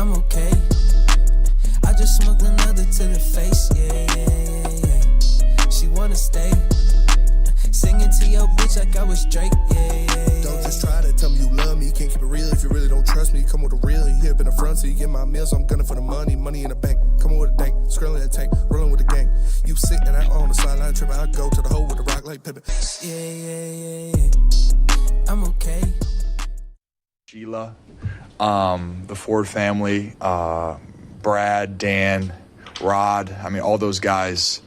I'm okay. I just smoked another to the face, yeah. She wanna stay. Singing to your bitch like I was Drake, yeah. Don't just try to tell me you love me. Can't keep it real if you really don't trust me. Come with a real, you hip in the front, so you get my meals. I'm gunning for the money, money in the bank. Come on with a dank, scrolling a tank, rolling with the gang. You sitting out on the sideline tripping, I go to the hole with the rock like Pippin. Yeah. I'm okay. Sheila, the Ford family, Brad, Dan, Rod, I mean, all those guys,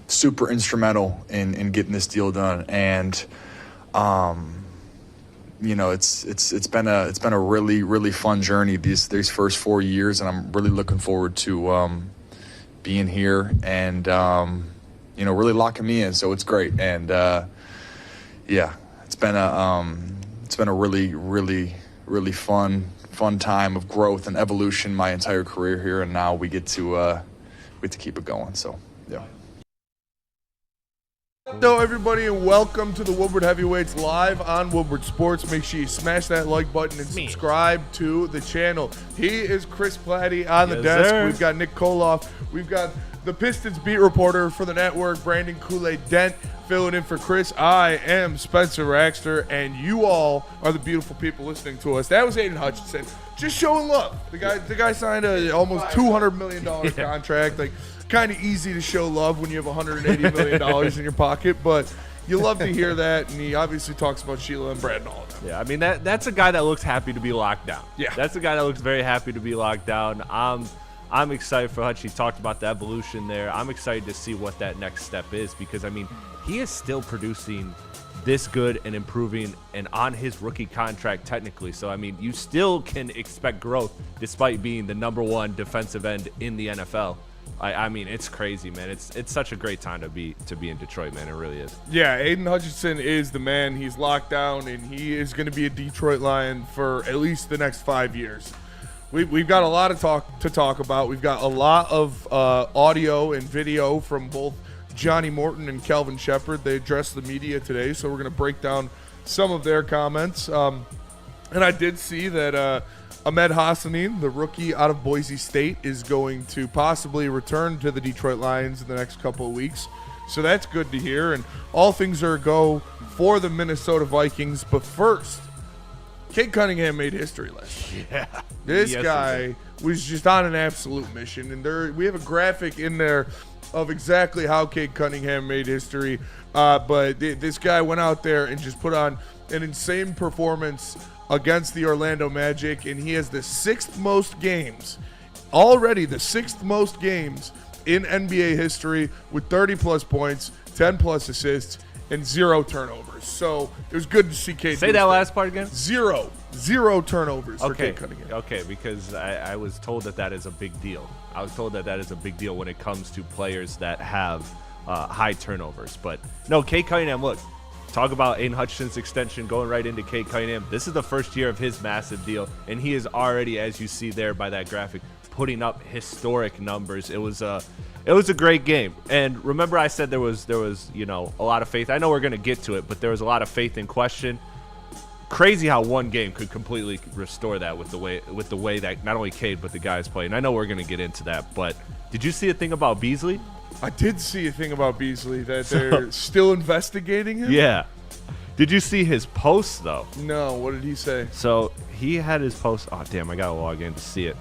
super instrumental in getting this deal done. And, you know, it's been a really, really fun journey these first 4 years, and I'm really looking forward to being here and, you know, really locking me in. So it's great. And, yeah, it's been a really, really, really fun time of growth and evolution my entire career here, and now we get to keep it going. So, yeah. Hello, everybody, and welcome to the Woodward Heavyweights live on Woodward Sports. Make sure you smash that like button and subscribe to the channel. He is Chris Platte on the desk. Sir. We've got Nick Koloff. We've got the Pistons beat reporter for the network, Brandon Kool-Aid-Dent, filling in for Chris. I am Spencer Raxter, and you all are the beautiful people listening to us. That was Aiden Hutchinson, just showing love. The guy signed a almost $200 million contract. Like, kind of easy to show love when you have $180 million in your pocket, but you love to hear that, and he obviously talks about Sheila and Brad and all of them. Yeah, I mean, that's a guy that looks happy to be locked down. Yeah. That's a guy that looks very happy to be locked down. I'm excited for Hutch. He talked about the evolution there. I'm excited to see what that next step is because, I mean, he is still producing this good and improving and on his rookie contract technically. So, I mean, you still can expect growth despite being the #1 defensive end in the NFL. I mean, it's crazy, man. It's such a great time to be in Detroit, man. It really is. Yeah, Aiden Hutchinson is the man. He's locked down, and he is going to be a Detroit Lion for at least the next 5 years. We've got a lot of to talk about. We've got a lot of audio and video from both Johnny Morton and Kelvin Sheppard. They addressed the media today, so we're going to break down some of their comments. And I did see that Ahmed Hassanin, the rookie out of Boise State, is going to possibly return to the Detroit Lions in the next couple of weeks. So that's good to hear. And all things are a go for the Minnesota Vikings. But first, Cade Cunningham made history last year. Yeah. This Yes, guy was just on an absolute mission. And we have a graphic in there of exactly how Cade Cunningham made history. But this guy went out there and just put on an insane performance against the Orlando Magic, and he has the sixth most games in NBA history with 30-plus points, 10-plus assists, and 0 turnovers. So it was good to see Cade. Say that last part again. Zero turnovers for Cade Cunningham. Okay, because I was told that is a big deal. I was told that is a big deal when it comes to players that have high turnovers. But no, Cade Cunningham, look, talk about Aiden Hutchinson's extension going right into Cade Cunningham. This is the first year of his massive deal, and he is already, as you see there by that graphic, putting up historic numbers. It was a great game. And remember I said there was you know, a lot of faith. I know we're going to get to it, but there was a lot of faith in question. Crazy how one game could completely restore that with the way that not only Cade but the guys play. And I know we're going to get into that, but did you see a thing about Beasley? I did see a thing about Beasley that they're still investigating him. Yeah. Did you see his post though? No, what did he say? So he had his post. Oh damn, I gotta log in to see it.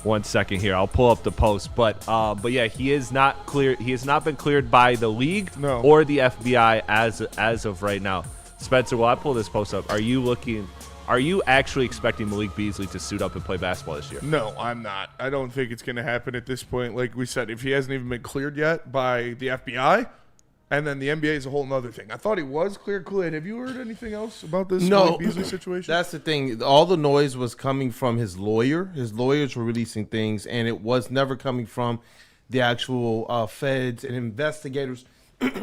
1 second here. I'll pull up the post. But yeah, he is not clear. He has not been cleared by the league or the FBI as of right now. Spencer, while I pull this post up, are you actually expecting Malik Beasley to suit up and play basketball this year? No, I'm not. I don't think it's going to happen at this point. Like we said, if he hasn't even been cleared yet by the FBI, and then the NBA is a whole nother thing. I thought he was cleared. Kool-Aid, have you heard anything else about this Malik Beasley situation? That's the thing. All the noise was coming from his lawyer. His lawyers were releasing things, and it was never coming from the actual feds and investigators.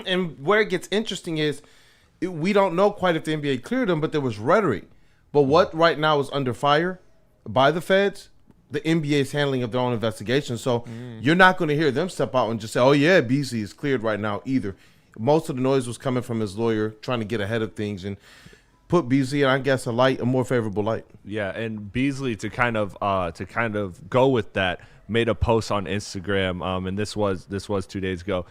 And where it gets interesting is we don't know quite if the NBA cleared him, but there was rhetoric. But what right now is under fire by the feds, the NBA's handling of their own investigation. So you're not going to hear them step out and just say, oh, yeah, Beasley is cleared right now either. Most of the noise was coming from his lawyer trying to get ahead of things and put Beasley in, I guess, a more favorable light. Yeah, and Beasley to kind of go with that made a post on Instagram, and this was 2 days ago.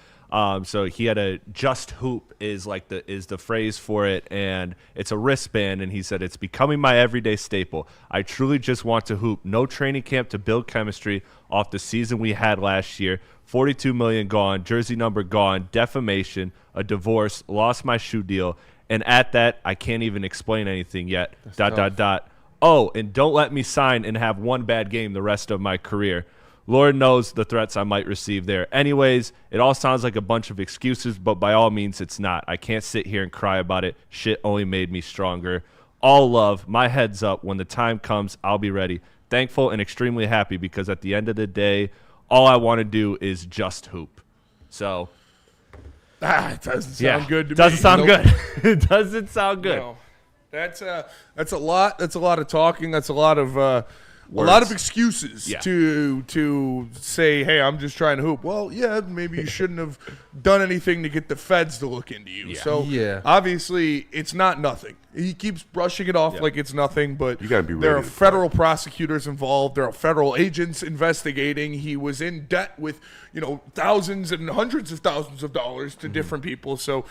So he had a just hoop is the phrase for it, and it's a wristband, and he said it's becoming my everyday staple. I truly just want to hoop. No training camp to build chemistry off the season we had last year. 42 million gone, jersey number gone, defamation, a divorce, lost my shoe deal, and at that I can't even explain anything yet. That's Oh, and don't let me sign and have one bad game the rest of my career. Lord knows the threats I might receive there. Anyways, it all sounds like a bunch of excuses, but by all means, it's not. I can't sit here and cry about it. Shit only made me stronger. All love. My head's up. When the time comes, I'll be ready. Thankful and extremely happy because at the end of the day, all I want to do is just hoop. So, it doesn't sound good to me. Doesn't sound good. It doesn't sound good. No. That's a lot. That's a lot of talking. That's a lot of excuses to say, hey, I'm just trying to hoop. Well, yeah, maybe you shouldn't have done anything to get the feds to look into you. Yeah. So obviously it's not nothing. He keeps brushing it off like it's nothing, but You gotta be there are ready to federal prosecutors involved. There are federal agents investigating. He was in debt with, thousands and hundreds of thousands of dollars to different people. So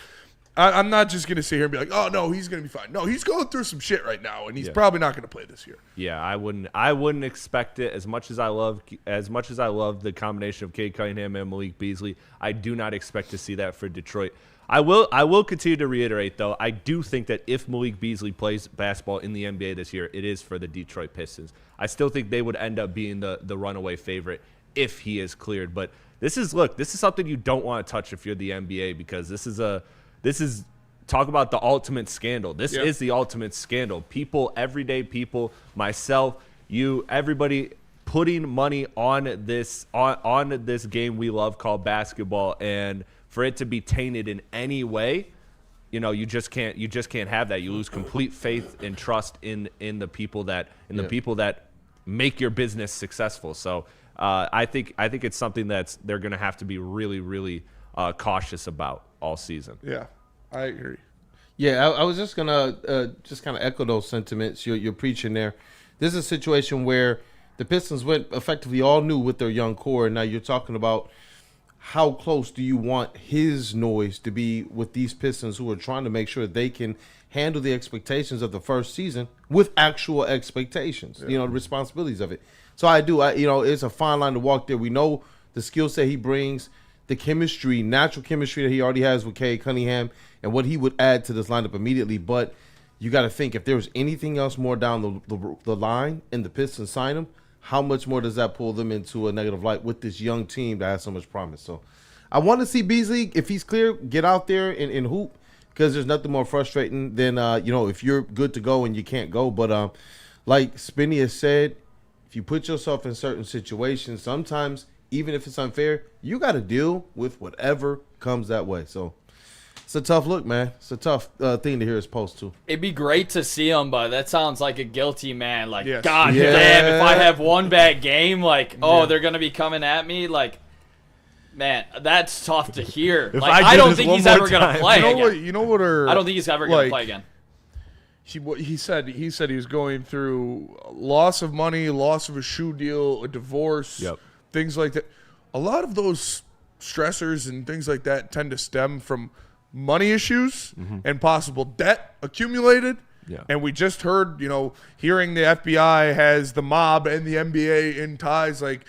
I'm not just going to sit here and be like, oh, no, he's going to be fine. No, he's going through some shit right now, and he's probably not going to play this year. Yeah, I wouldn't expect it. As much as I love the combination of Cade Cunningham and Malik Beasley, I do not expect to see that for Detroit. I will continue to reiterate, though, I do think that if Malik Beasley plays basketball in the NBA this year, it is for the Detroit Pistons. I still think they would end up being the runaway favorite if he is cleared. But this is something you don't want to touch if you're the NBA, because this is talk about the ultimate scandal. This is the ultimate scandal. People, everyday people, myself, you, everybody putting money on this game we love called basketball, and for it to be tainted in any way, you just can't have that. You lose complete faith and trust in the people that people that make your business successful. So I think it's something that they're going to have to be really, really cautious about all season. Yeah, I agree. Yeah, I was just gonna just kind of echo those sentiments you're preaching there. This is a situation where the Pistons went effectively all new with their young core, and now you're talking about how close do you want his noise to be with these Pistons who are trying to make sure they can handle the expectations of the first season with actual expectations, the responsibilities of it. So it's a fine line to walk there. We know the skill set he brings, the chemistry, natural chemistry that he already has with Cade Cunningham, and what he would add to this lineup immediately. But you got to think, if there was anything else more down the line and the Pistons sign him, how much more does that pull them into a negative light with this young team that has so much promise? So I want to see Beasley, if he's clear, get out there and hoop, because there's nothing more frustrating than, if you're good to go and you can't go. But like Spinney has said, if you put yourself in certain situations, sometimes, even if it's unfair, you got to deal with whatever comes that way. So it's a tough look, man. It's a tough thing to hear his post, too. It'd be great to see him, but that sounds like a guilty man. Like, Yes. God damn, if I have one bad game, they're going to be coming at me. Like, man, that's tough to hear. I don't think he's ever going to play again. I don't think he's ever going to play again. He said he was going through loss of money, loss of a shoe deal, a divorce, things like that. A lot of those stressors and things like that tend to stem from money issues and possible debt accumulated. Yeah. And we just heard, hearing the FBI has the mob and the NBA in ties. Like,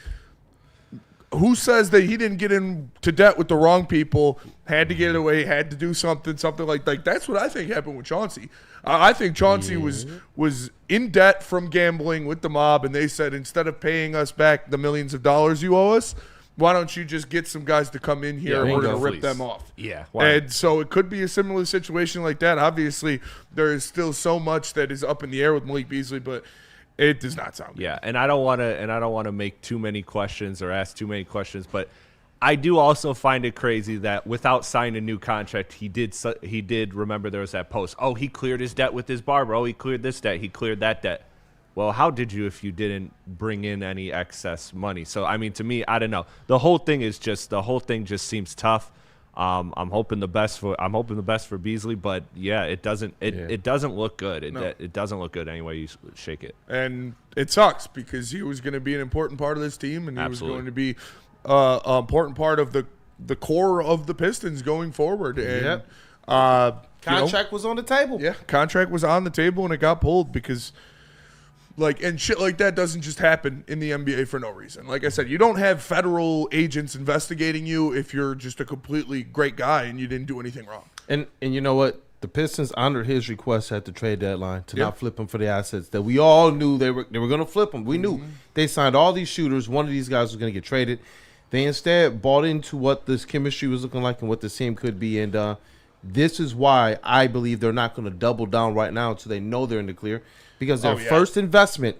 who says that he didn't get into debt with the wrong people, had to get away, had to do something like that's what I think happened with Chauncey. I think Chauncey was in debt from gambling with the mob, and they said, instead of paying us back the millions of dollars you owe us, why don't you just get some guys to come in here and we're going to rip them off? Yeah. And so it could be a similar situation like that. Obviously, there is still so much that is up in the air with Malik Beasley, but it does not sound good. Yeah, and I don't want to make too many questions or ask too many questions, but I do also find it crazy that without signing a new contract, he did remember there was that post. Oh, he cleared his debt with his barber. Oh, he cleared this debt. He cleared that debt. Well, how did you if you didn't bring in any excess money? So, I mean, to me, I don't know. The whole thing just seems tough. I'm hoping the best for Beasley, but yeah, it doesn't look good. It doesn't look good any way you shake it. And it sucks because he was going to be an important part of this team, and he was going to be an important part of the core of the Pistons going forward. And contract was on the table. Yeah, contract was on the table, and it got pulled because and shit like that doesn't just happen in the NBA for no reason. Like I said, you don't have federal agents investigating you if you're just a completely great guy and you didn't do anything wrong. And you know what? The Pistons honored his request at the trade deadline to not flip him for the assets that we all knew they were going to flip him. We knew they signed all these shooters. One of these guys was going to get traded. They instead bought into what this chemistry was looking like and what this team could be. And this is why I believe they're not going to double down right now until they know they're in the clear. Because their first investment,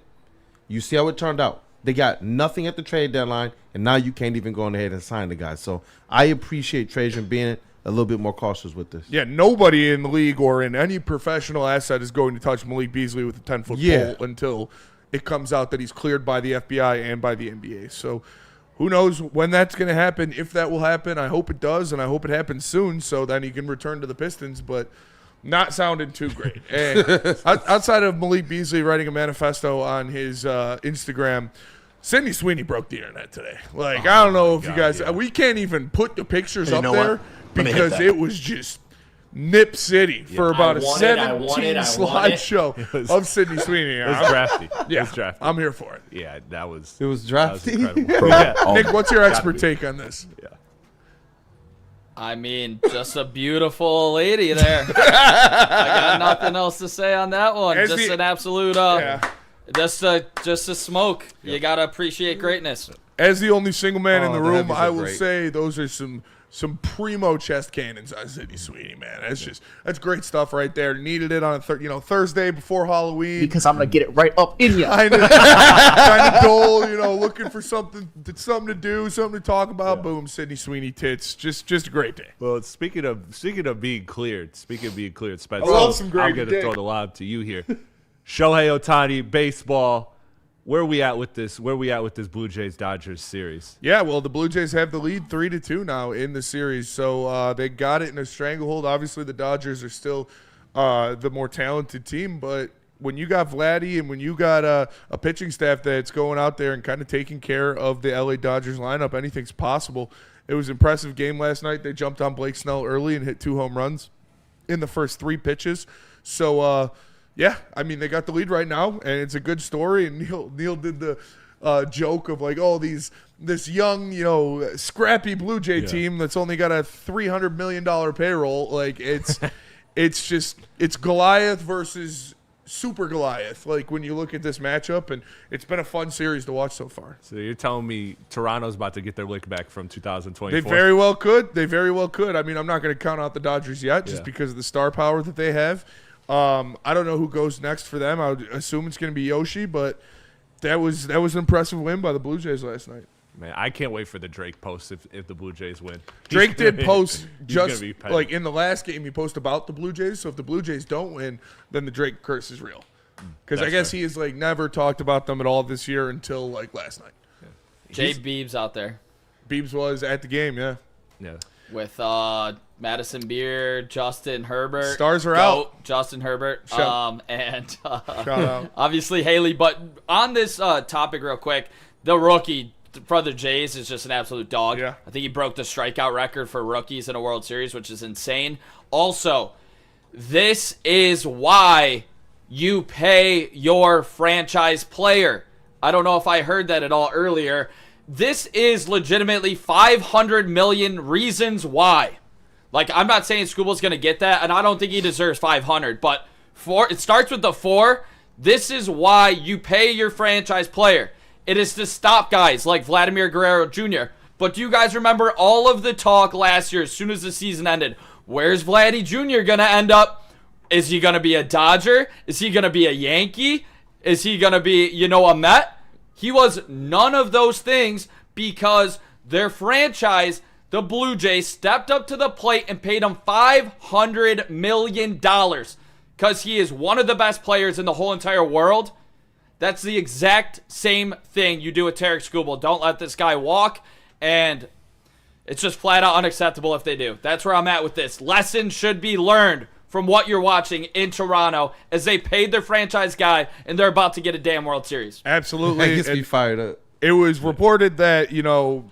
you see how it turned out. They got nothing at the trade deadline, and now you can't even go on ahead and sign the guy. So I appreciate Trajan being a little bit more cautious with this. Yeah, nobody in the league or in any professional asset is going to touch Malik Beasley with a 10-foot pole until it comes out that he's cleared by the FBI and by the NBA. So who knows when that's going to happen, if that will happen. I hope it does, and I hope it happens soon so then he can return to the Pistons. But not sounding too great. And outside of Malik Beasley writing a manifesto on his Instagram, Sydney Sweeney broke the internet today. I don't know if you guys we can't even put the pictures up there because it was just Nip City for about a 17-slide show of Sydney Sweeney. It was drafty. Yeah, it was drafty. I'm here for it. Yeah, it was drafty. Nick, what's your expert take on this? Yeah. I mean, just a beautiful lady there. I got nothing else to say on that one. An absolute, just a smoke. You gotta appreciate greatness. As the only single man in the room, I will say those are some primo chest cannons on Sydney Sweeney, man. That's great stuff right there. Needed it on a Thursday before Halloween because I'm gonna get it right up in you. Kind of dull, looking for something to do, something to talk about. Yeah. Boom, Sydney Sweeney tits. Just a great day. Well, speaking of being cleared, Spencer, I love some great I'm gonna throw the lob to you here. Shohei Ohtani, baseball. Where are we at with this? Blue Jays Dodgers series? Yeah, well, the Blue Jays have the lead 3-2 now in the series, so they got it in a stranglehold. Obviously, the Dodgers are still the more talented team, but when you got Vladdy and when you got a pitching staff that's going out there and kind of taking care of the LA Dodgers lineup, anything's possible. It was an impressive game last night. They jumped on Blake Snell early and hit 2 home runs in the first 3 pitches. So. Yeah, I mean, they got the lead right now, and it's a good story. And Neil did the joke of this young, scrappy Blue Jay team that's only got a $300 million payroll. It's Goliath versus Super Goliath. When you look at this matchup, and it's been a fun series to watch so far. So you're telling me Toronto's about to get their lick back from 2024? They very well could. I mean, I'm not going to count out the Dodgers yet, just because of the star power that they have. I don't know who goes next for them. I would assume it's going to be Yoshi, but that was an impressive win by the Blue Jays last night. Man, I can't wait for the Drake post if the Blue Jays win. Drake did post just in the last game. He posted about the Blue Jays. So if the Blue Jays don't win, then the Drake curse is real. Because I guess he has never talked about them at all this year until last night. Yeah. Jay Beebs out there. Beebs was at the game. Yeah. With Madison Beer, Justin Herbert. Stars are out. Justin Herbert. Shep. And shout out. Obviously Haley. But on this topic real quick, the rookie for the Jays is just an absolute dog. Yeah. I think he broke the strikeout record for rookies in a World Series, which is insane. Also, this is why you pay your franchise player. I don't know if I heard that at all earlier. This is legitimately 500 million reasons why. I'm not saying Scooble's going to get that, and I don't think he deserves 500, but it starts with the 4. This is why you pay your franchise player. It is to stop guys like Vladimir Guerrero Jr. But do you guys remember all of the talk last year as soon as the season ended? Where's Vladdy Jr. going to end up? Is he going to be a Dodger? Is he going to be a Yankee? Is he going to be, a Met? He was none of those things because their franchise, the Blue Jays, stepped up to the plate and paid him $500 million because he is one of the best players in the whole entire world. That's the exact same thing you do with Tarek Skubal. Don't let this guy walk. And It's just flat out unacceptable if they do. That's where I'm at with this. Lessons should be learned from what you're watching in Toronto as they paid their franchise guy and they're about to get a damn World Series. Absolutely. That gets me fired up. It was reported that,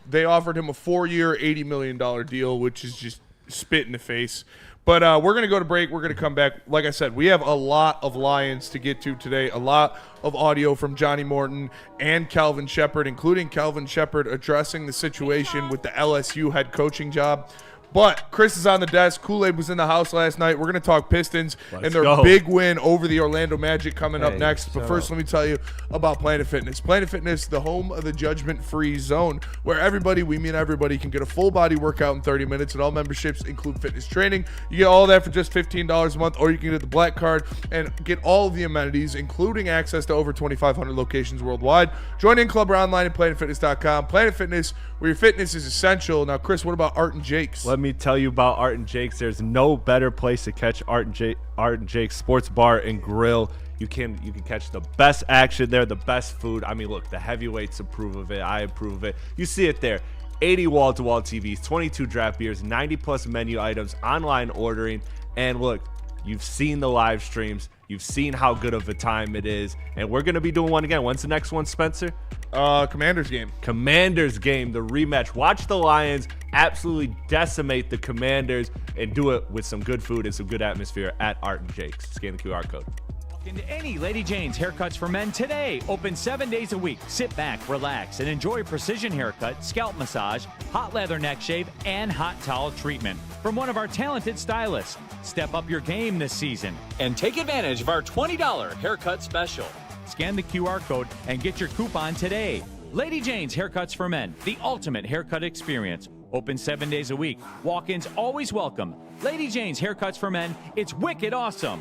they offered him a 4-year, $80 million deal, which is just spit in the face. But we're going to go to break. We're going to come back. Like I said, we have a lot of Lions to get to today, a lot of audio from Johnny Morton and Kelvin Sheppard, including Kelvin Sheppard addressing the situation with the LSU head coaching job. But Chris is on the desk. Kool-Aid was in the house last night. We're going to talk Pistons and their big win over the Orlando Magic coming up next. But first, let me tell you about Planet Fitness. Planet Fitness, the home of the judgment-free zone, where we mean everybody, can get a full-body workout in 30 minutes, and all memberships include fitness training. You get all that for just $15 a month, or you can get the Black Card and get all of the amenities, including access to over 2,500 locations worldwide. Join in Club or online at planetfitness.com. Planet Fitness, where your fitness is essential. Now, Chris, what about Art and Jake's? Let me tell you about Art and Jake's. There's no better place to catch Art and Jake's Sports Bar and Grill. You can catch the best action there, the best food. I mean, look, the heavyweights approve of it. I approve of it. You see it there. 80 wall-to-wall TVs, 22 draft beers, 90-plus menu items, online ordering. And look, you've seen the live streams. You've seen how good of a time it is. And we're going to be doing one again. When's the next one, Spencer? Commanders game. Commanders game, the rematch. Watch the Lions absolutely decimate the Commanders and do it with some good food and some good atmosphere at Art and Jake's. Scan the QR code. Walk into any Lady Jane's Haircuts for Men today. Open 7 days a week. Sit back, relax, and enjoy precision haircut, scalp massage, hot leather neck shave, and hot towel treatment from one of our talented stylists. Step up your game this season and take advantage of our $20 haircut special. Scan the QR code and get your coupon today. Lady Jane's Haircuts for Men, the ultimate haircut experience. Open 7 days a week. Walk-ins always welcome. Lady Jane's Haircuts for Men, it's wicked awesome.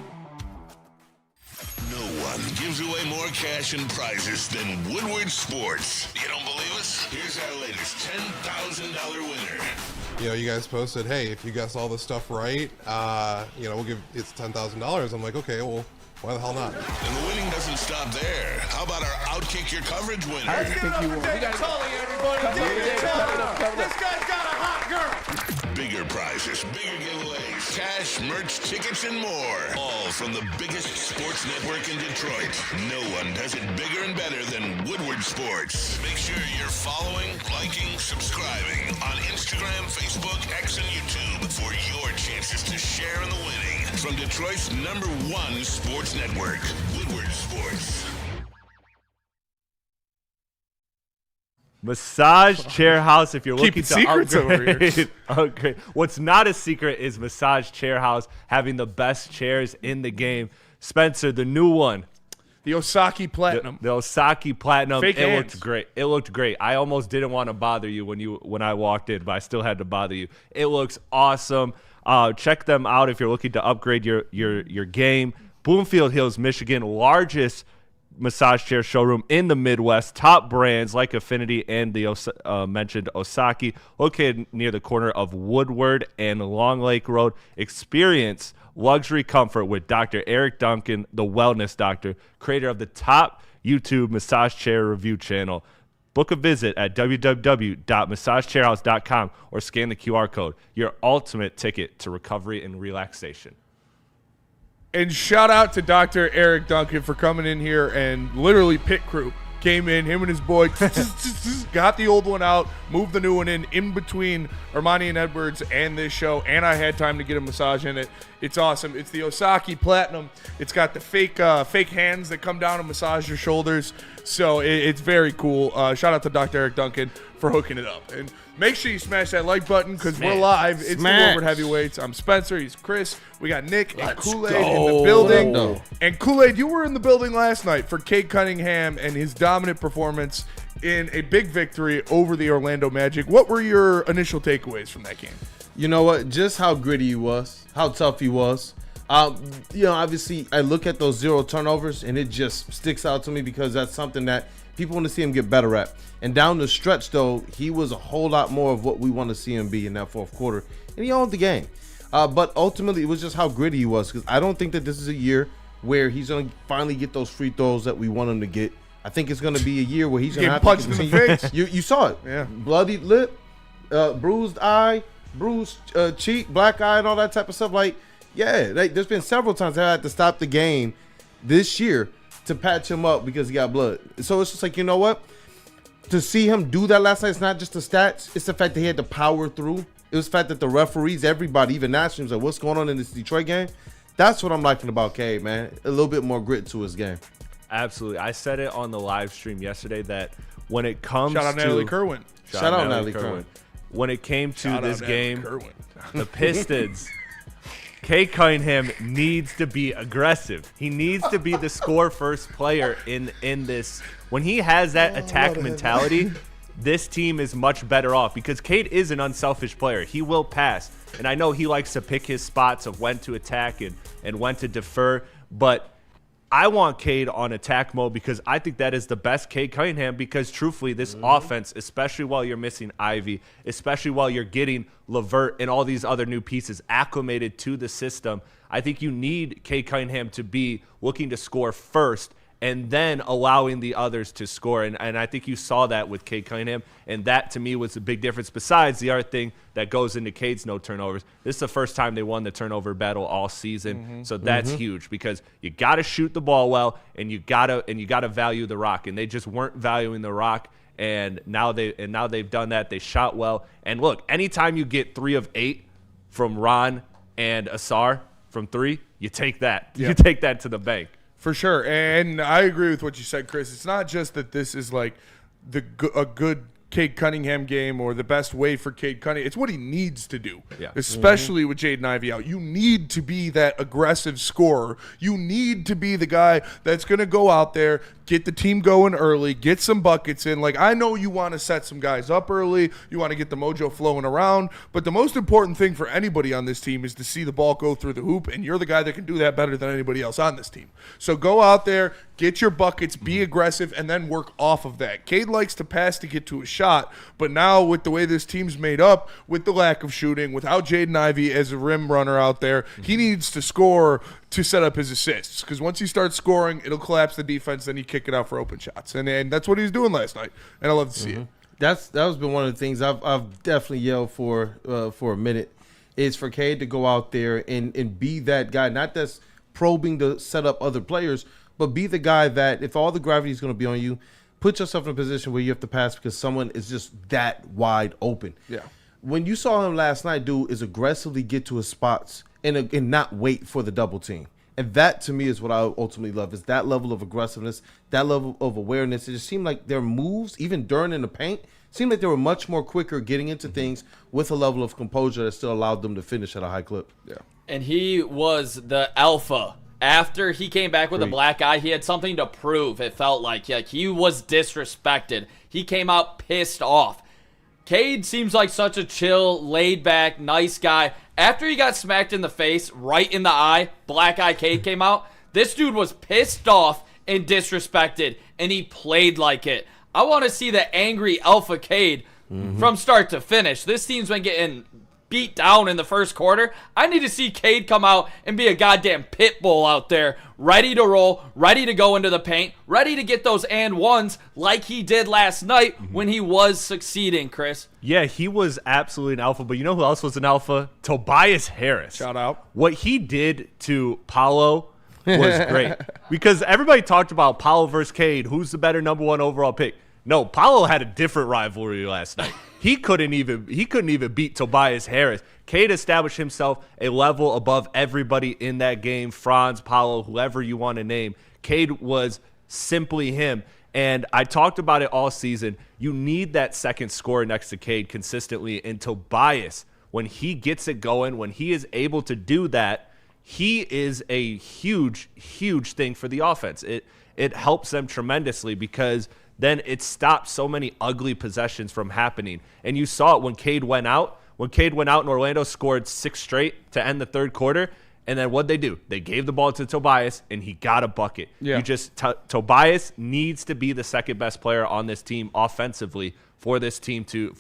No one gives away more cash and prizes than Woodward Sports. You don't believe us? Here's our latest $10,000 winner. You guys posted, hey, if you guess all this stuff right, we'll give it's $10,000. I'm like, okay, well, why the hell not? And the winning doesn't stop there. How about our Outkick Your Coverage winner? I think you won. This guy's got a hot girl. Bigger prizes, bigger giveaways, cash, merch, tickets, and more. All from the biggest sports network in Detroit. No one does it bigger and better than Woodward Sports. Make sure you're following, liking, subscribing on Instagram, Facebook, X, and YouTube for your chances to share in the winning. From Detroit's #1 sports network, Woodward Sports. Massage Chair House, if you're looking to secrets upgrade. What's not a secret is Massage Chair House having the best chairs in the game. Spencer, the new one. The Osaki Platinum. The Osaki Platinum. Fake it hands. looked great. It looked great. I almost didn't want to bother you when I walked in, but I still had to bother you. It looks awesome. Check them out if you're looking to upgrade your game. Bloomfield Hills, Michigan, largest massage chair showroom in the Midwest. Top brands like Affinity and the mentioned Osaki, located near the corner of Woodward and Long Lake Road. Experience luxury comfort with Dr. Eric Duncan, the wellness doctor, creator of the top YouTube massage chair review channel. Book a visit at www.massagechairhouse.com or scan the QR code. Your ultimate ticket to recovery and relaxation. And shout out to Dr. Eric Duncan for coming in here and literally pit crew came in, him and his boy, got the old one out, moved the new one in between Armani and Edwards and this show, and I had time to get a massage in it. It's awesome. It's the Osaki Platinum. It's got the fake hands that come down and massage your shoulders. So it's very cool. Shout out to Dr. Eric Duncan for hooking it up. And make sure you smash that like button because we're live. It's the Woodward Heavyweights. I'm Spencer. He's Chris. We got Nick and Kool-Aid in the building. And Kool-Aid, you were in the building last night for Cade Cunningham and his dominant performance in a big victory over the Orlando Magic. What were your initial takeaways from that game? You know what? Just how gritty he was, how tough he was. Obviously, I look at those 0 turnovers, and it just sticks out to me because that's something that people want to see him get better at. And down the stretch, though, he was a whole lot more of what we want to see him be in that fourth quarter, and he owned the game. But ultimately, it was just how gritty he was because I don't think that this is a year where he's going to finally get those free throws that we want him to get. I think it's going to be a year where he's going to have punched to in the face. You saw it. Yeah. Bloodied lip. bruised eye, bruised cheek, black eye, and all that type of stuff. Like, yeah, there's been several times I had to stop the game this year to patch him up because he got blood. So it's just like, you know what? To see him do that last night, it's not just the stats. It's the fact that he had to power through. It was the fact that the referees, everybody, even nationally, was like, what's going on in this Detroit game? That's what I'm liking about Cade, man. A little bit more grit to his game. Absolutely. I said it on the live stream yesterday that when it comes Shout out Natalie Kerwin. Shout out Natalie Kerwin. When it came to this game, the Pistons, Cade Cunningham needs to be aggressive. He needs to be the score-first player in this. When he has that attack mentality, this team is much better off because Cade is an unselfish player. He will pass. And I know he likes to pick his spots of when to attack and when to defer. But I want Cade on attack mode because I think that is the best Cade Cunningham because, truthfully, this offense, especially while you're missing Ivy, especially while you're getting LeVert and all these other new pieces acclimated to the system, I think you need Cade Cunningham to be looking to score first and then allowing the others to score. And I think you saw that with Cade Cunningham, and that to me was a big difference. Besides the other thing that goes into Cade's no turnovers, this is the first time they won the turnover battle all season. So that's huge because you got to shoot the ball well, and you gotta value the rock. And they just weren't valuing the rock. And now they've done that. They shot well. And look, anytime you get 3 of 8 from Ron and Asar from 3, you take that. Yeah. You take that to the bank. For sure. And I agree with what you said, Chris. It's not just that this is like a good Cade Cunningham game or the best way for Cade Cunningham. It's what he needs to do, especially with Jaden Ivey out. You need to be that aggressive scorer. You need to be the guy that's going to go out there, get the team going early, get some buckets in. Like, I know you want to set some guys up early. You want to get the mojo flowing around. But the most important thing for anybody on this team is to see the ball go through the hoop, and you're the guy that can do that better than anybody else on this team. So go out there, get your buckets, be aggressive, and then work off of that. Cade likes to pass to get to a shot, but now with the way this team's made up, with the lack of shooting, without Jaden Ivey as a rim runner out there, he needs to score to set up his assists, because once he starts scoring, it'll collapse the defense, then you kick it out for open shots. And that's what he was doing last night, and I love to see it. That has been one of the things I've definitely yelled for a minute, is for Cade to go out there and be that guy, not that's probing to set up other players, but be the guy that if all the gravity is going to be on you, put yourself in a position where you have to pass because someone is just that wide open. Yeah. When you saw him last night, dude, is aggressively get to his spots and not wait for the double team. And that, to me, is what I ultimately love, is that level of aggressiveness, that level of awareness. It just seemed like their moves, even during in the paint, seemed like they were much more quicker getting into things with a level of composure that still allowed them to finish at a high clip. Yeah. And he was the alpha. After he came back with a black eye, he had something to prove, it felt like. He was disrespected. He came out pissed off. Cade seems like such a chill, laid-back, nice guy. After he got smacked in the face, right in the eye, black eye Cade came out, this dude was pissed off and disrespected, and he played like it. I want to see the angry alpha Cade from start to finish. This team's been getting beat down in the first quarter. I need to see Cade come out and be a goddamn pit bull out there, ready to roll, ready to go into the paint, ready to get those and ones like he did last night when he was succeeding, Chris. Yeah, he was absolutely an alpha, but you know who else was an alpha? Tobias Harris. Shout out. What he did to Paolo was great because everybody talked about Paolo versus Cade, who's the better number 1 overall pick. No, Paolo had a different rivalry last night. He couldn't even beat Tobias Harris. Cade established himself a level above everybody in that game. Franz, Paolo, whoever you want to name. Cade was simply him. And I talked about it all season. You need that second scorer next to Cade consistently. And Tobias, when he gets it going, when he is able to do that, he is a huge, huge thing for the offense. It helps them tremendously because then it stops so many ugly possessions from happening. And you saw it when Cade went out. When Cade went out and Orlando scored 6 straight to end the third quarter. And then what'd they do? They gave the ball to Tobias, and he got a bucket. Yeah. Tobias needs to be the second best player on this team offensively for this team to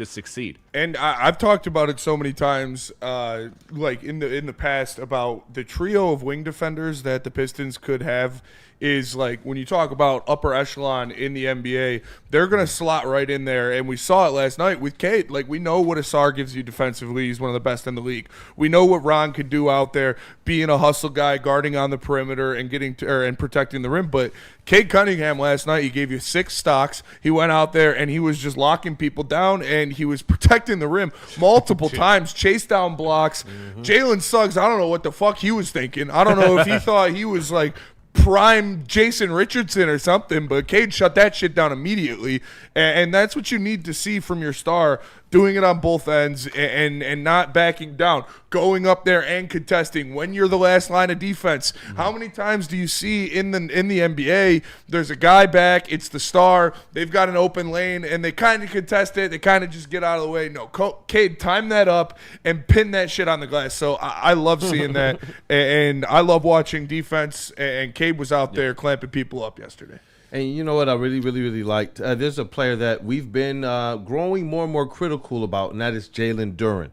succeed. And I've talked about it so many times, like in the past, about the trio of wing defenders that the Pistons could have. Is like when you talk about upper echelon in the NBA, they're going to slot right in there. And we saw it last night with Cade. Like, we know what Asar gives you defensively. He's one of the best in the league. We know what Ron could do out there, being a hustle guy, guarding on the perimeter and and protecting the rim. But Cade Cunningham last night, he gave you 6 stocks. He went out there and he was just locking people down, and he was protecting the rim multiple times, chase down blocks. Jalen Suggs, I don't know what the fuck he was thinking. I don't know if he thought he was like prime Jason Richardson or something, but Cade shut that shit down immediately, and that's what you need to see from your star, doing it on both ends and not backing down, going up there and contesting when you're the last line of defense. How many times do you see in the NBA, there's a guy back, it's the star, they've got an open lane, and they kind of contest it, they kind of just get out of the way. No, Cade, time that up and pin that shit on the glass. So I love seeing that, and I love watching defense, and Cade was out there clamping people up yesterday. And you know what I really liked? There's a player that we've been growing more and more critical about, and that is Jalen Duren.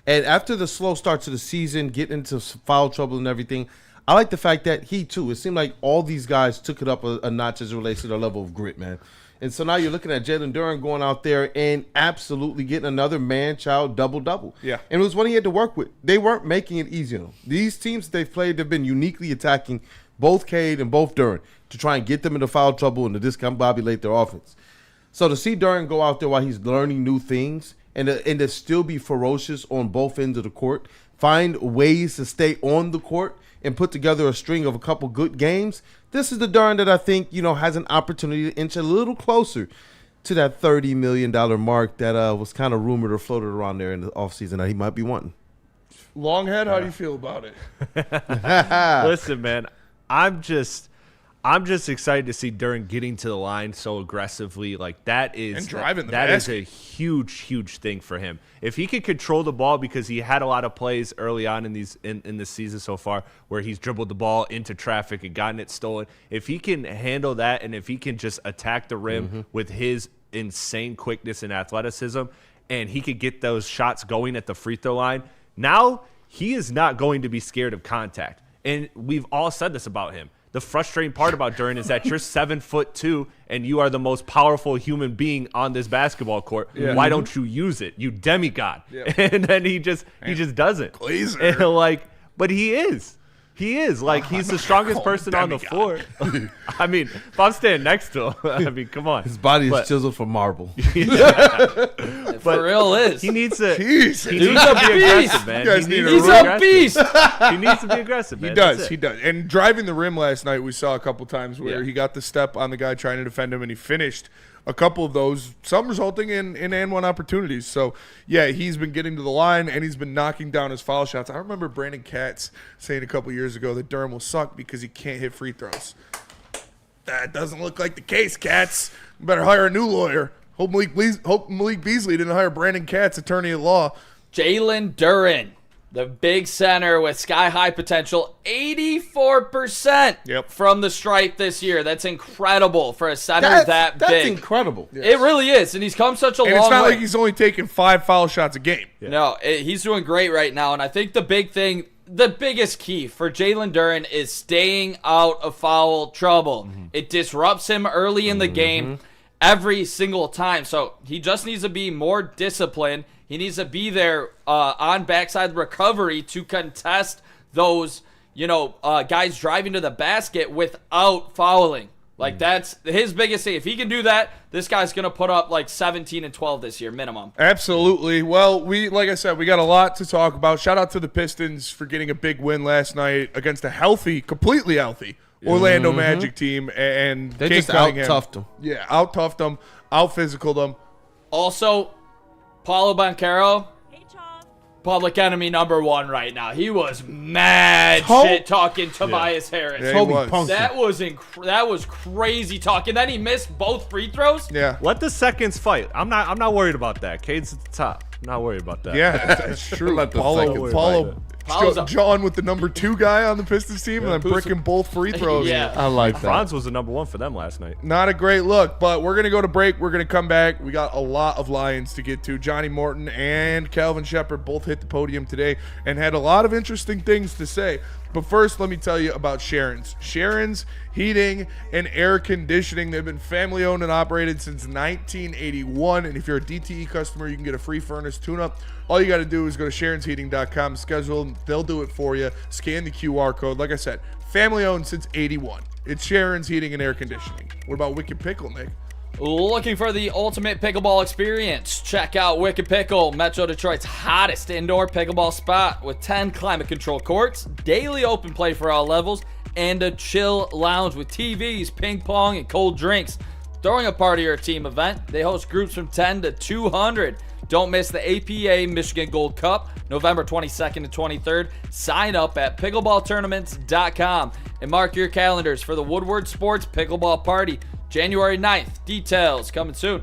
And after the slow start to the season, getting into foul trouble and everything, I like the fact that he, too, it seemed like all these guys took it up a notch as it relates to their level of grit, man. And so now you're looking at Jalen Duren going out there and absolutely getting another man-child double-double. Yeah. And it was what he had to work with. They weren't making it easy on him. These teams that they've played have been uniquely attacking both Cade and both Duren to try and get them into foul trouble and to discombobulate their offense. So to see Duren go out there while he's learning new things and to still be ferocious on both ends of the court, find ways to stay on the court and put together a string of a couple good games, this is the Duren that I think, has an opportunity to inch a little closer to that $30 million mark that was kind of rumored or floated around there in the offseason that he might be wanting. Longhead, how do you feel about it? Listen, man, I'm just excited to see Duren getting to the line so aggressively. Like, that is and driving the that basket. is a huge thing for him. If he could control the ball, because he had a lot of plays early on in this season so far where he's dribbled the ball into traffic and gotten it stolen. If he can handle that, and if he can just attack the rim with his insane quickness and athleticism, and he could get those shots going at the free throw line, now he is not going to be scared of contact. And we've all said this about him. The frustrating part about Duren is that you're 7'2" and you are the most powerful human being on this basketball court. Yeah. Why don't you use it? You demigod. Yeah. And then he just doesn't. Glazer. But he is. He is. He's the strongest person on the floor. I mean, if I'm standing next to him, I mean, come on. His body is chiseled from marble. For real is. He needs to be aggressive, man. He's a beast. He needs to be aggressive, man. He does. And driving the rim last night, we saw a couple times where he got the step on the guy trying to defend him, and he finished a couple of those, some resulting in and one opportunities. So, yeah, he's been getting to the line, and he's been knocking down his foul shots. I remember Brandon Katz saying a couple years ago that Duren will suck because he can't hit free throws. That doesn't look like the case, Katz. You better hire a new lawyer. Hope Malik Beasley didn't hire Brandon Katz, attorney at law. Jalen Duren, the big center with sky-high potential, 84% from the stripe this year. That's incredible for a center that big. That's incredible. Yes. It really is, and he's come such a long way. And it's not like he's only taking 5 foul shots a game. Yeah. No, he's doing great right now, and I think the biggest key for Jalen Duren is staying out of foul trouble. It disrupts him early in the game every single time, so he just needs to be more disciplined. He needs to be there on backside recovery to contest those, guys driving to the basket without fouling. That's his biggest thing. If he can do that, this guy's going to put up 17 and 12 this year minimum. Absolutely. Well, like I said, we got a lot to talk about. Shout out to the Pistons for getting a big win last night against a completely healthy Orlando Magic team. And they just out-toughed them. Yeah, out-toughed them, out-physicaled them. Also, Paulo Banchero, public enemy number 1 right now. He was mad shit talking Tobias Harris. Yeah, That was crazy talk. And then he missed both free throws. Yeah. Let the seconds fight. I'm not worried about that. Cade's at the top. I'm not worried about that. Yeah, that's true. Paulo John with the number 2 guy on the Pistons team, and then bricking both free throws. Yeah. I like that. Franz was the number 1 for them last night. Not a great look, but we're going to go to break. We're going to come back. We got a lot of Lions to get to. Johnny Morton and Kelvin Sheppard both hit the podium today and had a lot of interesting things to say. But first, let me tell you about Sharon's. Sharon's Heating and Air Conditioning. They've been family owned and operated since 1981. And if you're a DTE customer, you can get a free furnace tune-up. All you got to do is go to SharonsHeating.com, schedule them. They'll do it for you. Scan the QR code. Like I said, family owned since 81. It's Sharon's Heating and Air Conditioning. What about Wicked Pickle, Nick? Looking for the ultimate pickleball experience? Check out Wicked Pickle, Metro Detroit's hottest indoor pickleball spot with 10 climate-controlled courts, daily open play for all levels, and a chill lounge with TVs, ping pong, and cold drinks. Throwing a party or a team event, they host groups from 10 to 200. Don't miss the APA Michigan Gold Cup, November 22nd to 23rd. Sign up at pickleballtournaments.com and mark your calendars for the Woodward Sports Pickleball Party, January 9th. Details coming soon.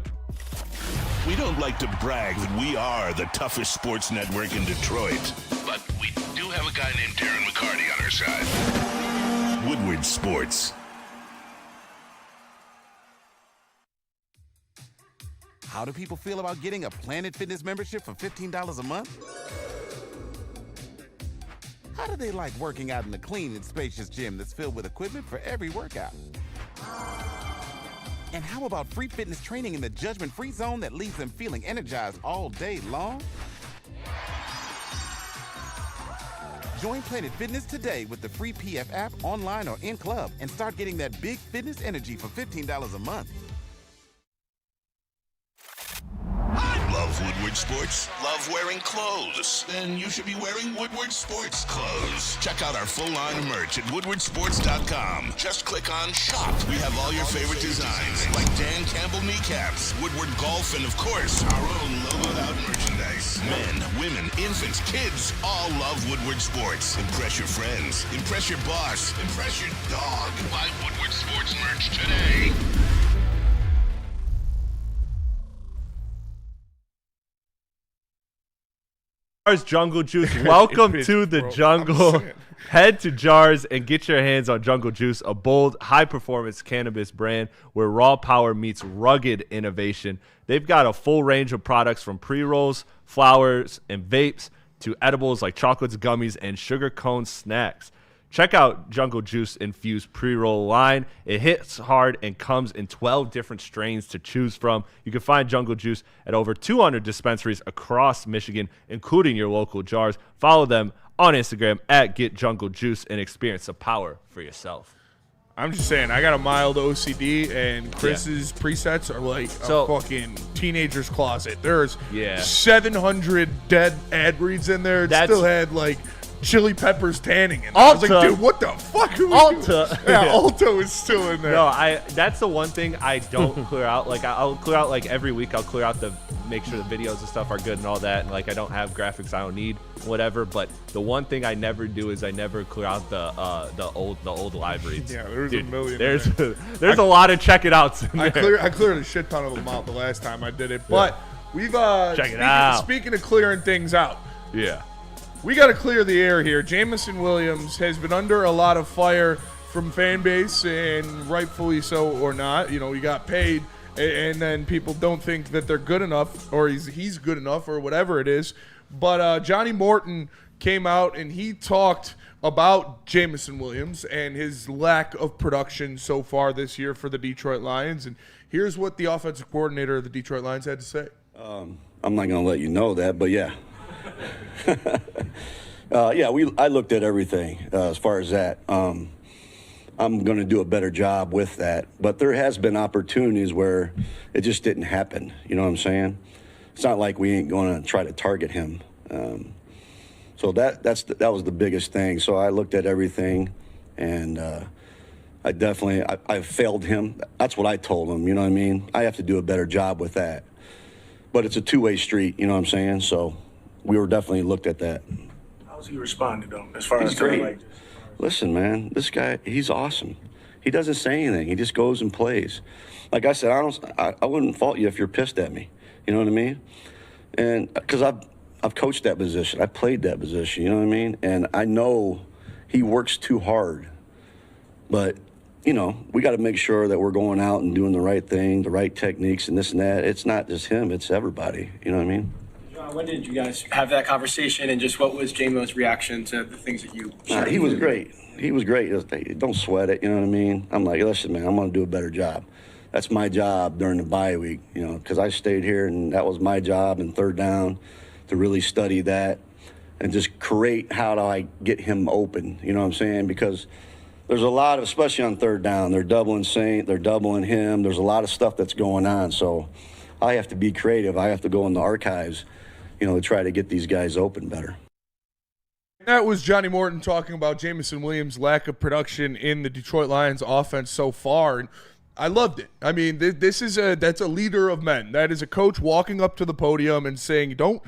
We don't like to brag that we are the toughest sports network in Detroit, but we do have a guy named Darren McCarty on our side. Woodward Sports. How do people feel about getting a Planet Fitness membership for $15 a month? How do they like working out in a clean and spacious gym that's filled with equipment for every workout? And how about free fitness training in the judgment-free zone that leaves them feeling energized all day long? Join Planet Fitness today with the free PF app, online or in club, and start getting that big fitness energy for $15 a month. Love Woodward Sports? Love wearing clothes? Then you should be wearing Woodward Sports clothes. Check out our full line of merch at woodwardsports.com. Just click on Shop. We have all your favorite designs, like Dan Campbell kneecaps, Woodward Golf, and of course, our own logoed out merchandise. Men, women, infants, kids all love Woodward Sports. Impress your friends. Impress your boss. Impress your dog. Buy Woodward Sports merch today. Jars Jungle Juice. Welcome to the jungle. Head to Jars and get your hands on Jungle Juice, a bold, high-performance cannabis brand where raw power meets rugged innovation. They've got a full range of products from pre-rolls, flowers, and vapes to edibles like chocolates, gummies, and sugar cone snacks. Check out Jungle Juice Infused Pre-Roll line. It hits hard and comes in 12 different strains to choose from. You can find Jungle Juice at over 200 dispensaries across Michigan, including your local Jars. Follow them on Instagram at GetJungleJuice and experience the power for yourself. I'm just saying, I got a mild OCD, and Chris's presets are like a fucking teenager's closet. There's 700 dead ad reads in there. It still had like Chili Peppers tanning in there. I was like, dude, what the fuck are we doing? Yeah, Alto is still in there. No, that's the one thing I don't clear out. Like, I'll clear out, like, every week I'll clear out make sure the videos and stuff are good and all that. And, like, I don't have graphics I don't need, whatever. But the one thing I never do is I never clear out the old live reads. Yeah, there's a million. There's a lot of check it outs in there. I cleared a shit ton of them out the last time I did it. But we've check it out. Speaking of clearing things out. Yeah. We got to clear the air here. Jamison Williams has been under a lot of fire from fan base, and rightfully so or not. You know, he got paid, and then people don't think that they're good enough, or he's good enough, or whatever it is. But Johnny Morton came out, and he talked about Jamison Williams and his lack of production so far this year for the Detroit Lions. And here's what the offensive coordinator of the Detroit Lions had to say. I'm not going to let you know that, but yeah. I looked at everything as far as that. I'm going to do a better job with that. But there has been opportunities where it just didn't happen. You know what I'm saying? It's not like we ain't going to try to target him. So that was the biggest thing. So I looked at everything, and I failed him. That's what I told him. You know what I mean? I have to do a better job with that. But it's a two-way street. You know what I'm saying? So we were definitely looked at that. How's he responded, though, as far he's as great. like? Listen, man, this guy, he's awesome. He doesn't say anything. He just goes and plays. Like I said, I wouldn't fault you if you're pissed at me. You know what I mean? And because I've coached that position. I played that position, you know what I mean? And I know he works too hard. But, you know, we got to make sure that we're going out and doing the right thing, the right techniques and this and that. It's not just him, it's everybody, you know what I mean? When did you guys have that conversation, and just what was J-Mo's reaction to the things that you shared? He was great. He was great. He was, "Hey, don't sweat it, you know what I mean? I'm like, listen, man, I'm going to do a better job. That's my job during the bye week, you know, because I stayed here, and that was my job in third down to really study that and just create how do I get him open, you know what I'm saying? Because there's a lot of, especially on third down, they're doubling Saint, they're doubling him. There's a lot of stuff that's going on. So I have to be creative. I have to go in the archives, you know, to try to get these guys open better. That was Johnny Morton talking about Jameson Williams' lack of production in the Detroit Lions offense so far. And I loved it. I mean, that's a leader of men. That is a coach walking up to the podium and saying, don't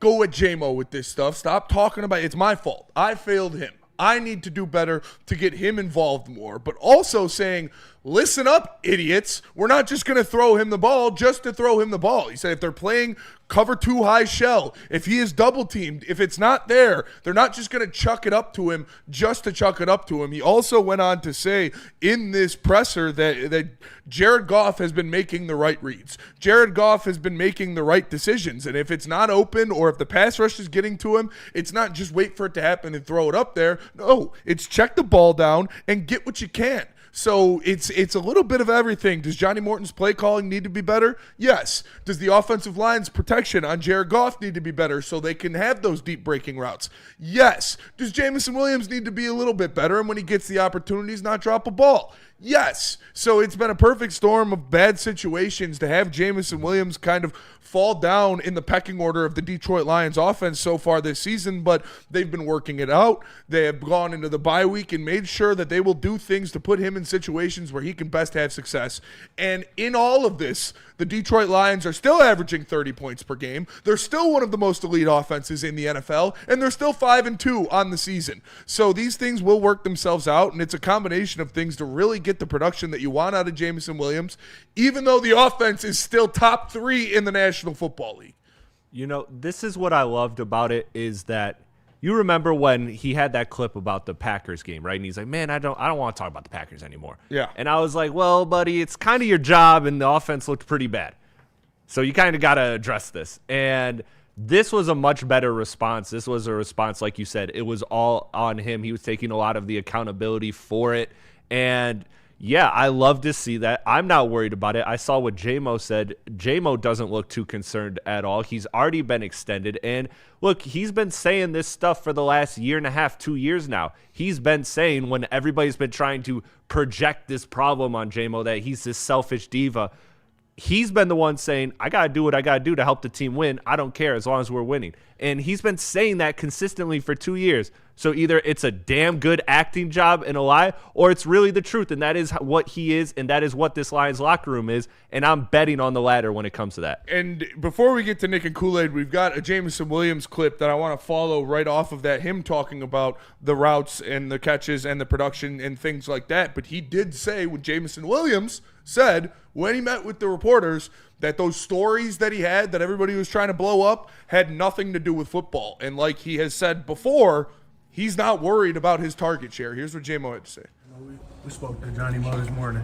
go at J-Mo with this stuff. Stop talking about it. It's my fault. I failed him. I need to do better to get him involved more. But also saying, listen up, idiots. We're not just going to throw him the ball just to throw him the ball. He said if they're playing cover 2 high shell, if he is double teamed, if it's not there, they're not just going to chuck it up to him just to chuck it up to him. He also went on to say in this presser that Jared Goff has been making the right reads. Jared Goff has been making the right decisions. And if it's not open or if the pass rush is getting to him, it's not just wait for it to happen and throw it up there. No, it's check the ball down and get what you can. So it's a little bit of everything. Does Johnny Morton's play calling need to be better? Yes. Does the offensive line's protection on Jared Goff need to be better so they can have those deep breaking routes? Yes. Does Jameson Williams need to be a little bit better and when he gets the opportunities not drop a ball? Yes. So it's been a perfect storm of bad situations to have Jameson Williams kind of fall down in the pecking order of the Detroit Lions offense so far this season, but they've been working it out. They have gone into the bye week and made sure that they will do things to put him in situations where he can best have success. And in all of this, the Detroit Lions are still averaging 30 points per game. They're still one of the most elite offenses in the NFL, and they're still 5-2 on the season. So these things will work themselves out, and it's a combination of things to really get the production that you want out of Jameson Williams, even though the offense is still top 3 in the National Football League. You know, this is what I loved about it is that you remember when he had that clip about the Packers game, right? And he's like, man, I don't want to talk about the Packers anymore. Yeah. And I was like, well, buddy, it's kind of your job, and the offense looked pretty bad. So you kind of got to address this. And this was a much better response. This was a response, like you said, it was all on him. He was taking a lot of the accountability for it. And yeah, I love to see that. I'm not worried about it. I saw what J-Mo said. J-Mo doesn't look too concerned at all. He's already been extended. And look, he's been saying this stuff for the last 1.5 to 2 years now. He's been saying when everybody's been trying to project this problem on J-Mo that he's this selfish diva, he's been the one saying, I got to do what I got to do to help the team win. I don't care as long as we're winning. And he's been saying that consistently for 2 years. So either it's a damn good acting job and a lie, or it's really the truth, and that is what he is, and that is what this Lions locker room is, and I'm betting on the latter when it comes to that. And before we get to Nick and Kool-Aid, we've got a Jameson Williams clip that I want to follow right off of that, him talking about the routes and the catches and the production and things like that. But he did say when Jameson Williams said when he met with the reporters that those stories that he had that everybody was trying to blow up had nothing to do with football. And like he has said before, he's not worried about his target share. Here's what J-Mo had to say. We spoke to Johnny Mo this morning.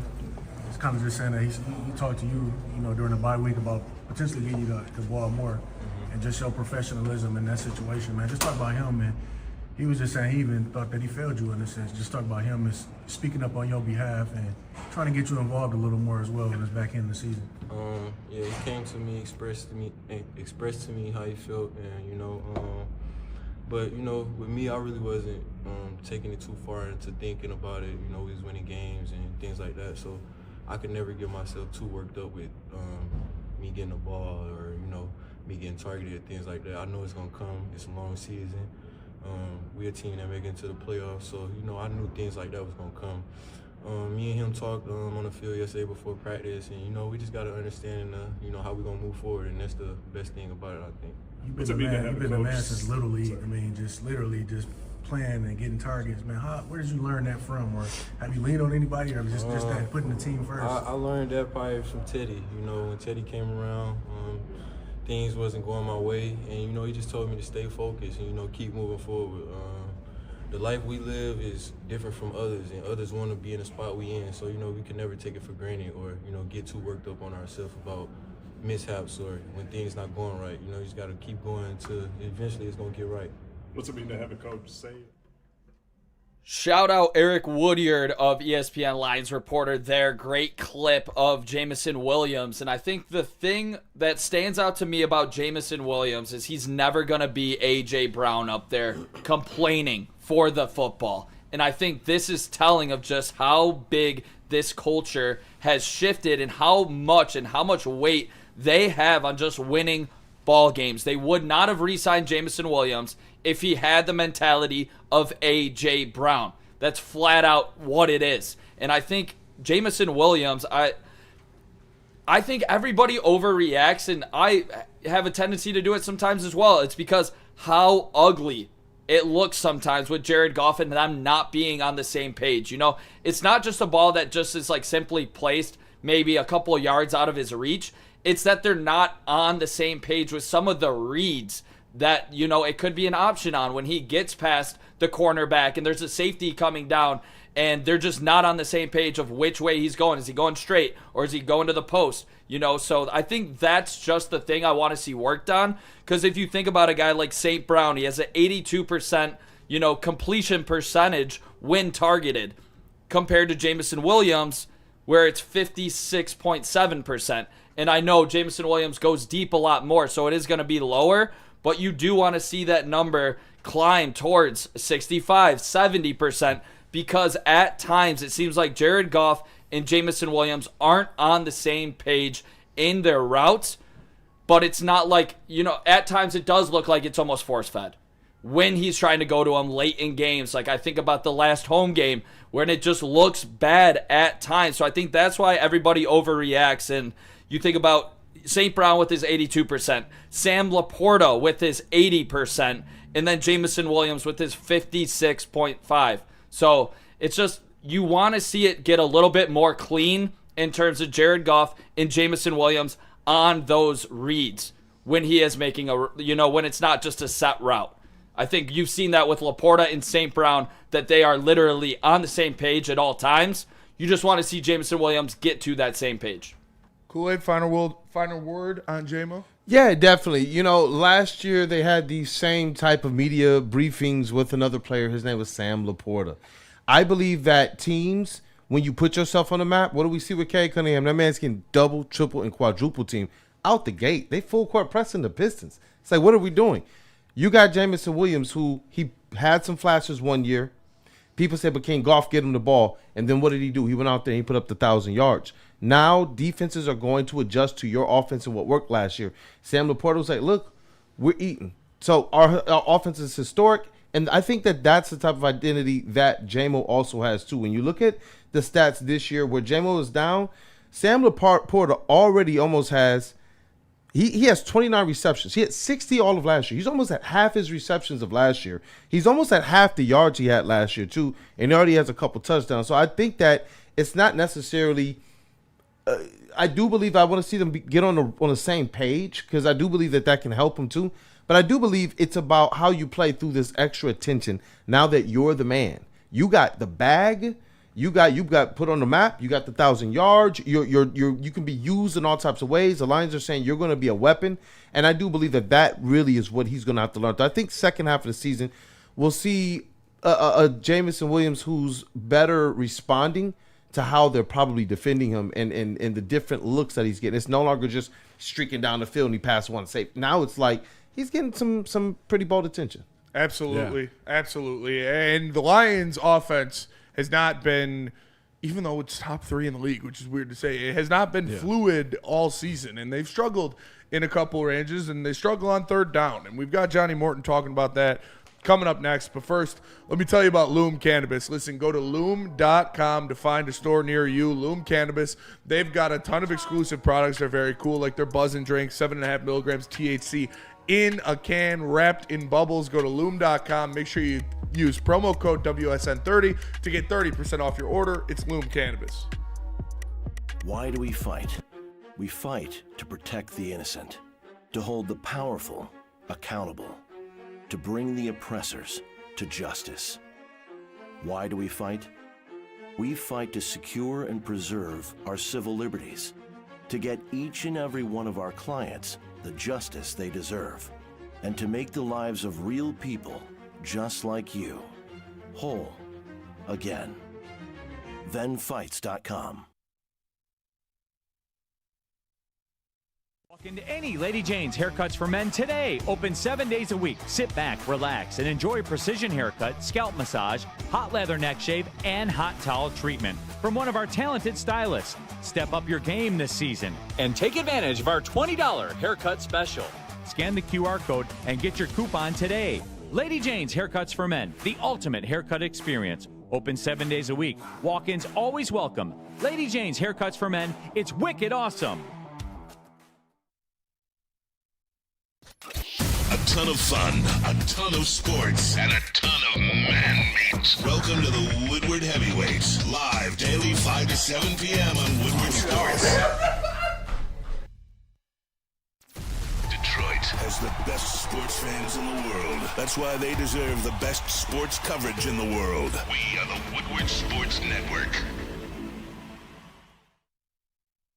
He's kind of just saying that he talked to you, during the bye week about potentially getting you the ball more and just show professionalism in that situation, man. Just talk about him, man. He was just saying he even thought that he failed you in a sense. Just talk about him as speaking up on your behalf and trying to get you involved a little more as well in this back end of the season. Yeah, he came to me, expressed to me how he felt, and but with me, I really wasn't taking it too far into thinking about it. We was winning games and things like that, so I could never get myself too worked up with me getting the ball or me getting targeted, things like that. I know it's gonna come. It's a long season. We're a team that make it into the playoffs, so I knew things like that was gonna come. Me and him talked on the field yesterday before practice, and we just got to understand how we're gonna move forward, and that's the best thing about it, I think. You've been the man since Little League. I mean, just literally just playing and getting targets, man. Where did you learn that from? Or have you leaned on anybody, or just that putting the team first? I learned that probably from Teddy. When Teddy came around, things wasn't going my way, and you know, he just told me to stay focused and, you know, keep moving forward. The life we live is different from others, and others want to be in the spot we in, so, you know, we can never take it for granted or, you know, get too worked up on ourselves about mishaps or when things not going right. You know, you just got to keep going until eventually it's going to get right. What's it mean to have a coach say it? Shout out Eric Woodyard of ESPN Lions reporter there. Great clip of Jameson Williams. And I think the thing that stands out to me about Jameson Williams is he's never going to be A.J. Brown up there complaining for the football. And I think this is telling of just how big this culture has shifted and how much weight they have on just winning ball games. They would not have re-signed Jameson Williams if he had the mentality of A.J. Brown. That's flat out what it is. And I think Jameson Williams, I think everybody overreacts, and I have a tendency to do it sometimes as well. It's because how ugly it looks sometimes with Jared Goff and them not being on the same page. You know, it's not just a ball that just is like simply placed maybe a couple of yards out of his reach. It's that they're not on the same page with some of the reads that, you know, it could be an option on when he gets past the cornerback and there's a safety coming down and they're just not on the same page of which way he's going. Is he going straight or is he going to the post? You know, so I think that's just the thing I want to see worked on. Because if you think about a guy like St. Brown, he has an 82%, you know, completion percentage when targeted compared to Jameson Williams, where it's 56.7%. And I know Jameson Williams goes deep a lot more, so it is going to be lower. But you do want to see that number climb towards 65, 70%, because at times it seems like Jared Goff and Jameson Williams aren't on the same page in their routes. But it's not like, you know, at times it does look like it's almost force-fed when he's trying to go to him late in games. Like I think about the last home game when it just looks bad at times. So I think that's why everybody overreacts. And you think about St. Brown with his 82%, Sam Laporta with his 80%, and then Jameson Williams with his 56.5%. So it's just, you want to see it get a little bit more clean in terms of Jared Goff and Jameson Williams on those reads when he is making a, you know, when it's not just a set route. I think you've seen that with Laporta and St. Brown, that they are literally on the same page at all times. You just want to see Jameson Williams get to that same page. Kool-Aid, final word on J-Mo? Yeah, definitely. You know, last year they had these same type of media briefings with another player. His name was Sam Laporta. I believe that teams, when you put yourself on the map, what do we see with Cade Cunningham? That man's getting double, triple, and quadruple team out the gate. They full court pressing the Pistons. It's like, what are we doing? You got Jameson Williams, who he had some flashes one year. People said, but can Goff get him the ball? And then what did he do? He went out there and he put up the 1,000 yards. Now defenses are going to adjust to your offense and what worked last year. Sam Laporta was like, look, we're eating. So our offense is historic. And I think that that's the type of identity that J-Mo also has too. When you look at the stats this year where J-Mo is down, Sam Laporta already almost has, he has 29 receptions. He had 60 all of last year. He's almost at half his receptions of last year. He's almost at half the yards he had last year too. And he already has a couple touchdowns. So I think that it's not necessarily I do believe I want to see them get on the same page, because I do believe that can help them too. But I do believe it's about how you play through this extra attention. Now that you're the man, you got the bag, you got put on the map, you got the 1,000 yards, you can be used in all types of ways. The Lions are saying you're going to be a weapon, and I do believe that really is what he's going to have to learn. So I think second half of the season we'll see a Jameson Williams who's better responding to how they're probably defending him and the different looks that he's getting. It's no longer just streaking down the field and he passed one safe. Now it's like he's getting some pretty bold attention. Absolutely. Yeah. Absolutely. And the Lions offense has not been, even though it's top 3 in the league, which is weird to say, it has not been fluid all season. And they've struggled in a couple ranges, and they struggle on third down. And we've got Johnny Morton talking about that coming up next. But first, let me tell you about Loom Cannabis. Listen, go to Loom.com to find a store near you. Loom Cannabis, they've got a ton of exclusive products. They're very cool, like their Buzz and Drink, 7.5 milligrams THC in a can, wrapped in bubbles. Go to Loom.com. Make sure you use promo code WSN30 to get 30% off your order. It's Loom Cannabis. Why do we fight? We fight to protect the innocent. to hold the powerful accountable, to bring the oppressors to justice. Why do we fight? We fight to secure and preserve our civil liberties, to get each and every one of our clients the justice they deserve, and to make the lives of real people just like you whole again. ThenFights.com. Walk into any Lady Jane's Haircuts for Men today. Open 7 days a week. Sit back, relax, and enjoy precision haircut, scalp massage, hot leather neck shave, and hot towel treatment from one of our talented stylists. Step up your game this season and take advantage of our $20 haircut special. Scan the QR code and get your coupon today. Lady Jane's Haircuts for Men, the ultimate haircut experience. Open 7 days a week. Walk-ins always welcome. Lady Jane's Haircuts for Men, it's wicked awesome. A ton of fun, a ton of sports, and a ton of man-meat. Welcome to the Woodward Heavyweights, live daily 5 to 7 p.m. on Woodward Sports. Detroit has the best sports fans in the world. That's why they deserve the best sports coverage in the world. We are the Woodward Sports Network.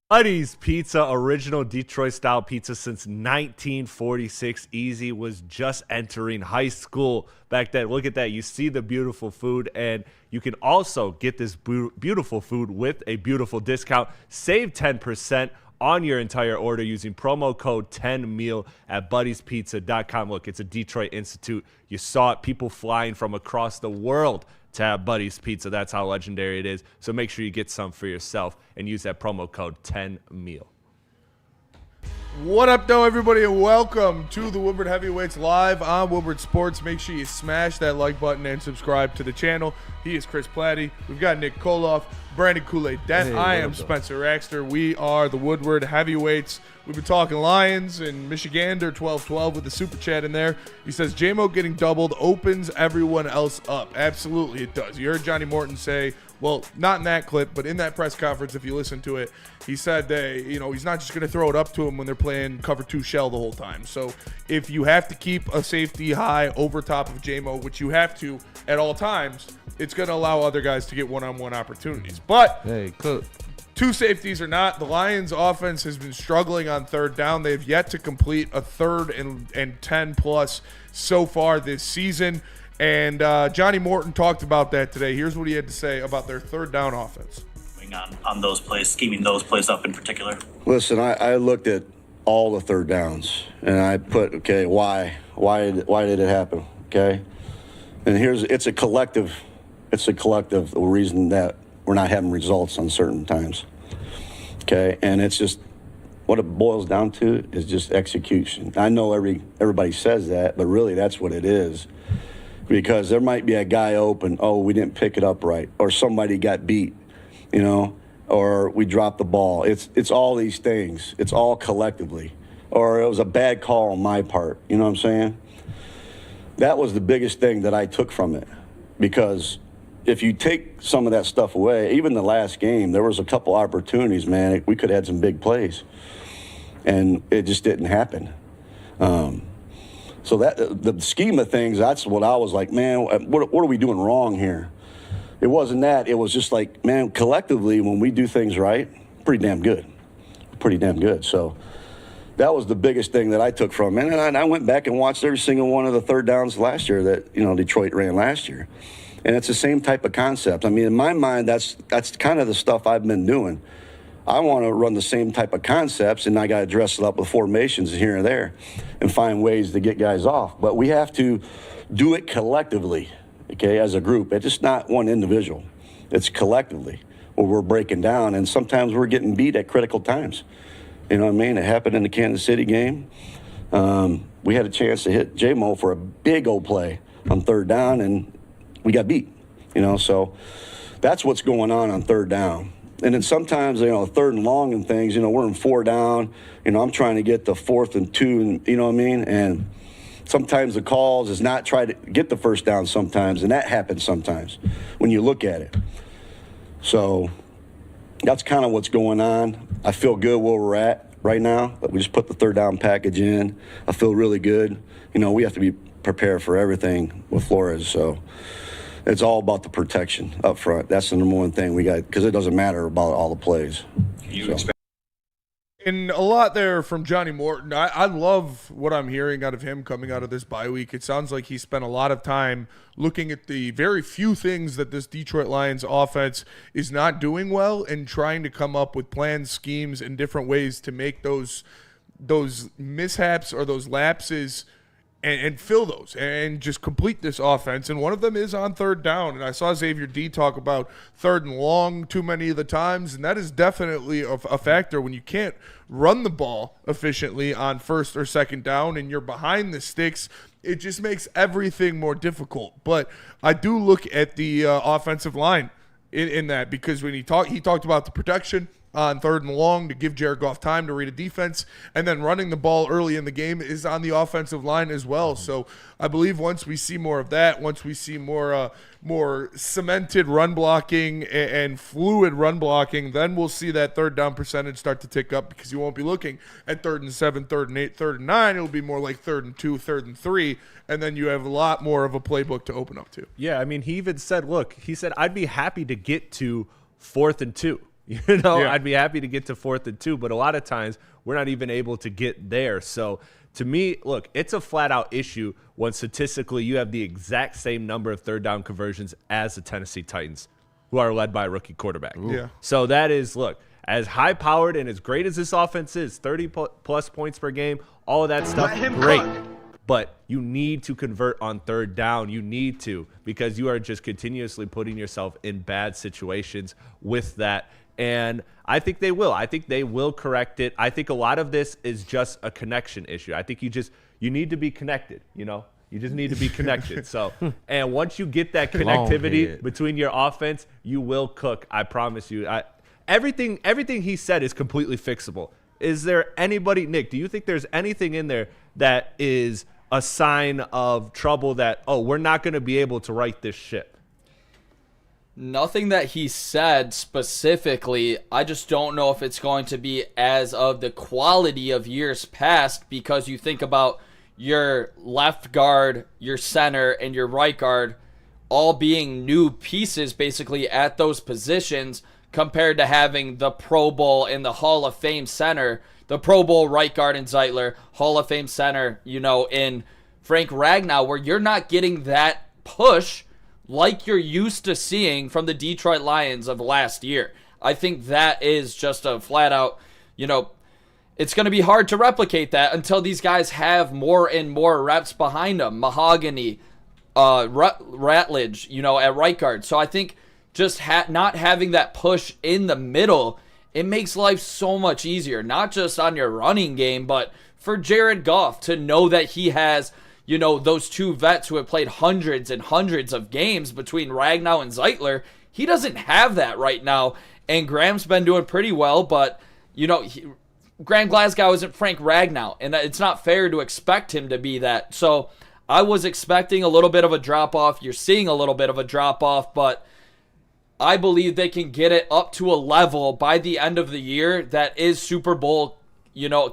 Buddy's Pizza, original Detroit-style pizza since 1946. Easy was just entering high school back then. Look at that. You see the beautiful food, and you can also get this beautiful food with a beautiful discount. Save 10% on your entire order using promo code 10meal at buddiespizza.com. Look, it's a Detroit Institute. You saw it, people flying from across the world to have Buddy's Pizza. That's how legendary it is. So make sure you get some for yourself and use that promo code 10meal. What up, though, everybody, and welcome to the Woodward Heavyweights live on Woodward Sports. Make sure you smash that like button and subscribe to the channel. He is Chris Platte. We've got Nick Koloff, Brandon Kool-Aid-Dent. Hey, I am Spencer Raxter. We are the Woodward Heavyweights. We've been talking Lions and Michigander 12-12 with the super chat in there. He says, J-Mo getting doubled opens everyone else up. Absolutely, it does. You heard Johnny Morton say, well, not in that clip, but in that press conference, if you listen to it, he said that, he's not just going to throw it up to him when they're playing cover 2 shell the whole time. So if you have to keep a safety high over top of J-Mo, which you have to at all times, it's going to allow other guys to get one-on-one opportunities. But two safeties or not, the Lions offense has been struggling on third down. They've yet to complete a 3rd and 10 plus so far this season. And Johnny Morton talked about that today. Here's what he had to say about their third down offense. On those plays, scheming those plays up in particular? Listen, I looked at all the third downs, and I put, okay, why did it happen, okay? And it's a collective reason that we're not having results on certain times, okay? And it's just, what it boils down to is just execution. I know everybody says that, but really that's what it is. Because there might be a guy open, we didn't pick it up right, or somebody got beat, or we dropped the ball. It's all these things. It's all collectively. Or it was a bad call on my part, you know what I'm saying? That was the biggest thing that I took from it. Because if you take some of that stuff away, even the last game, there was a couple opportunities, man. We could have had some big plays. And it just didn't happen. So that the scheme of things, that's what I was like, man, what are we doing wrong here? It wasn't that. It was just like, man, collectively, when we do things right, pretty damn good. So that was the biggest thing that I took from it. And I went back and watched every single one of the third downs last year that, Detroit ran last year. And it's the same type of concept. I mean, in my mind, that's kind of the stuff I've been doing. I want to run the same type of concepts, and I got to dress it up with formations here and there and find ways to get guys off. But we have to do it collectively, okay, as a group. It's just not one individual. It's collectively where we're breaking down, and sometimes we're getting beat at critical times. You know what I mean? It happened in the Kansas City game. We had a chance to hit J-Mo for a big old play on third down, and we got beat, So that's what's going on third down. And then sometimes, third and long and things, we're in 4 down. I'm trying to get the 4th and 2, and you know what I mean? And sometimes the calls is not try to get the first down sometimes, and that happens sometimes when you look at it. So that's kind of what's going on. I feel good where we're at. right now. But we just put the third down package in. I feel really good. We have to be prepared for everything with Flores. So it's all about the protection up front. That's the number one thing we got, because it doesn't matter about all the plays. And a lot there from Johnny Morton. I love what I'm hearing out of him coming out of this bye week. It sounds like he spent a lot of time looking at the very few things that this Detroit Lions offense is not doing well and trying to come up with plans, schemes, and different ways to make those mishaps or those lapses and fill those and just complete this offense. And one of them is on third down. And I saw Xavier D talk about third and long too many of the times, and that is definitely a factor when you can't run the ball efficiently on first or second down and you're behind the sticks. It just makes everything more difficult. But I do look at the offensive line in that, because when he talked about the protection on third and long to give Jared Goff time to read a defense, and then running the ball early in the game is on the offensive line as well. So I believe once we see more of that, once we see more cemented run blocking and fluid run blocking, then we'll see that third down percentage start to tick up, because you won't be looking at 3rd and 7, 3rd and 8, 3rd and 9. It'll be more like 3rd and 2, 3rd and 3, and then you have a lot more of a playbook to open up to. Yeah, I mean, he even said, I'd be happy to get to 4th and 2. I'd be happy to get to 4th and 2, but a lot of times we're not even able to get there. So to me, it's a flat-out issue when statistically you have the exact same number of third down conversions as the Tennessee Titans, who are led by a rookie quarterback. Yeah. So that is, as high-powered and as great as this offense is, 30-plus points per game, all of that stuff, great. But you need to convert on third down. You need to, because you are just continuously putting yourself in bad situations with that. And I think they will. I think they will correct it. I think a lot of this is just a connection issue. I think you need to be connected, You just need to be connected. So, and once you get that connectivity between your offense, you will cook. I promise you. Everything he said is completely fixable. Is there anybody, Nick, do you think there's anything in there that is a sign of trouble that, we're not going to be able to right this ship? Nothing that he said specifically. I just don't know if it's going to be as of the quality of years past, because you think about your left guard, your center, and your right guard all being new pieces basically at those positions, compared to having the Pro Bowl and the Hall of Fame center, the Pro Bowl right guard in Zeitler, Hall of Fame center, in Frank Ragnow, where you're not getting that push like you're used to seeing from the Detroit Lions of last year. I think that is just a flat out, it's going to be hard to replicate that until these guys have more and more reps behind them. Mahogany, Ratledge, at right guard. So I think just not having that push in the middle, it makes life so much easier, not just on your running game, but for Jared Goff to know that he has those two vets who have played hundreds and hundreds of games between Ragnow and Zeitler. He doesn't have that right now, and Graham's been doing pretty well, but, Graham Glasgow isn't Frank Ragnow, and it's not fair to expect him to be that. So I was expecting a little bit of a drop-off. You're seeing a little bit of a drop-off, but I believe they can get it up to a level by the end of the year that is Super Bowl,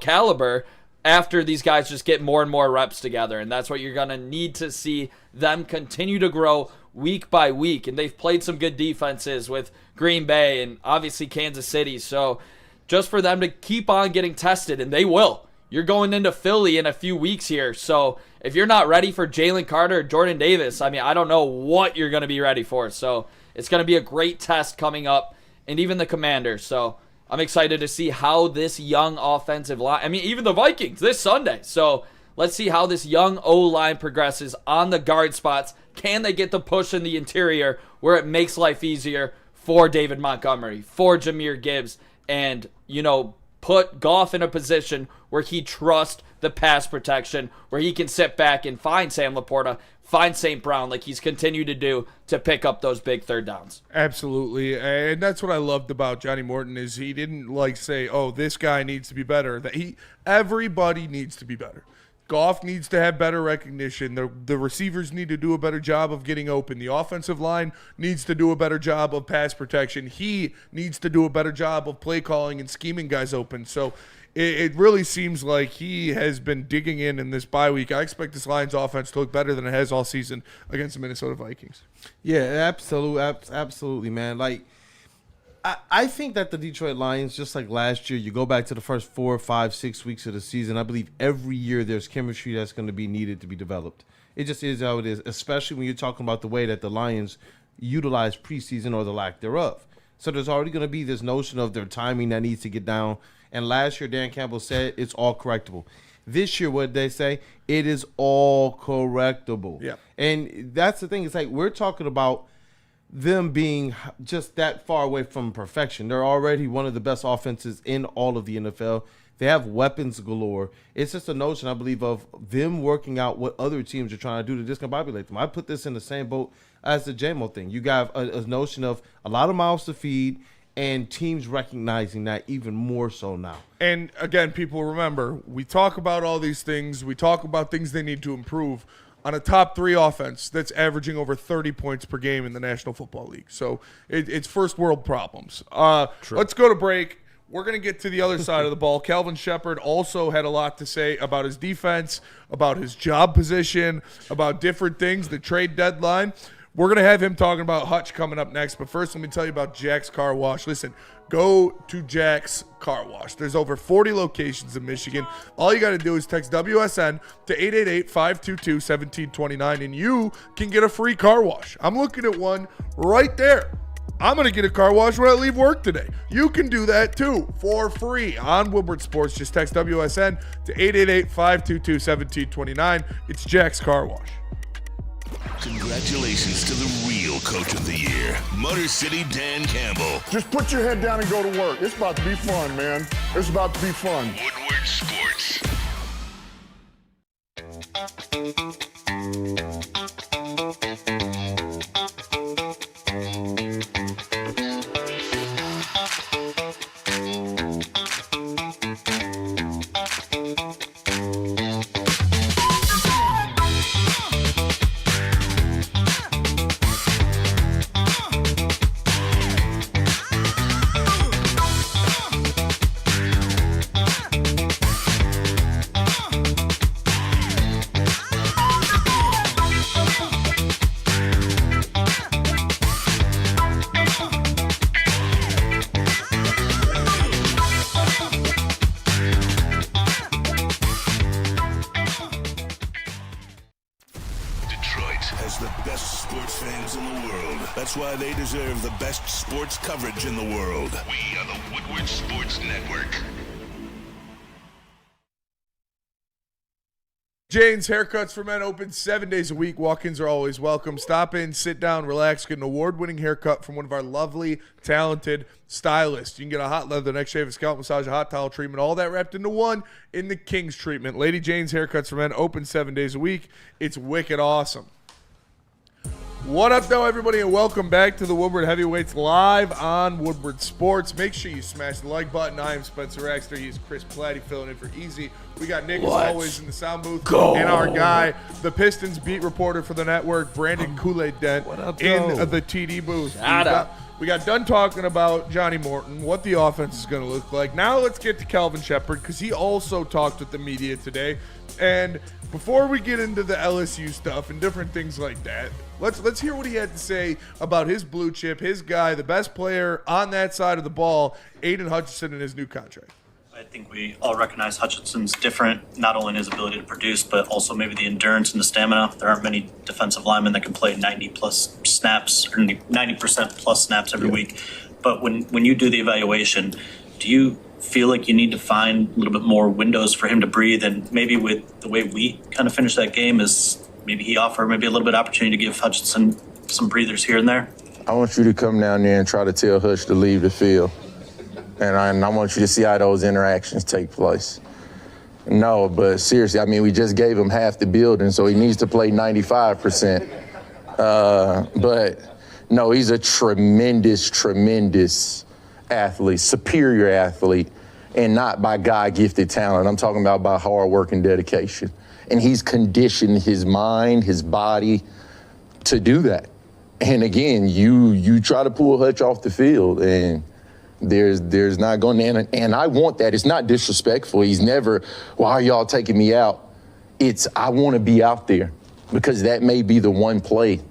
caliber, after these guys just get more and more reps together. And that's what you're going to need to see them continue to grow week by week. And they've played some good defenses with Green Bay and obviously Kansas City. So just for them to keep on getting tested, and they will. You're going into Philly in a few weeks here. So if you're not ready for Jalen Carter or Jordan Davis, I don't know what you're going to be ready for. So it's going to be a great test coming up, and even the Commanders. So I'm excited to see how this young offensive line, even the Vikings this Sunday. So let's see how this young O-line progresses on the guard spots. Can they get the push in the interior where it makes life easier for David Montgomery, for Jahmyr Gibbs, and, put Goff in a position where he trusts the pass protection, where he can sit back and find Sam Laporta, find St. Brown like he's continued to do to pick up those big third downs. Absolutely. And that's what I loved about Johnny Morton is he didn't say, this guy needs to be better. Everybody needs to be better. Goff needs to have better recognition. The receivers need to do a better job of getting open. The offensive line needs to do a better job of pass protection. He needs to do a better job of play calling and scheming guys open. So it really seems like he has been digging in this bye week. I expect this Lions offense to look better than it has all season against the Minnesota Vikings. Yeah, absolutely, man. Like, I think that the Detroit Lions, just like last year, you go back to the first 4, 5, 6 weeks of the season, I believe every year there's chemistry that's going to be needed to be developed. It just is how it is, especially when you're talking about the way that the Lions utilize preseason or the lack thereof. So there's already going to be this notion of their timing that needs to get down. And last year, Dan Campbell said it's all correctable. This year, what did they say? It is all correctable. Yeah. And that's the thing. It's like we're talking about them being just that far away from perfection. They're already one of the best offenses in all of the NFL. They have weapons galore. It's just a notion, I believe, of them working out what other teams are trying to do to discombobulate them. I put this in the same boat as the JMO thing. You got a notion of a lot of mouths to feed and teams recognizing that even more so now. And again, people remember, we talk about all these things. We talk about things they need to improve on a top 3 offense that's averaging over 30 points per game in the National Football League. So it's first world problems. Let's go to break. We're going to get to the other side of the ball. Kelvin Sheppard also had a lot to say about his defense, about his job position, about different things, the trade deadline. We're going to have him talking about Hutch coming up next. But first, let me tell you about Jack's Car Wash. Listen, go to Jack's Car Wash. There's over 40 locations in Michigan. All you got to do is text WSN to 888-522-1729, and you can get a free car wash. I'm looking at one right there. I'm going to get a car wash when I leave work today. You can do that too for free on Woodward Sports. Just text WSN to 888-522-1729. It's Jack's Car Wash. Congratulations to the real Coach of the Year, Motor City Dan Campbell. Just put your head down and go to work. It's about to be fun, man. It's about to be fun. Woodward Sports. That's why they deserve the best sports coverage in the world. We are the Woodward Sports Network. Jane's Haircuts for Men open 7 days a week. Walk-ins are always welcome. Stop in, sit down, relax, get an award-winning haircut from one of our lovely, talented stylists. You can get a hot leather neck shave, a scalp massage, a hot towel treatment, all that wrapped into one in the King's treatment. Lady Jane's Haircuts for Men open 7 days a week. It's wicked awesome. What up, though, everybody, and welcome back to the Woodward Heavyweights live on Woodward Sports. Make sure you smash the like button. I am Spencer Raxter. He's Chris Platte filling in for Easy. We got Nick, as always, in the sound booth. Go. And our guy, the Pistons beat reporter for the network, Brandon Kool-Aid Dent, in the TD booth. We got done talking about Johnny Morton, what the offense is going to look like. Now let's get to Kelvin Sheppard, because he also talked with the media today. And before we get into the LSU stuff and different things like that, let's hear what he had to say about his blue chip, his guy, the best player on that side of the ball, Aiden Hutchinson, and his new contract. I think we all recognize Hutchinson's different, not only in his ability to produce, but also maybe the endurance and the stamina. There aren't many defensive linemen that can play 90-plus snaps, or 90% plus snaps every week. But when you do the evaluation, do you feel like you need to find a little bit more windows for him to breathe? And maybe with the way we kind of finished that game is maybe he offered maybe a little bit of opportunity to give Hutchinson some breathers here and there? I want you to come down there and try to tell Hutch to leave the field. And I want you to see how those interactions take place. No, but seriously, I mean, we just gave him half the building, so he needs to play 95%. But no, he's a tremendous, tremendous athlete, superior athlete, and not by God-gifted talent. I'm talking about by hard work and dedication. and he's conditioned his mind, his body to do that. And again, you try to pull Hutch off the field, and there's not going to, and I want that. It's not disrespectful. He's never, why are y'all taking me out? It's, I want to be out there, because that may be the one play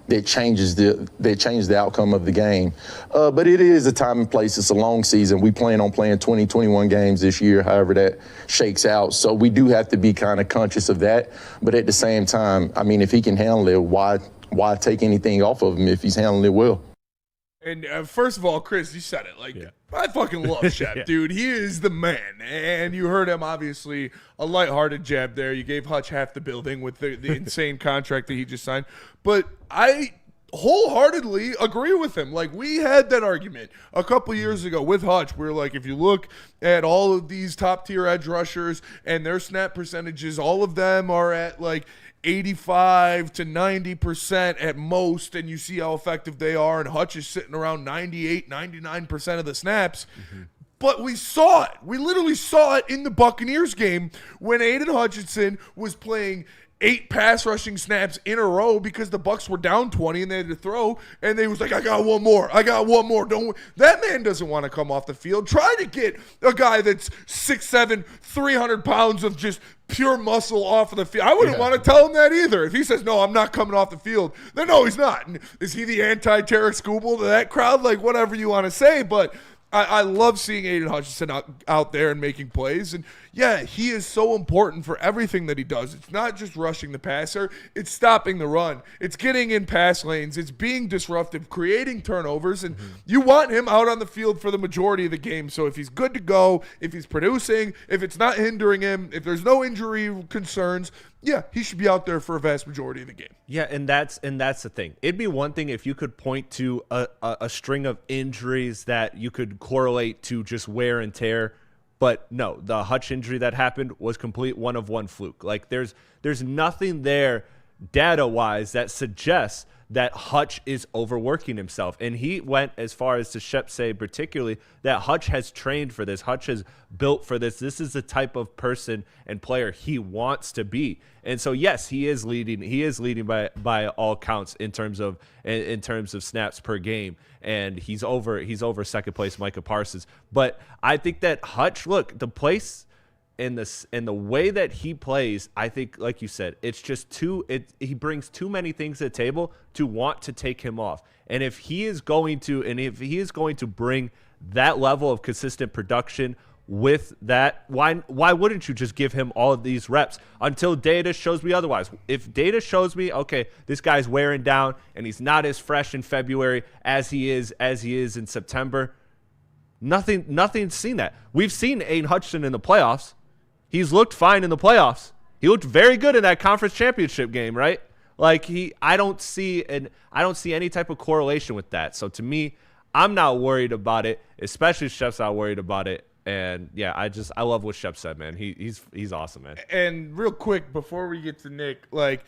that changes the outcome of the game. But it is a time and place. It's a long season. We plan on playing 20, 21 games this year, however that shakes out. So we do have to be kind of conscious of that. But at the same time, I mean, if he can handle it, why take anything off of him if he's handling it well? And first of all, Chris, you said it. Like, I fucking love Shep, dude. He is the man. And you heard him, obviously, a lighthearted jab there. You gave Hutch half the building with the insane contract that he just signed. But I wholeheartedly agree with him. Like, we had that argument a couple years ago with Hutch. We were like, if you look at all of these top-tier edge rushers and their snap percentages, all of them are at, like, 85 to 90% at most, and you see how effective they are, and Hutch is sitting around 98, 99% of the snaps. But we saw it. We literally saw it in the Buccaneers game when Aiden Hutchinson was playing 8 pass rushing snaps in a row because the Bucs were down 20 and they had to throw, and they was like, I got one more. That man doesn't want to come off the field. Try to get a guy that's 6'7", 300 pounds of just pure muscle off of the field. I wouldn't want to tell him that either. If he says, no, I'm not coming off the field, then no, he's not. Is he the anti-Tarek Skubal to that crowd? Like, whatever you want to say, but I love seeing Aiden Hutchinson out there and making plays. And, yeah, he is so important for everything that he does. It's not just rushing the passer. It's stopping the run. It's getting in pass lanes. It's being disruptive, creating turnovers. And you want him out on the field for the majority of the game. So if he's good to go, if he's producing, if it's not hindering him, if there's no injury concerns, yeah, he should be out there for a vast majority of the game. Yeah, and that's the thing. It'd be one thing if you could point to a string of injuries that you could correlate to just wear and tear, but no, the Hutch injury that happened was complete one-of-one fluke. Like, there's nothing there data-wise that suggests that Hutch is overworking himself. And he went as far as to Shep say particularly that Hutch has trained for this. Hutch has built for this. This is the type of person and player he wants to be. And so, yes, he is leading. He is leading by all counts in terms of snaps per game. And he's over second place Micah Parsons. But I think that Hutch, look, the place and the way that he plays, I think, like you said, it's just he brings too many things to the table to want to take him off. And if he is going to bring that level of consistent production with that, why wouldn't you just give him all of these reps until data shows me otherwise? If data shows me, okay, this guy's wearing down and he's not as fresh in February as he is in September, nothing's seen that. We've seen Aiden Hutchinson in the playoffs. He's looked fine in the playoffs. He looked very good in that conference championship game, right? Like, I don't see any type of correlation with that. So to me, I'm not worried about it, especially Shep's not worried about it. And yeah, I love what Shep said, man. He's awesome, man. And real quick before we get to Nick, like,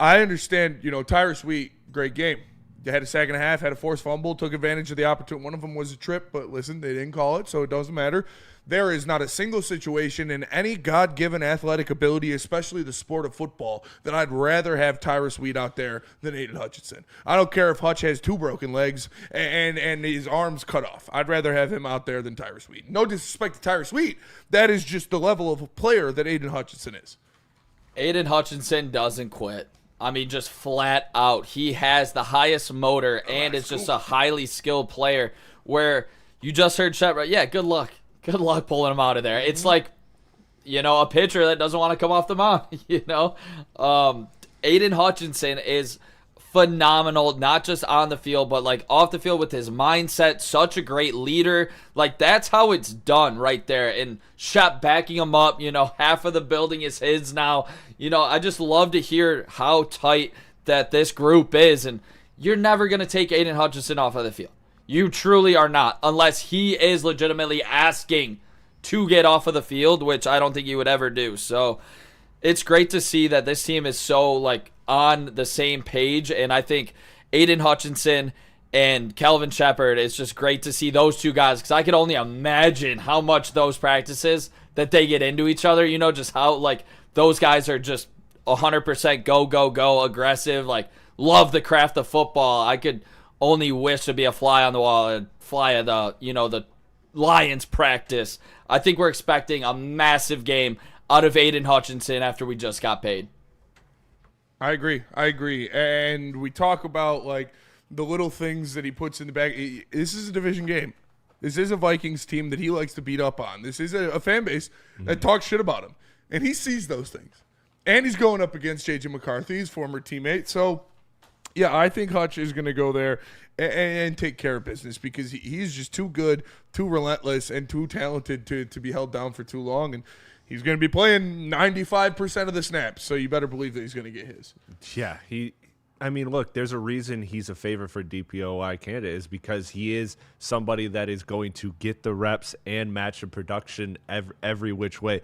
I understand, Tyrus Wheat, great game. They had a sack and a half, had a forced fumble, took advantage of the opportunity. One of them was a trip, but listen, they didn't call it, so it doesn't matter. There is not a single situation in any God-given athletic ability, especially the sport of football, that I'd rather have Tyrus Wheat out there than Aiden Hutchinson. I don't care if Hutch has 2 broken legs and his arms cut off. I'd rather have him out there than Tyrus Wheat. No disrespect to Tyrus Wheat. That is just the level of player that Aiden Hutchinson is. Aiden Hutchinson doesn't quit. I mean, just flat out. He has the highest motor and is just a highly skilled player where you just heard Shep, right? Yeah, good luck. Good luck pulling him out of there. It's like, a pitcher that doesn't want to come off the mound, Aiden Hutchinson is phenomenal, not just on the field, but like off the field with his mindset. Such a great leader. Like, that's how it's done right there. And Shep backing him up, half of the building is his now. I just love to hear how tight that this group is. And you're never going to take Aiden Hutchinson off of the field. You truly are not, unless he is legitimately asking to get off of the field, which I don't think he would ever do. So it's great to see that this team is so, like, on the same page. And I think Aiden Hutchinson and Kelvin Sheppard, it's just great to see those two guys, because I can only imagine how much those practices that they get into each other, just how, like, those guys are just 100% go, aggressive, like love the craft of football. I could only wish to be a fly on the wall and fly at the Lions practice. I think we're expecting a massive game out of Aiden Hutchinson after we just got paid. I agree. And we talk about like the little things that he puts in the bag. This is a division game. This is a Vikings team that he likes to beat up on. This is a fan base that talks shit about him. And he sees those things. And he's going up against J.J. McCarthy, his former teammate. So, yeah, I think Hutch is going to go there and take care of business because he's just too good, too relentless, and too talented to be held down for too long. And he's going to be playing 95% of the snaps, so you better believe that he's going to get his. Yeah, look, there's a reason he's a favorite for DPOY candidate is because he is somebody that is going to get the reps and match the production every which way.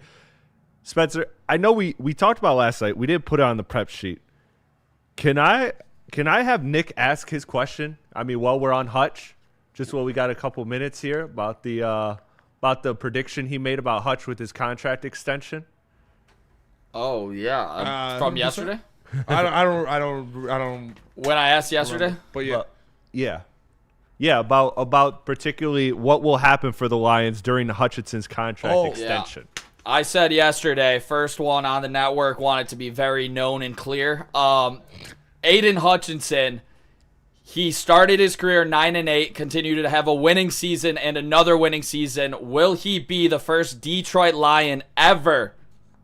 Spencer, I know we talked about last night. We didn't put it on the prep sheet. Can I have Nick ask his question? While we're on Hutch, just while we got a couple minutes here about the prediction he made about Hutch with his contract extension. Oh yeah, from yesterday. I don't. When I asked yesterday, but yeah. Yeah, about particularly what will happen for the Lions during Hutchinson's contract extension. Yeah. I said yesterday, first one on the network, wanted to be very known and clear. Aiden Hutchinson, he started his career 9-8, continued to have a winning season and another winning season. Will he be the first Detroit Lion ever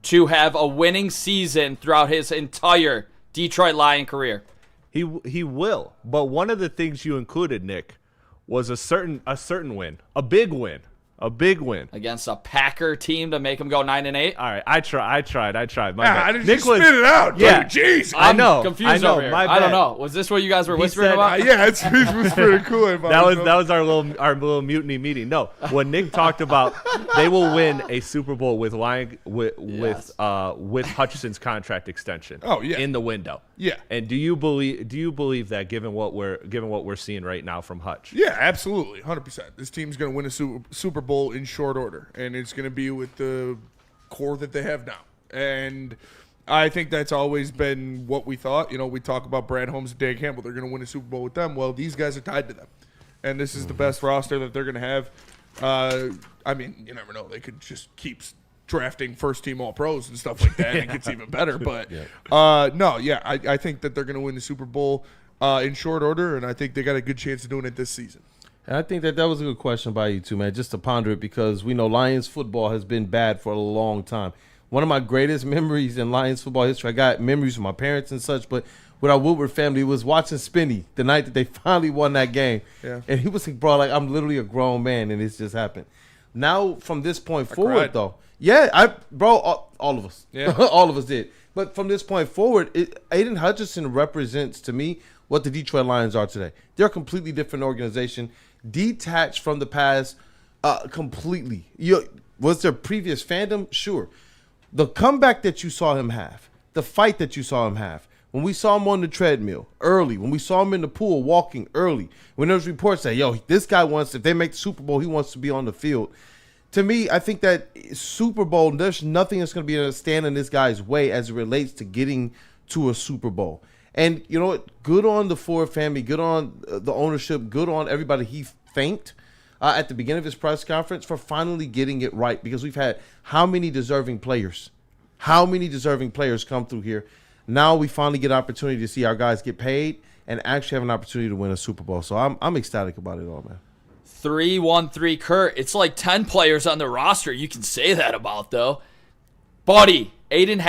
to have a winning season throughout his entire Detroit Lion career? He will. But one of the things you included, Nick, was a certain win, a big win against a Packer team to make him go 9-8. All right, I tried. I didn't just spit it out. Yeah, jeez, I'm confused over here. I don't know. Was this what you guys were whispering about? Yeah, it's whispering cool about. That was our little mutiny meeting. No, when Nick talked about they will win a Super Bowl with Hutchinson's contract extension. Oh yeah, in the window. Yeah. And do you believe that given what we're seeing right now from Hutch? Yeah, absolutely, 100%. This team's going to win a Super Bowl in short order, and it's going to be with the core that they have now. And I think that's always been what we thought. We talk about Brad Holmes and Dan Campbell. They're going to win a Super Bowl with them. Well, these guys are tied to them, and this is the best roster that they're going to have. You never know. They could just keep drafting first-team All-Pros and stuff like that, and it gets even better. But, I think that they're going to win the Super Bowl in short order, and I think they got a good chance of doing it this season. And I think that was a good question by you too, man, just to ponder it, because we know Lions football has been bad for a long time. One of my greatest memories in Lions football history, I got memories from my parents and such, but with our Woodward family, was watching Spinney the night that they finally won that game. Yeah. And he was like, bro, I'm literally a grown man, and it's just happened. Now, from this point forward, though, all of us. Yeah. All of us did. But from this point forward, Aiden Hutchinson represents, to me, what the Detroit Lions are today. They're a completely different organization, detached from the past completely. Was there previous fandom? Sure. The comeback that you saw him have, the fight that you saw him have, when we saw him on the treadmill early, when we saw him in the pool walking early, when there was reports that, this guy wants, if they make the Super Bowl, he wants to be on the field. To me, I think that Super Bowl, there's nothing that's going to be able to stand in this guy's way as it relates to getting to a Super Bowl. And you know what? Good on the Ford family. Good on the ownership. Good on everybody he thanked at the beginning of his press conference for finally getting it right. Because we've had how many deserving players come through here. Now we finally get an opportunity to see our guys get paid and actually have an opportunity to win a Super Bowl. So I'm ecstatic about it all, man. 3-1-3 Kurt. It's like 10 players on the roster you can say that about, though. Buddy, Aiden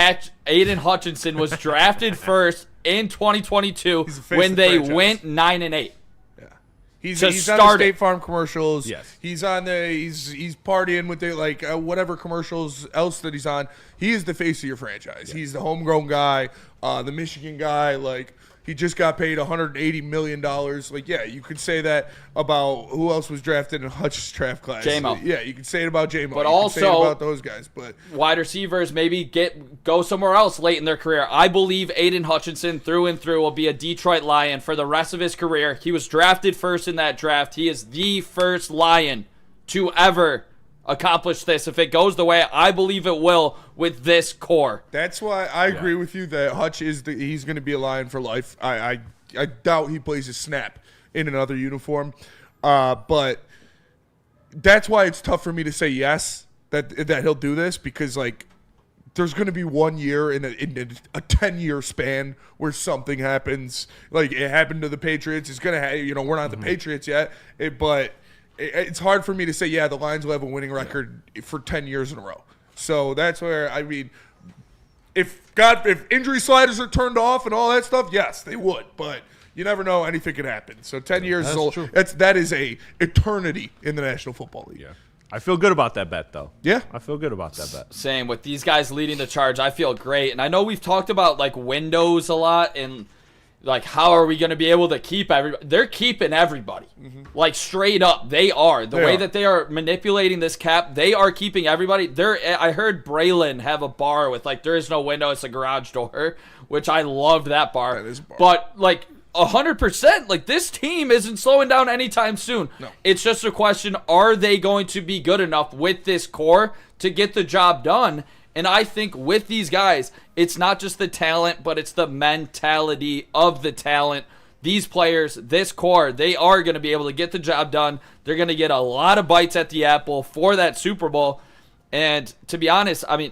Hutchinson was drafted first in 2022 when they went 9-8. Yeah, he's on the State Farm commercials. Yes, he's on he's partying with whatever commercials else that he's on. He is the face of your franchise. Yeah. He's the homegrown guy, the Michigan guy. He just got paid $180 million. You could say that about who else was drafted in Hutch's draft class. J-Mo. Yeah, you could say it about J-Mo. But you also, could say it about those guys. But wide receivers maybe go somewhere else late in their career. I believe Aiden Hutchinson through and through will be a Detroit Lion for the rest of his career. He was drafted first in that draft. He is the first Lion to ever accomplish this if it goes the way I believe it will with this core. That's why I agree with you that Hutch he's going to be a Lion for life. I doubt he plays a snap in another uniform, but that's why it's tough for me to say yes that he'll do this, because like there's going to be 1 year in a 10-year span where something happens. Like it happened to the Patriots. It's going to we're not the Patriots yet, but it's hard for me to say, yeah, the Lions will have a winning record for 10 years in a row. So that's where, I mean, if injury sliders are turned off and all that stuff, yes, they would. But you never know. Anything could happen. So 10 years is old. That is a eternity in the National Football League. Yeah. I feel good about that bet, though. Yeah. I feel good about that bet. Same. With these guys leading the charge, I feel great. And I know we've talked about, like, windows a lot and – like, how are we going to be able to keep everybody? They're keeping everybody. Like, straight up, they are. The way that they are manipulating this cap, they are keeping everybody. I heard Braylon have a bar with, like, there is no window, it's a garage door, which I loved that bar. That is a bar. But, like, 100%, like, this team isn't slowing down anytime soon. No. It's just a question, are they going to be good enough with this core to get the job done? And I think with these guys, it's not just the talent, but it's the mentality of the talent. These players, this core, they are going to be able to get the job done. They're going to get a lot of bites at the apple for that Super Bowl. And to be honest, I mean,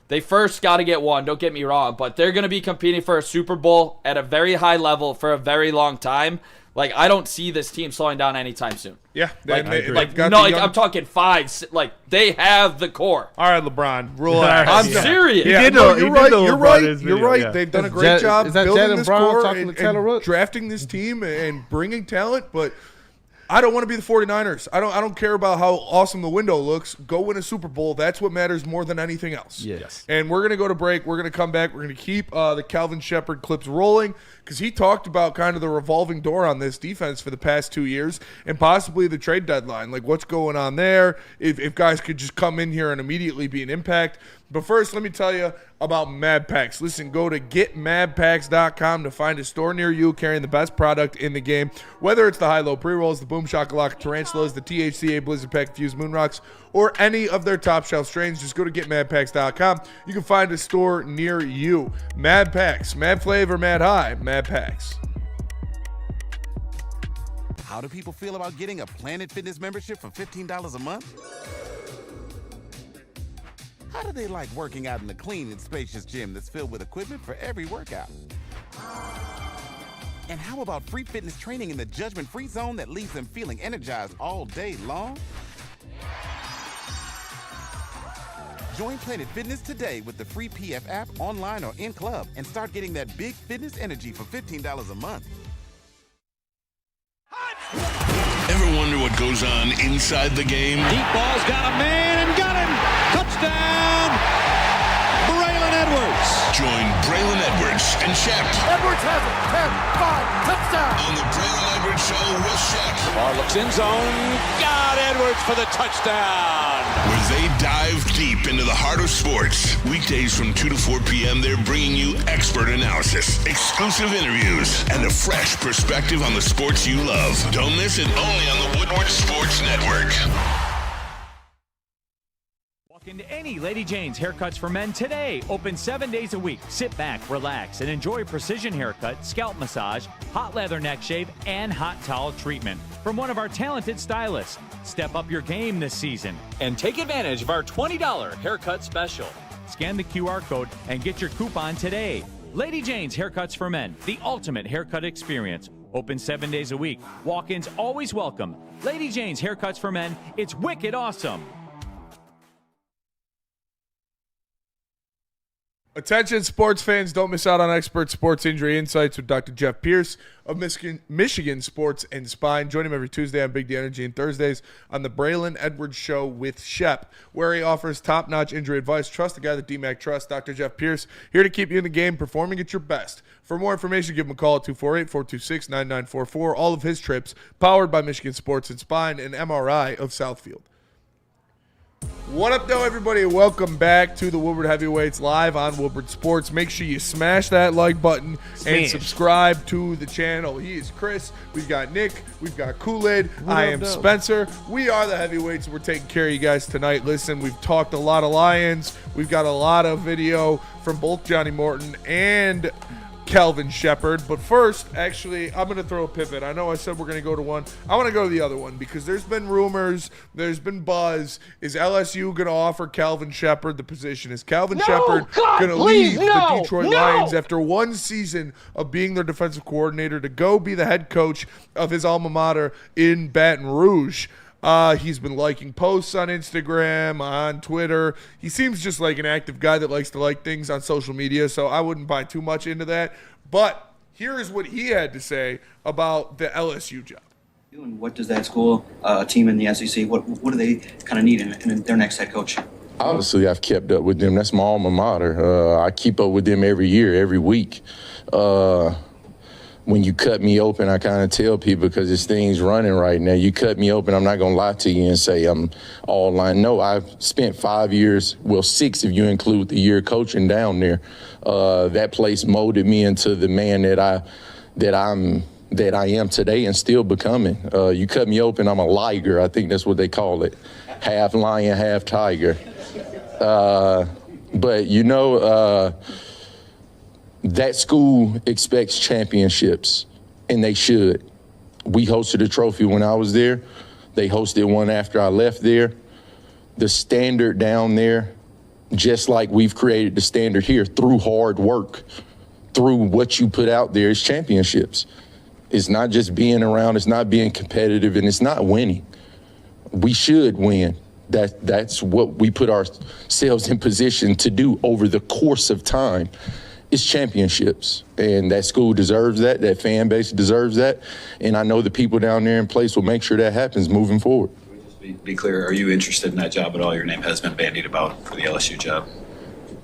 they first got to get one, don't get me wrong, but they're going to be competing for a Super Bowl at a very high level for a very long time. Like, I don't see this team slowing down anytime soon. Yeah. I'm talking 5. Like, they have the core. All right, LeBron. Relax. I'm serious. Yeah, you're right. They've done a great job building this core and drafting this team and bringing talent, but I don't want to be the 49ers. I don't care about how awesome the window looks. Go win a Super Bowl. That's what matters more than anything else. Yes. And we're going to go to break. We're going to come back. We're going to keep the Kelvin Sheppard clips rolling because he talked about kind of the revolving door on this defense for the past 2 years and possibly the trade deadline. Like, what's going on there? If guys could just come in here and immediately be an impact. But first, let me tell you about Mad Packs. Listen, go to getmadpacks.com to find a store near you carrying the best product in the game. Whether it's the high-low pre-rolls, the Boom Shakalaka Tarantulas, the THCA Blizzard Pack Fused Moon Rocks, or any of their top shelf strains, just go to getmadpacks.com. You can find a store near you. Mad Packs, Mad Flavor, Mad High, Mad Packs. How do people feel about getting a Planet Fitness membership for $15 a month? How do they like working out in a clean and spacious gym that's filled with equipment for every workout? And how about free fitness training in the judgment-free zone that leaves them feeling energized all day long? Join Planet Fitness today with the free PF app, online or in club, and start getting that big fitness energy for $15 a month. Ever wonder what goes on inside the game? Deep ball's got a man and got him. Touchdown, Braylon Edwards. Join Braylon Edwards and Shep. Edwards has it. 10-5, touchdown. On the Braylon Edwards Show with Shep. Ball looks in zone. Got Edwards for the touchdown. Where they dive deep into the heart of sports. Weekdays from 2 to 4 p.m., they're bringing you expert analysis, exclusive interviews, and a fresh perspective on the sports you love. Don't miss it, only on the Woodward Sports Network. Walk into any Lady Jane's Haircuts for Men today. Open 7 days a week. Sit back, relax, and enjoy precision haircut, scalp massage, hot leather neck shave, and hot towel treatment from one of our talented stylists. Step up your game this season and take advantage of our $20 haircut special. Scan the QR code and get your coupon today. Lady Jane's Haircuts for Men, the ultimate haircut experience. Open 7 days a week. Walk-ins always welcome. Lady Jane's Haircuts for Men. It's wicked awesome. Attention sports fans, don't miss out on expert sports injury insights with Dr. Jeff Pierce of Michigan Sports and Spine. Join him every Tuesday on Big D Energy and Thursdays on the Braylon Edwards Show with Shep, where he offers top-notch injury advice. Trust the guy that DMAC trusts. Dr. Jeff Pierce, here to keep you in the game, performing at your best. For more information, give him a call at 248-426-9944. All of his trips powered by Michigan Sports and Spine and Amon-Ra of Southfield. What up, though, everybody? Welcome back to the Woodward Heavyweights live on Woodward Sports. Make sure you smash that like button and subscribe to the channel. He is Chris. We've got Nick. We've got Kool-Aid. I am Spencer. We are the Heavyweights. We're taking care of you guys tonight. Listen, we've talked a lot of Lions. We've got a lot of video from both Johnny Morton and Kelvin Sheppard. But first, actually, I'm going to throw a pivot. I know I said we're going to go to one. I want to go to the other one because there's been rumors, there's been buzz. Is LSU going to offer Kelvin Sheppard the position? Is Kelvin Sheppard going to leave the Detroit Lions after one season of being their defensive coordinator to go be the head coach of his alma mater in Baton Rouge? He's been liking posts on Instagram, on Twitter. He seems just like an active guy that likes to like things on social media, so I wouldn't buy too much into that. But here is what he had to say about the LSU job. And what does that school, team in the SEC, what do they kind of need in their next head coach? Obviously, I've kept up with them. That's my alma mater. I keep up with them every year, every week. When you cut me open, I kind of tell people because this thing's running right now. You cut me open, I'm not going to lie to you and say I'm all lying. No, I've spent 5 years, well, 6 if you include the year coaching down there. That place molded me into the man that I am today and still becoming. You cut me open, I'm a liger. I think that's what they call it. Half lion, half tiger. But, you know, that school expects championships, and they should. We hosted a trophy when I was there. They hosted one after I left there. The standard down there, just like we've created the standard here through hard work, through what you put out there, is championships. It's not just being around, it's not being competitive, and it's not winning. We should win. That's what we put ourselves in position to do over the course of time. It's championships, and that school deserves that. That fan base deserves that, and I know the people down there in place will make sure that happens moving forward. Be clear, are you interested in that job at all? Your name has been bandied about for the LSU job.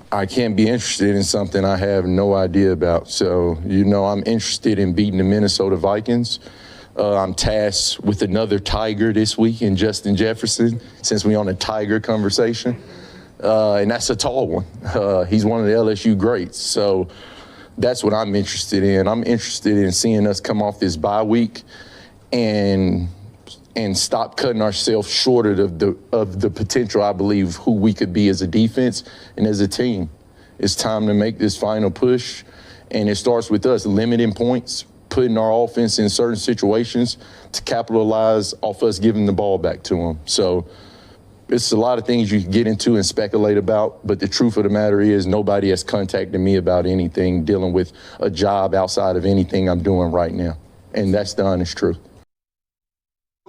I can't be interested in something I have no idea about. So, you know, I'm interested in beating the Minnesota Vikings. I'm tasked with another Tiger this week in Justin Jefferson, since we're on a Tiger conversation. And that's a tall one. He's one of the LSU greats. So that's what I'm interested in. I'm interested in seeing us come off this bye week and stop cutting ourselves short of the potential, I believe, who we could be as a defense and as a team. It's time to make this final push, and it starts with us limiting points, putting our offense in certain situations to capitalize off us giving the ball back to them. So it's a lot of things you can get into and speculate about, but the truth of the matter is nobody has contacted me about anything dealing with a job outside of anything I'm doing right now. And that's the honest truth.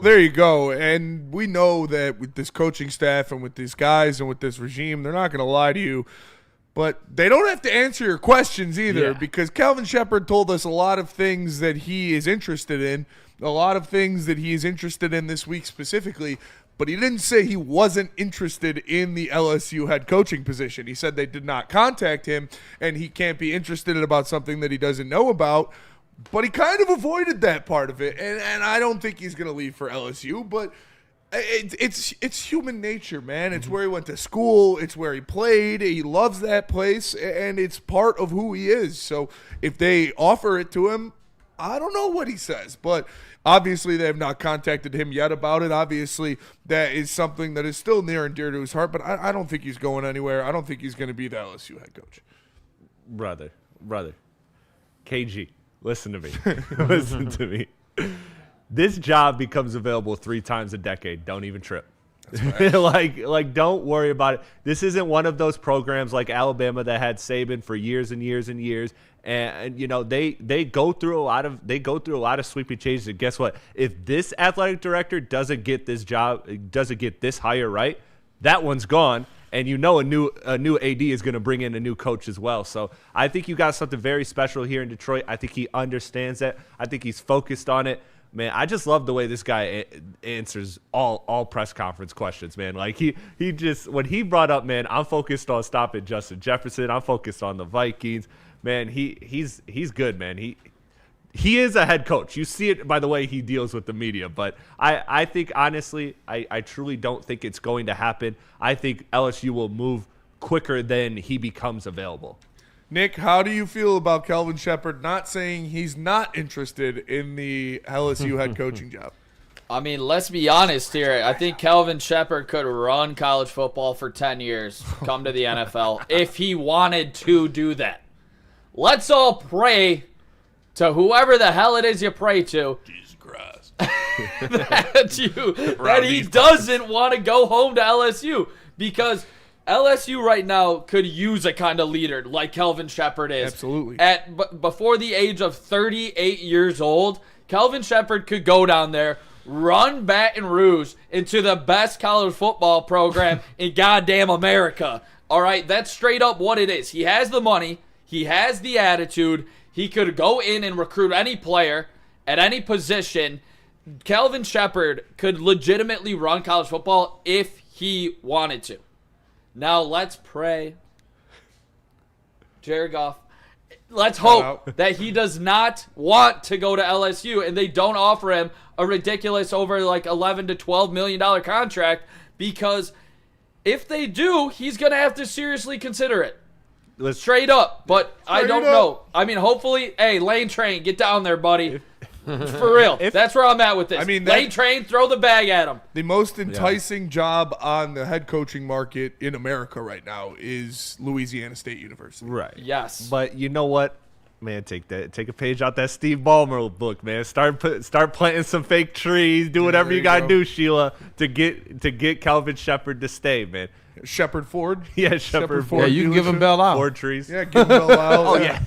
There you go. And we know that with this coaching staff and with these guys and with this regime, they're not going to lie to you. But they don't have to answer your questions either, because Kelvin Sheppard told us a lot of things that he is interested in, a lot of things that he is interested in this week specifically. But he didn't say he wasn't interested in the LSU head coaching position. He said they did not contact him, and he can't be interested about something that he doesn't know about. But he kind of avoided that part of it, and I don't think he's going to leave for LSU. But it's human nature, man. It's where he went to school. It's where he played. He loves that place, and it's part of who he is. So if they offer it to him, I don't know what he says, but obviously they have not contacted him yet about it. Obviously that is something that is still near and dear to his heart, but I don't think he's going anywhere. I don't think he's going to be the LSU head coach. Brother, KG, listen to me. Listen to me. This job becomes available 3 times a decade. Don't even trip. like don't worry about it. This isn't one of those programs like Alabama that had Saban for years and years and years. And you know, they go through a lot of sweeping changes. And guess what? If this athletic director doesn't get this job, doesn't get this hire right, that one's gone. And you know, a new AD is going to bring in a new coach as well. So I think you got something very special here in Detroit. I think he understands that. I think he's focused on it. Man, I just love the way this guy answers all press conference questions, man. Like he just, when he brought up, man, I'm focused on stopping Justin Jefferson. I'm focused on the Vikings. Man, he's good, man. he is a head coach. You see it by the way he deals with the media. But I think, honestly, I truly don't think it's going to happen. I think LSU will move quicker than he becomes available. Nick, how do you feel about Kelvin Sheppard not saying he's not interested in the LSU head coaching job? I mean, let's be honest here. I think Kelvin Sheppard could run college football for 10 years, come to the NFL, if he wanted to do that. Let's all pray to whoever the hell it is you pray to. Jesus Christ. that he doesn't want to go home to LSU, because LSU right now could use a kind of leader like Kelvin Sheppard is. Absolutely. Before the age of 38 years old, Kelvin Sheppard could go down there, run Baton Rouge into the best college football program in goddamn America. All right, that's straight up what it is. He has the money. He has the attitude. He could go in and recruit any player at any position. Kelvin Sheppard could legitimately run college football if he wanted to. Now let's pray. Jared Goff. Let's hope that he does not want to go to LSU and they don't offer him a ridiculous over like $11 to $12 million contract, because if they do, he's going to have to seriously consider it. Straight up. But I don't know. I mean, hopefully, hey, Lane Train, get down there, buddy. For real. That's where I'm at with this. I mean, Lane Train, throw the bag at him. The most enticing job on the head coaching market in America right now is Louisiana State University. Right. Yes. But you know what? Man, take a page out that Steve Ballmer book, man. Start planting some fake trees. Do whatever you gotta do, Sheila, to get Kelvin Sheppard to stay, man. Sheppard Ford? Yeah, Sheppard Ford. Yeah, you can give him Bell out. Ford trees. Yeah, give him Bell out. Oh, yeah.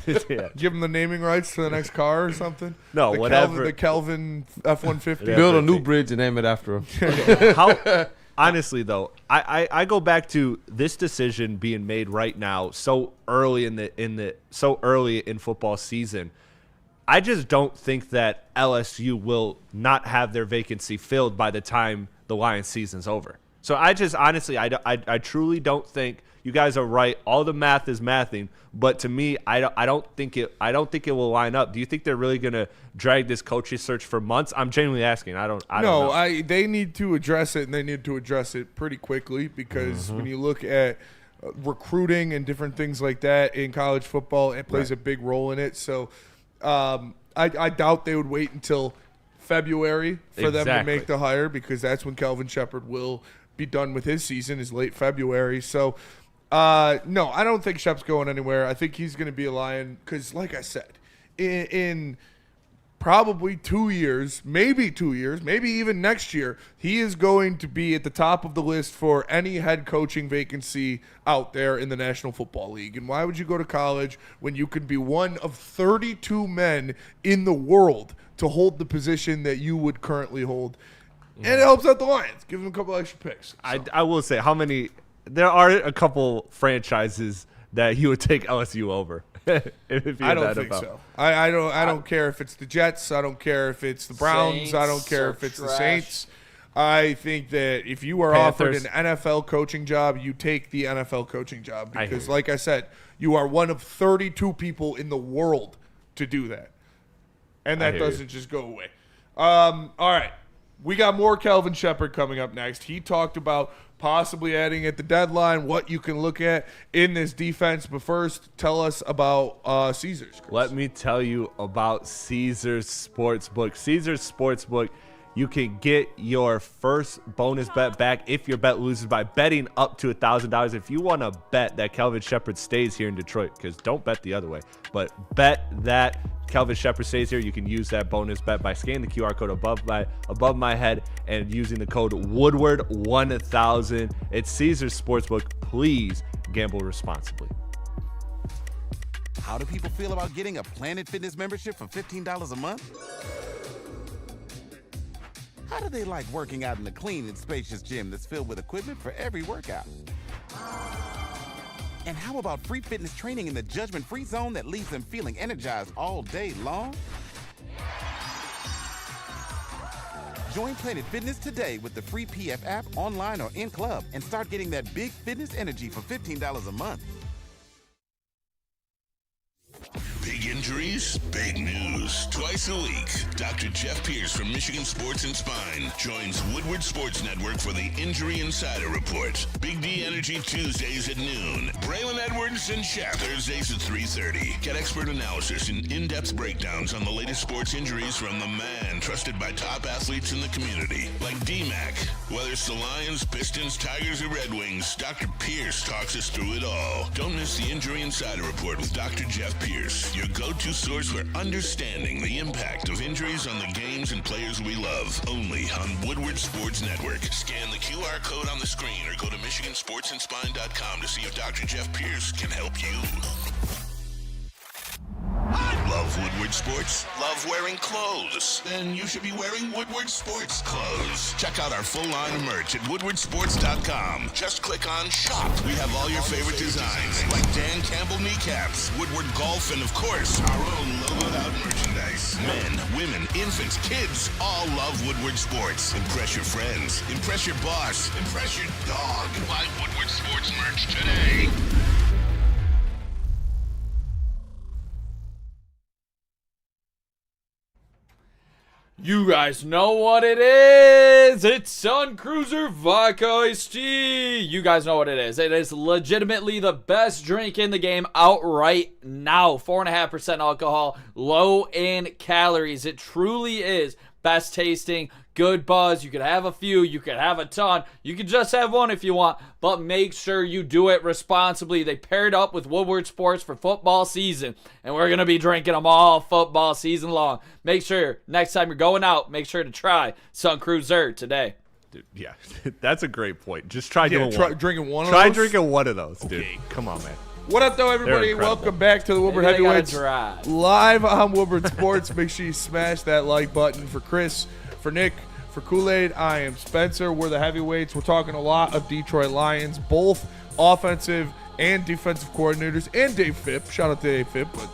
Give him the naming rights to the next car or something. No, whatever. The Kelvin F-150. Yeah. Build a new bridge and name it after him. Honestly, though, I go back to this decision being made right now, so early in football season. I just don't think that LSU will not have their vacancy filled by the time the Lions season's over. So I just honestly, I truly don't think you guys are right. All the math is mathing, but to me, I don't think it will line up. Do you think they're really gonna drag this coaching search for months? I'm genuinely asking. I don't know. They need to address it, and they need to address it pretty quickly, because when you look at recruiting and different things like that in college football, it plays a big role in it. So I doubt they would wait until February for them to make the hire, because that's when Kelvin Sheppard will be done with his season, is late February. So no, I don't think Shep's going anywhere. I think he's going to be a Lion, because like I said, in probably 2 years, maybe even next year, he is going to be at the top of the list for any head coaching vacancy out there in the National Football League. And why would you go to college when you could be one of 32 men in the world to hold the position that you would currently hold? And it helps out the Lions. Give them a couple extra picks. So. I will say, there are a couple franchises that he would take LSU over. If I don't think so. I don't care if it's the Jets. I don't care if it's the Browns. Saints, I don't care if it's the Saints. I think that if you are offered an NFL coaching job, you take the NFL coaching job, because, like I said, you are one of 32 people in the world to do that, and that doesn't just go away. All right. We got more Kelvin Sheppard coming up next. He talked about possibly adding at the deadline, what you can look at in this defense. But first, tell us about Caesars, Chris. Let me tell you about Caesars Sportsbook. Caesars Sportsbook, you can get your first bonus bet back if your bet loses by betting up to $1,000. If you want to bet that Kelvin Sheppard stays here in Detroit, because don't bet the other way, but bet that Kelvin Sheppard stays here, you can use that bonus bet by scanning the QR code above my head and using the code Woodward1000. It's Caesars Sportsbook. Please gamble responsibly. How do people feel about getting a Planet Fitness membership for $15 a month? How do they like working out in a clean and spacious gym that's filled with equipment for every workout? And how about free fitness training in the judgment-free zone that leaves them feeling energized all day long? Join Planet Fitness today with the free PF app, online or in club, and start getting that big fitness energy for $15 a month. Big Big injuries, big news. Twice a week, Dr. Jeff Pierce from Michigan Sports and Spine joins Woodward Sports Network for the Injury Insider Report. Big D Energy Tuesdays at noon. Braylon Edwards and Shep Thursdays at 3:30. Get expert analysis and in-depth breakdowns on the latest sports injuries from the man trusted by top athletes in the community, like D-Mac. Whether it's the Lions, Pistons, Tigers, or Red Wings, Dr. Pierce talks us through it all. Don't miss the Injury Insider Report with Dr. Jeff Pierce, your go-to source for understanding the impact of injuries on the games and players we love. Only on Woodward Sports Network. Scan the QR code on the screen or go to MichiganSportsandSpine.com to see if Dr. Jeff Pierce can help you. Love Woodward Sports? Love wearing clothes? Then you should be wearing Woodward Sports clothes. Check out our full line of merch at woodwardsports.com. Just click on Shop. We have all your favorite designs, like Dan Campbell kneecaps, Woodward Golf, and of course, our own logoed out merchandise. Men, women, infants, kids, all love Woodward Sports. Impress your friends. Impress your boss. Impress your dog. Buy Woodward Sports merch today. You guys know what it is. It's Sun Cruiser Vodka Iced Tea. You guys know what it is. It is legitimately the best drink in the game out right now. 4.5% alcohol, low in calories. It truly is best tasting, good buzz. You could have a few, you could have a ton, you could just have one if you want, but make sure you do it responsibly. They paired up with Woodward Sports for football season, and we're going to be drinking them all football season long. Make sure next time you're going out, make sure to try Sun Cruiser today. Dude, yeah, that's a great point. Just try doing drinking one of Try those? drinking one of those, dude. Come on, man. What up, though, everybody? Welcome back to the Woodward Maybe they gotta Heavyweights drive. live on Woodward Sports. Make sure you smash that like button for Chris, for Nick, for Kool-Aid. I am Spencer. We're the Heavyweights. We're talking a lot of Detroit Lions, both offensive and defensive coordinators, and Dave Phipp. Shout out to Dave Phipp, but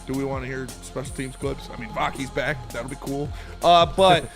do we want to hear special teams clips? I mean, Vaki's back. That'll be cool. But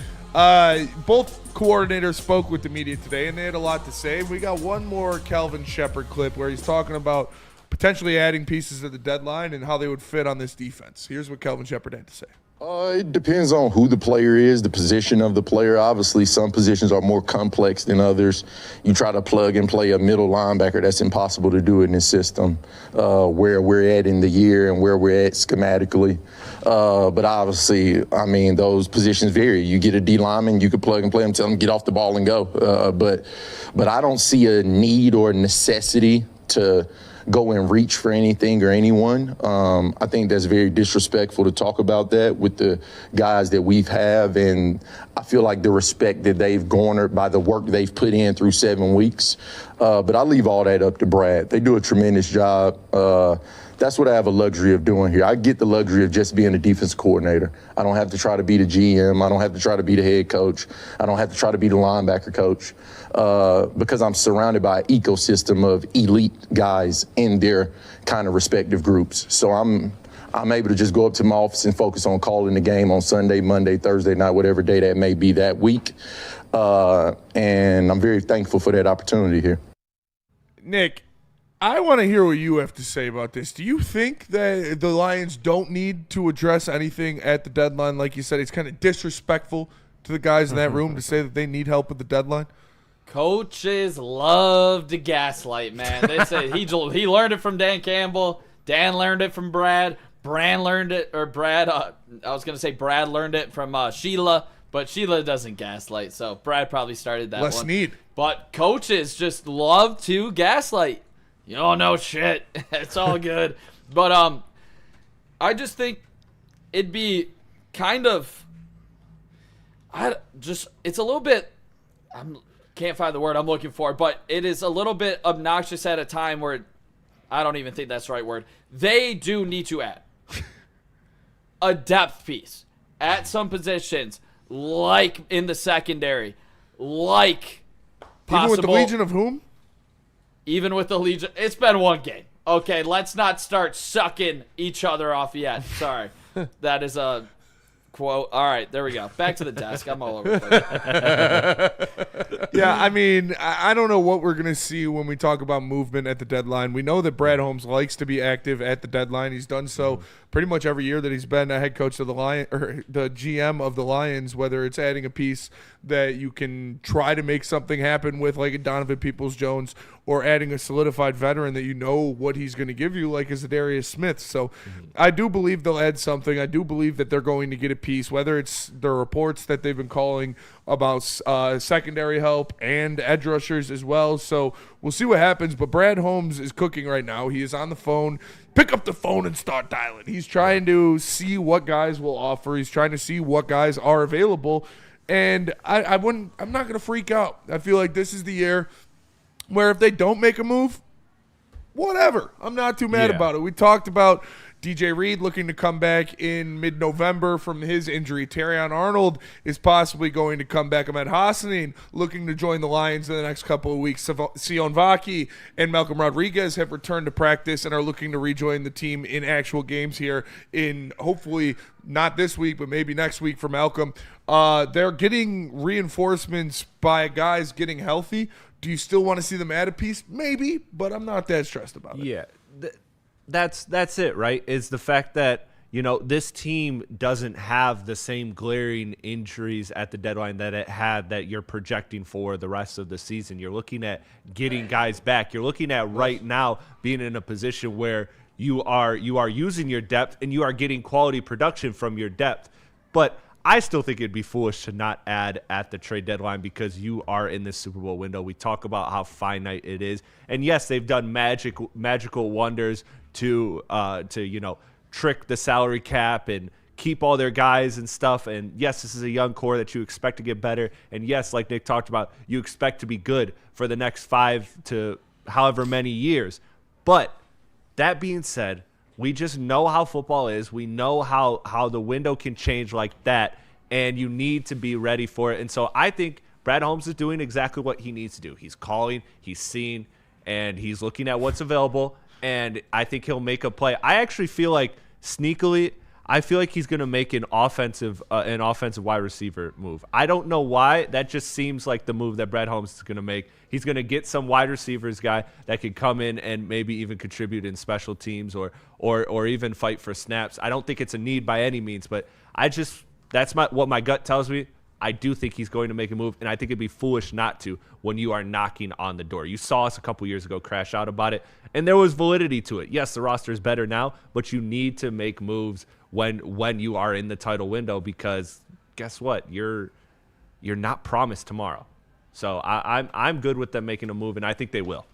both coordinators spoke with the media today, and they had a lot to say. We got one more Kelvin Sheppard clip where he's talking about potentially adding pieces at the deadline and how they would fit on this defense. Here's what Kelvin Sheppard had to say. It depends on who the player is, the position of the player. Obviously, some positions are more complex than others. You try to plug and play a middle linebacker, that's impossible to do in this system, where we're at in the year and where we're at schematically. But obviously, I mean, those positions vary. You get a D lineman, you can plug and play them, tell them get off the ball and go. But I don't see a need or necessity to go and reach for anything or anyone. I think that's very disrespectful to talk about that with the guys that we've have, and I feel like the respect that they've garnered by the work they've put in through 7 weeks. But I leave all that up to Brad. They do a tremendous job. That's what I have a luxury of doing here. I get the luxury of just being a defense coordinator. I don't have to try to be the GM. I don't have to try to be the head coach. I don't have to try to be the linebacker coach because I'm surrounded by an ecosystem of elite guys in their kind of respective groups. So I'm able to just go up to my office and focus on calling the game on Sunday, Monday, Thursday night, whatever day that may be that week. And I'm very thankful for that opportunity here. Nick, I want to hear what you have to say about this. Do you think that the Lions don't need to address anything at the deadline? Like you said, it's kind of disrespectful to the guys in that room to say that they need help with the deadline. Coaches love to gaslight, man. They say he learned it from Dan Campbell. Dan learned it from Brad. Brad learned it from Sheila, but Sheila doesn't gaslight, so Brad probably started that Less one. need. But coaches just love to gaslight. You don't know shit. It's all good. But I just think it'd be kind of it's a little bit can't find the word I'm looking for, but it is a little bit obnoxious at a time where I don't even think that's the right word. They do need to add a depth piece at some positions, like in the secondary, like possible. Even with the Legion of whom? Even with the Legion. It's been one game. Okay, let's not start sucking each other off yet. Sorry. That is a quote. All right, there we go. Back to the desk. I'm all over the place. Yeah, I mean, I don't know what we're going to see when we talk about movement at the deadline. We know that Brad Holmes likes to be active at the deadline. He's done so pretty much every year that he's been a head coach of the Lions, or the GM of the Lions, whether it's adding a piece that you can try to make something happen with, like a Donovan Peoples-Jones, or adding a solidified veteran that you know what he's going to give you, like as a Darius Smith. So I do believe they'll add something. I do believe that they're going to get a piece, whether it's the reports that they've been calling about secondary help and edge rushers as well. So we'll see what happens. But Brad Holmes is cooking right now. He is on the phone. Pick up the phone and start dialing. He's trying to see what guys will offer. He's trying to see what guys are available. And I'm not going to freak out. I feel like this is the year where if they don't make a move, whatever. I'm not too mad about it. We talked about DJ Reed looking to come back in mid-November from his injury. Terrion Arnold is possibly going to come back. Ahmed Hassanin looking to join the Lions in the next couple of weeks. Sion Vaki and Malcolm Rodriguez have returned to practice and are looking to rejoin the team in actual games here in hopefully not this week, but maybe next week for Malcolm. They're getting reinforcements by guys getting healthy. Do you still want to see them add a piece? Maybe, but I'm not that stressed about it. Yeah, that's it, right? Is the fact that, you know, this team doesn't have the same glaring injuries at the deadline that it had that you're projecting for the rest of the season. You're looking at getting guys back. You're looking at right now being in a position where you are using your depth and you are getting quality production from your depth. But I still think it'd be foolish to not add at the trade deadline because you are in this Super Bowl window. We talk about how finite it is. And yes, they've done magical wonders to trick the salary cap and keep all their guys and stuff. And yes, this is a young core that you expect to get better. And yes, like Nick talked about, you expect to be good for the next 5 to however many years. But that being said, we just know how football is. We know how the window can change like that, and you need to be ready for it. And so I think Brad Holmes is doing exactly what he needs to do. He's calling, he's seeing, and he's looking at what's available, and I think he'll make a play. I actually feel like sneakily, I feel like he's going to make an offensive wide receiver move. I don't know why. That just seems like the move that Brad Holmes is going to make. He's going to get some wide receivers guy that could come in and maybe even contribute in special teams or even fight for snaps. I don't think it's a need by any means, but that's what my gut tells me. I do think he's going to make a move, and I think it'd be foolish not to when you are knocking on the door. You saw us a couple years ago crash out about it, and there was validity to it. Yes, the roster is better now, but you need to make moves when you are in the title window because guess what? You're not promised tomorrow. So I'm good with them making a move, and I think they will.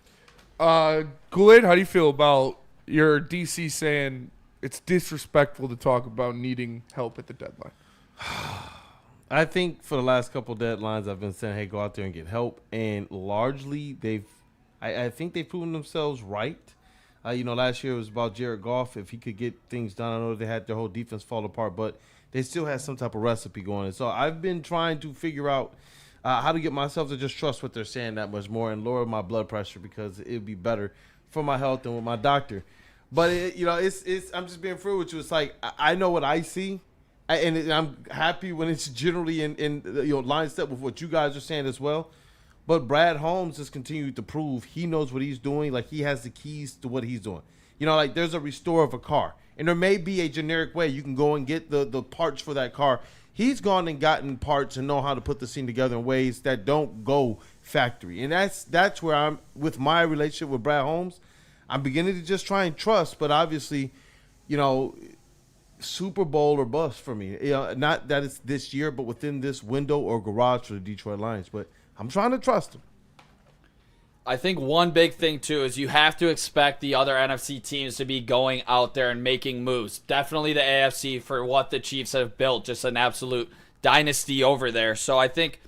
Goulet, how do you feel about your DC saying it's disrespectful to talk about needing help at the deadline? I think for the last couple deadlines, I've been saying, hey, go out there and get help. And largely, I think they've proven themselves right. Last year it was about Jared Goff. If he could get things done, I know they had their whole defense fall apart, but they still had some type of recipe going. And so I've been trying to figure out how to get myself to just trust what they're saying that much more and lower my blood pressure because it would be better for my health and with my doctor. But, I'm just being free with you. It's like I know what I see. And I'm happy when it's generally in line step with what you guys are saying as well. But Brad Holmes has continued to prove he knows what he's doing. Like, he has the keys to what he's doing. Like there's a restore of a car. And there may be a generic way you can go and get the parts for that car. He's gone and gotten parts and know how to put the scene together in ways that don't go factory. And that's where I'm, with my relationship with Brad Holmes, I'm beginning to just try and trust. But obviously, Super Bowl or bust for me. Not that it's this year, but within this window or garage for the Detroit Lions. But I'm trying to trust him. I think one big thing, too, is you have to expect the other NFC teams to be going out there and making moves. Definitely the AFC for what the Chiefs have built, just an absolute dynasty over there. So I think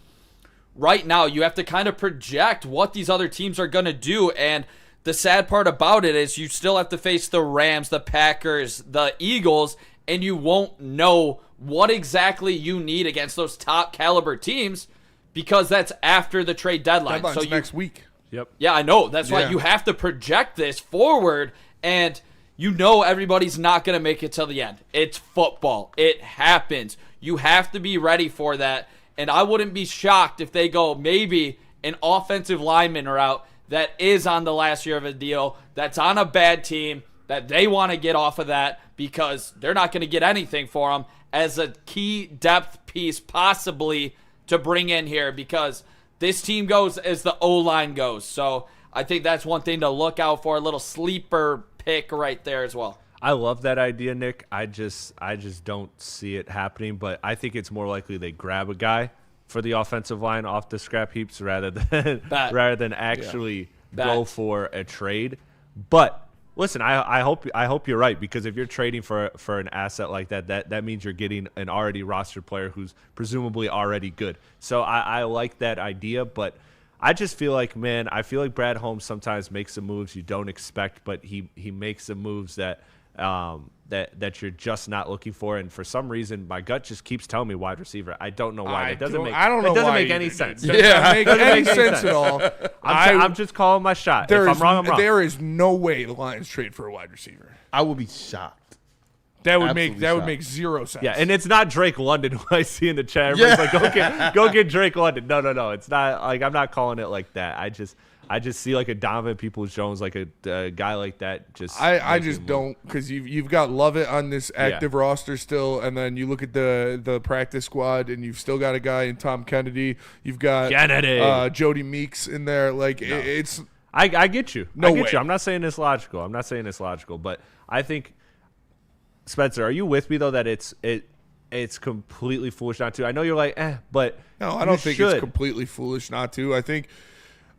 right now you have to kind of project what these other teams are going to do. And the sad part about it is you still have to face the Rams, the Packers, the Eagles, and you won't know what exactly you need against those top caliber teams because that's after the trade deadline. Deadline's next week. Yep. Yeah, I know. That's why you have to project this forward. And you know everybody's not going to make it till the end. It's football. It happens. You have to be ready for that. And I wouldn't be shocked if they go maybe an offensive lineman route that is on the last year of a deal, that's on a bad team, that they want to get off of that because they're not going to get anything for him as a key depth piece possibly to bring in here because this team goes as the O-line goes. So I think that's one thing to look out for, a little sleeper pick right there as well. I love that idea, Nick. I just don't see it happening, but I think it's more likely they grab a guy for the offensive line off the scrap heaps rather than actually go for a trade. But listen, I hope you're right, because if you're trading for an asset like that means you're getting an already rostered player who's presumably already good. So I like that idea, but I just feel like, man, Brad Holmes sometimes makes some moves you don't expect, but he makes some moves that you're just not looking for, and for some reason my gut just keeps telling me wide receiver. I don't know why. That doesn't make any sense. It doesn't make any sense at all. I'm just calling my shot. If I'm wrong, I'm wrong. There is no way the Lions trade for a wide receiver. I would be shocked. That would make zero sense. Yeah, and it's not Drake London who I see in the chat. Everybody's like, go get Drake London. No. It's not like, I'm not calling it like that. I just see like a Donovan Peoples-Jones, like a guy like that. I just don't, because you've got Lovett on this active roster still, and then you look at the practice squad, and you've still got a guy in Tom Kennedy. You've got Jody Meeks in there. Like it's. I get you. No way. I'm not saying it's logical. But I think, Spencer, are you with me though that it's completely foolish not to? I know you're like, but no, I don't think it's completely foolish not to. I think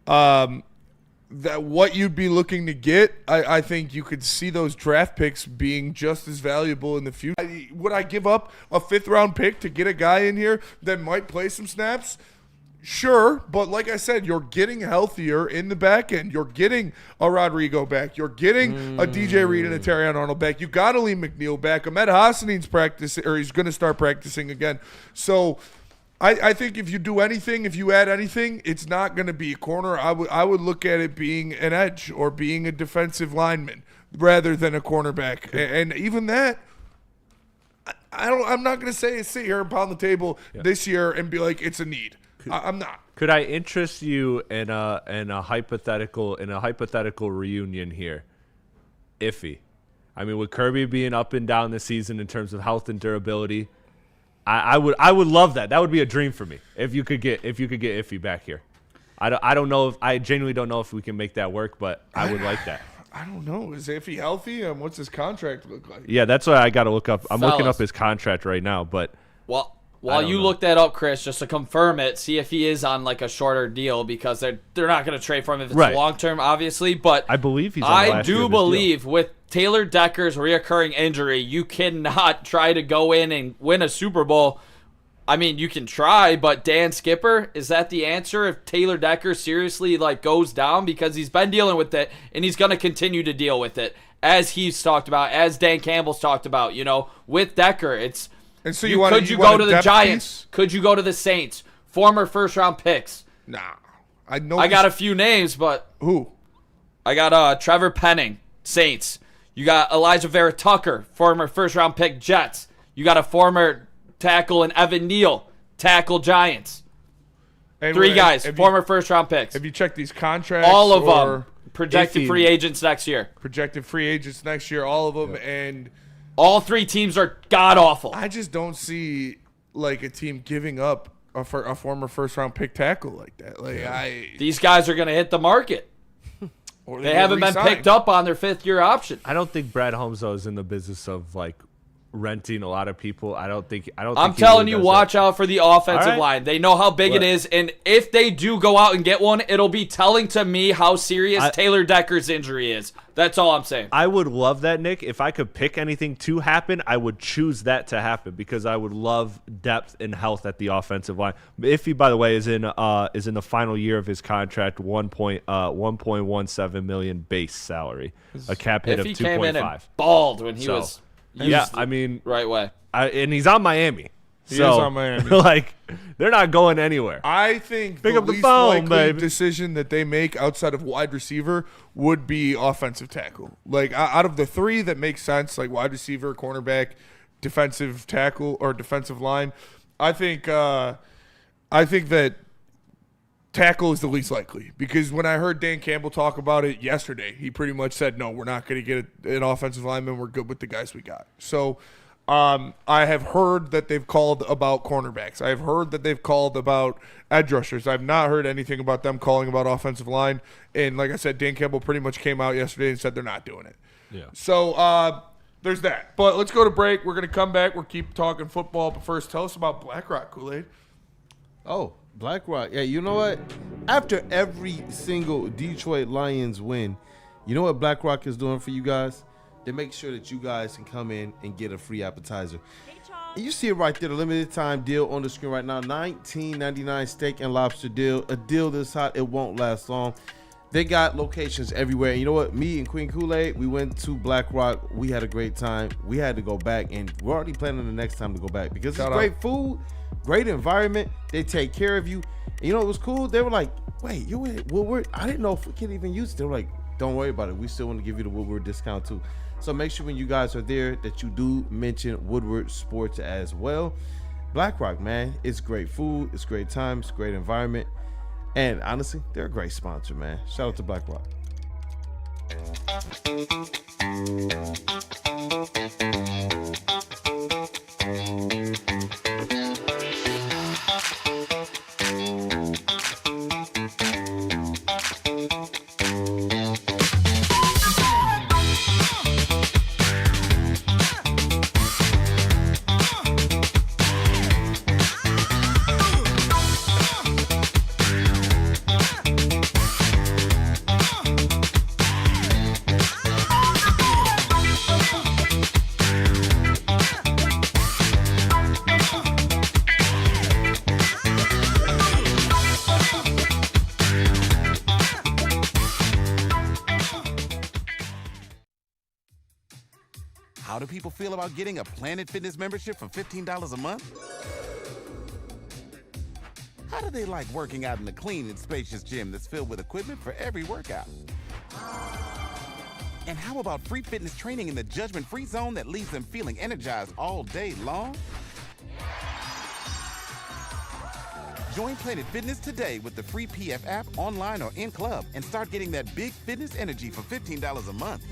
that what you'd be looking to get, I think you could see those draft picks being just as valuable in the future. Would I give up a 5th-round pick to get a guy in here that might play some snaps? Sure, but like I said, you're getting healthier in the back end. You're getting a Rodrigo back. You're getting a DJ Reed and a Terrion Arnold back. You got Aleem McNeil back. Ahmed Hassanine's practicing, or he's going to start practicing again. So I think if you do anything, if you add anything, it's not going to be a corner. I would look at it being an edge or being a defensive lineman rather than a cornerback. And even that, I'm not going to sit here and pound the table this year and be like it's a need. I'm not. Could I interest you in a hypothetical reunion here? Iffy. I mean, with Kirby being up and down this season in terms of health and durability, I would love that. That would be a dream for me if you could get Iffy back here. I genuinely don't know if we can make that work, but I would like that. I don't know. Is Iffy healthy? What's his contract look like? Yeah, that's what I got to look up. I'm looking up his contract right now, but While you look that up, Chris, just to confirm it, see if he is on like a shorter deal, because they're not going to trade for him if it's long term, obviously. But I believe he's on the last year of his believe deal. With Taylor Decker's reoccurring injury, you cannot try to go in and win a Super Bowl. I mean, you can try, but Dan Skipper, is that the answer if Taylor Decker seriously goes down? Because he's been dealing with it, and he's going to continue to deal with it, as he's talked about, as Dan Campbell's talked about. With Decker, it's. And so could you go to the Giants? Piece? Could you go to the Saints? Former first-round picks. Nah. I got a few names, but... Who? I got Trevor Penning, Saints. You got Elijah Vera Tucker, former first-round pick, Jets. You got a former tackle in Evan Neal, tackle, Giants. And 3 guys, former first-round picks. Have you checked these contracts? All of them. Projected free agents next year. Projected free agents next year, all of them, and... All 3 teams are god-awful. I just don't see, a team giving up a former first-round pick tackle like that. These guys are going to hit the market. Or they haven't been picked up on their 5th-year option. I don't think Brad Holmes, though, is in the business of, renting a lot of people. I'm telling you, watch out for the offensive line. They know how big it is, and if they do go out and get one, it'll be telling to me how serious Taylor Decker's injury is. That's all I'm saying. I would love that, Nick. If I could pick anything to happen, I would choose that to happen, because I would love depth and health at the offensive line. Iffy, by the way, is in the final year of his contract, $1.17 million base salary, a cap hit of 2.5. Came in and balled when he was. Yeah, I mean, right way. And he's on Miami, He is on Miami. Like, they're not going anywhere. I think Pick the up the least phone, likely baby. decision that they make outside of wide receiver would be offensive tackle. Like, out of the three that make sense, like wide receiver, cornerback, defensive tackle, or defensive line, I think that tackle is the least likely, because when I heard Dan Campbell talk about it yesterday, he pretty much said, no, we're not going to get an offensive lineman. We're good with the guys we got. So I have heard that they've called about cornerbacks. I have heard that they've called about edge rushers. I've not heard anything about them calling about offensive line. And like I said, Dan Campbell pretty much came out yesterday and said they're not doing it. Yeah. So there's that. But let's go to break. We're going to come back. We'll keep talking football. But first, tell us about BlackRock, Kool-Aid. Oh, BlackRock. Yeah, you know what? After every single Detroit Lions win, you know what BlackRock is doing for you guys? They make sure that you guys can come in and get a free appetizer. And you see it right there, the limited time deal on the screen right now, $19.99 steak and lobster deal. A deal this hot, it won't last long. They got locations everywhere. And you know what? Me and Queen Kool-Aid, we went to BlackRock. We had a great time. We had to go back, and we're already planning the next time to go back because it's great food, great environment. They take care of you. And you know what was cool? They were like, wait, you in Woodward? I didn't know if we could even use it. They were like, don't worry about it. We still want to give you the Woodward discount too. So make sure when you guys are there that you do mention Woodward Sports as well. BlackRock, man, it's great food, it's great time, it's great environment, and honestly, they're a great sponsor, man. Shout out to BlackRock. How do people feel about getting a Planet Fitness membership for $15 a month? How do they like working out in a clean and spacious gym that's filled with equipment for every workout? And how about free fitness training in the judgment-free zone that leaves them feeling energized all day long? Join Planet Fitness today with the free PF app, online or in club, and start getting that big fitness energy for $15 a month.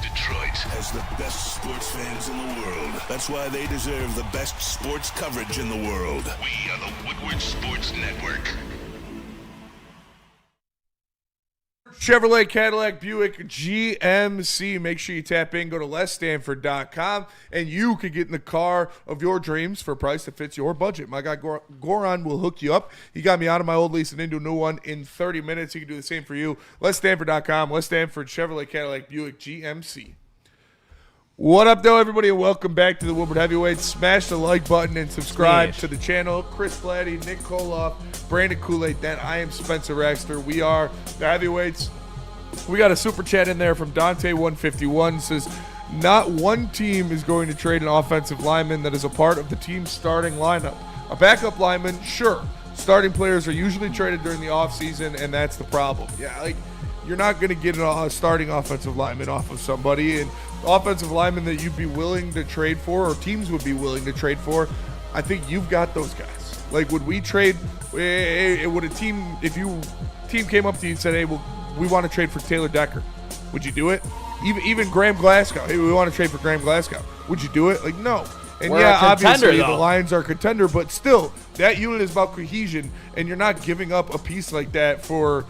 Detroit has the best sports fans in the world. That's why they deserve the best sports coverage in the world. We are the Woodward Sports Network. Chevrolet, Cadillac, Buick, GMC. Make sure you tap in. Go to lessstanford.com, and you can get in the car of your dreams for a price that fits your budget. My guy Goran will hook you up. He got me out of my old lease and into a new one in 30 minutes. He can do the same for you. lessstanford.com. Les Stanford, Chevrolet, Cadillac, Buick, GMC. What up, though, everybody, and welcome back to the Woodward Heavyweights. Smash the like button and subscribe to the channel. Chris Platte, Nick Koloff, Brandon Kool-Aid, then I am Spencer Raxter. We are the Heavyweights. We got a super chat in there from Dante151. Says, not one team is going to trade an offensive lineman that is a part of the team's starting lineup. A backup lineman, sure. Starting players are usually traded during the offseason, and that's the problem. Yeah, like, you're not going to get a starting offensive lineman off of somebody, and offensive linemen that you'd be willing to trade for, or teams would be willing to trade for, I think you've got those guys. Like, would we trade? Would a team, if you team came up to you and said, "Hey, well, we want to trade for Taylor Decker," would you do it? Even Graham Glasgow. Hey, we want to trade for Graham Glasgow. Would you do it? Like, no. And We're yeah, obviously though. the Lions are a contender, but still, that unit is about cohesion, and you're not giving up a piece like that for.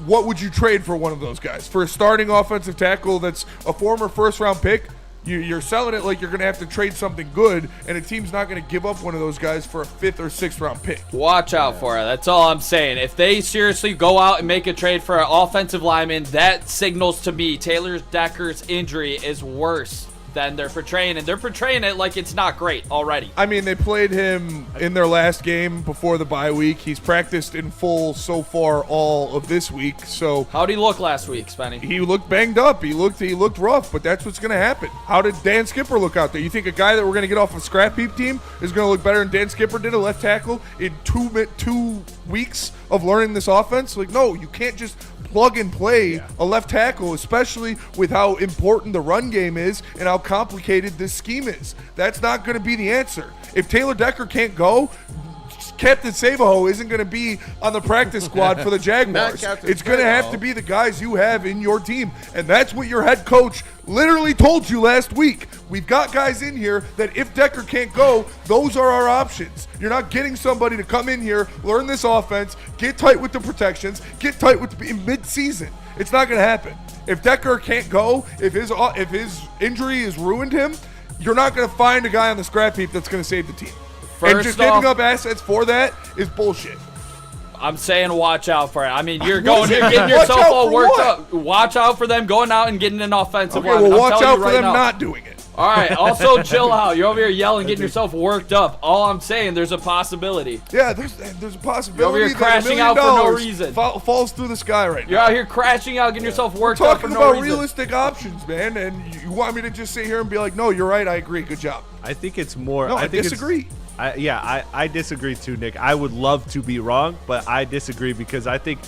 What would you trade for one of those guys? For a starting offensive tackle that's a former first-round pick, you're selling it like you're going to have to trade something good, and a team's not going to give up one of those guys for a 5th or 6th-round pick. Watch out for it. That's all I'm saying. If they seriously go out and make a trade for an offensive lineman, that signals to me Taylor Decker's injury is worse then they're portraying it. They're portraying it like it's not great already. I mean, they played him in their last game before the bye week. He's practiced in full so far all of this week. So how'd he look last week, Spenny? He looked banged up. He looked rough, but that's what's going to happen. How did Dan Skipper look out there? You think a guy that we're going to get off a scrap heap team is going to look better than Dan Skipper did, a left tackle, in 2 weeks of learning this offense? Like, no, you can't just plug and play a left tackle, especially with how important the run game is and how complicated this scheme is. That's not going to be the answer. If Taylor Decker can't go, Captain Savaho isn't going to be on the practice squad for the Jaguars. It's going to have to be the guys you have in your team, and that's what your head coach literally told you last week. We've got guys in here that if Decker can't go, those are our options. You're not getting somebody to come in here, learn this offense, get tight with the protections, get tight with in mid-season. It's not going to happen. If Decker can't go, if his injury has ruined him, you're not going to find a guy on the scrap heap that's going to save the team. And just giving up assets for that is bullshit. I'm saying watch out for it. I mean, you're going here getting yourself all worked up. Watch out for them going out and getting an offensive line. Well, watch out for them not doing it. All right. Also, chill out. You're over here yelling, getting yourself worked up. All I'm saying, there's a possibility. Yeah, there's a possibility. You're over here crashing out for no reason. Falls through the sky right now. You're out here crashing out, getting yourself worked up for no reason. Talking about realistic options, man, and you want me to just sit here and be like, no, you're right, I agree, good job. I think it's more. No, I disagree. I disagree too, Nick. I would love to be wrong, but I disagree because I think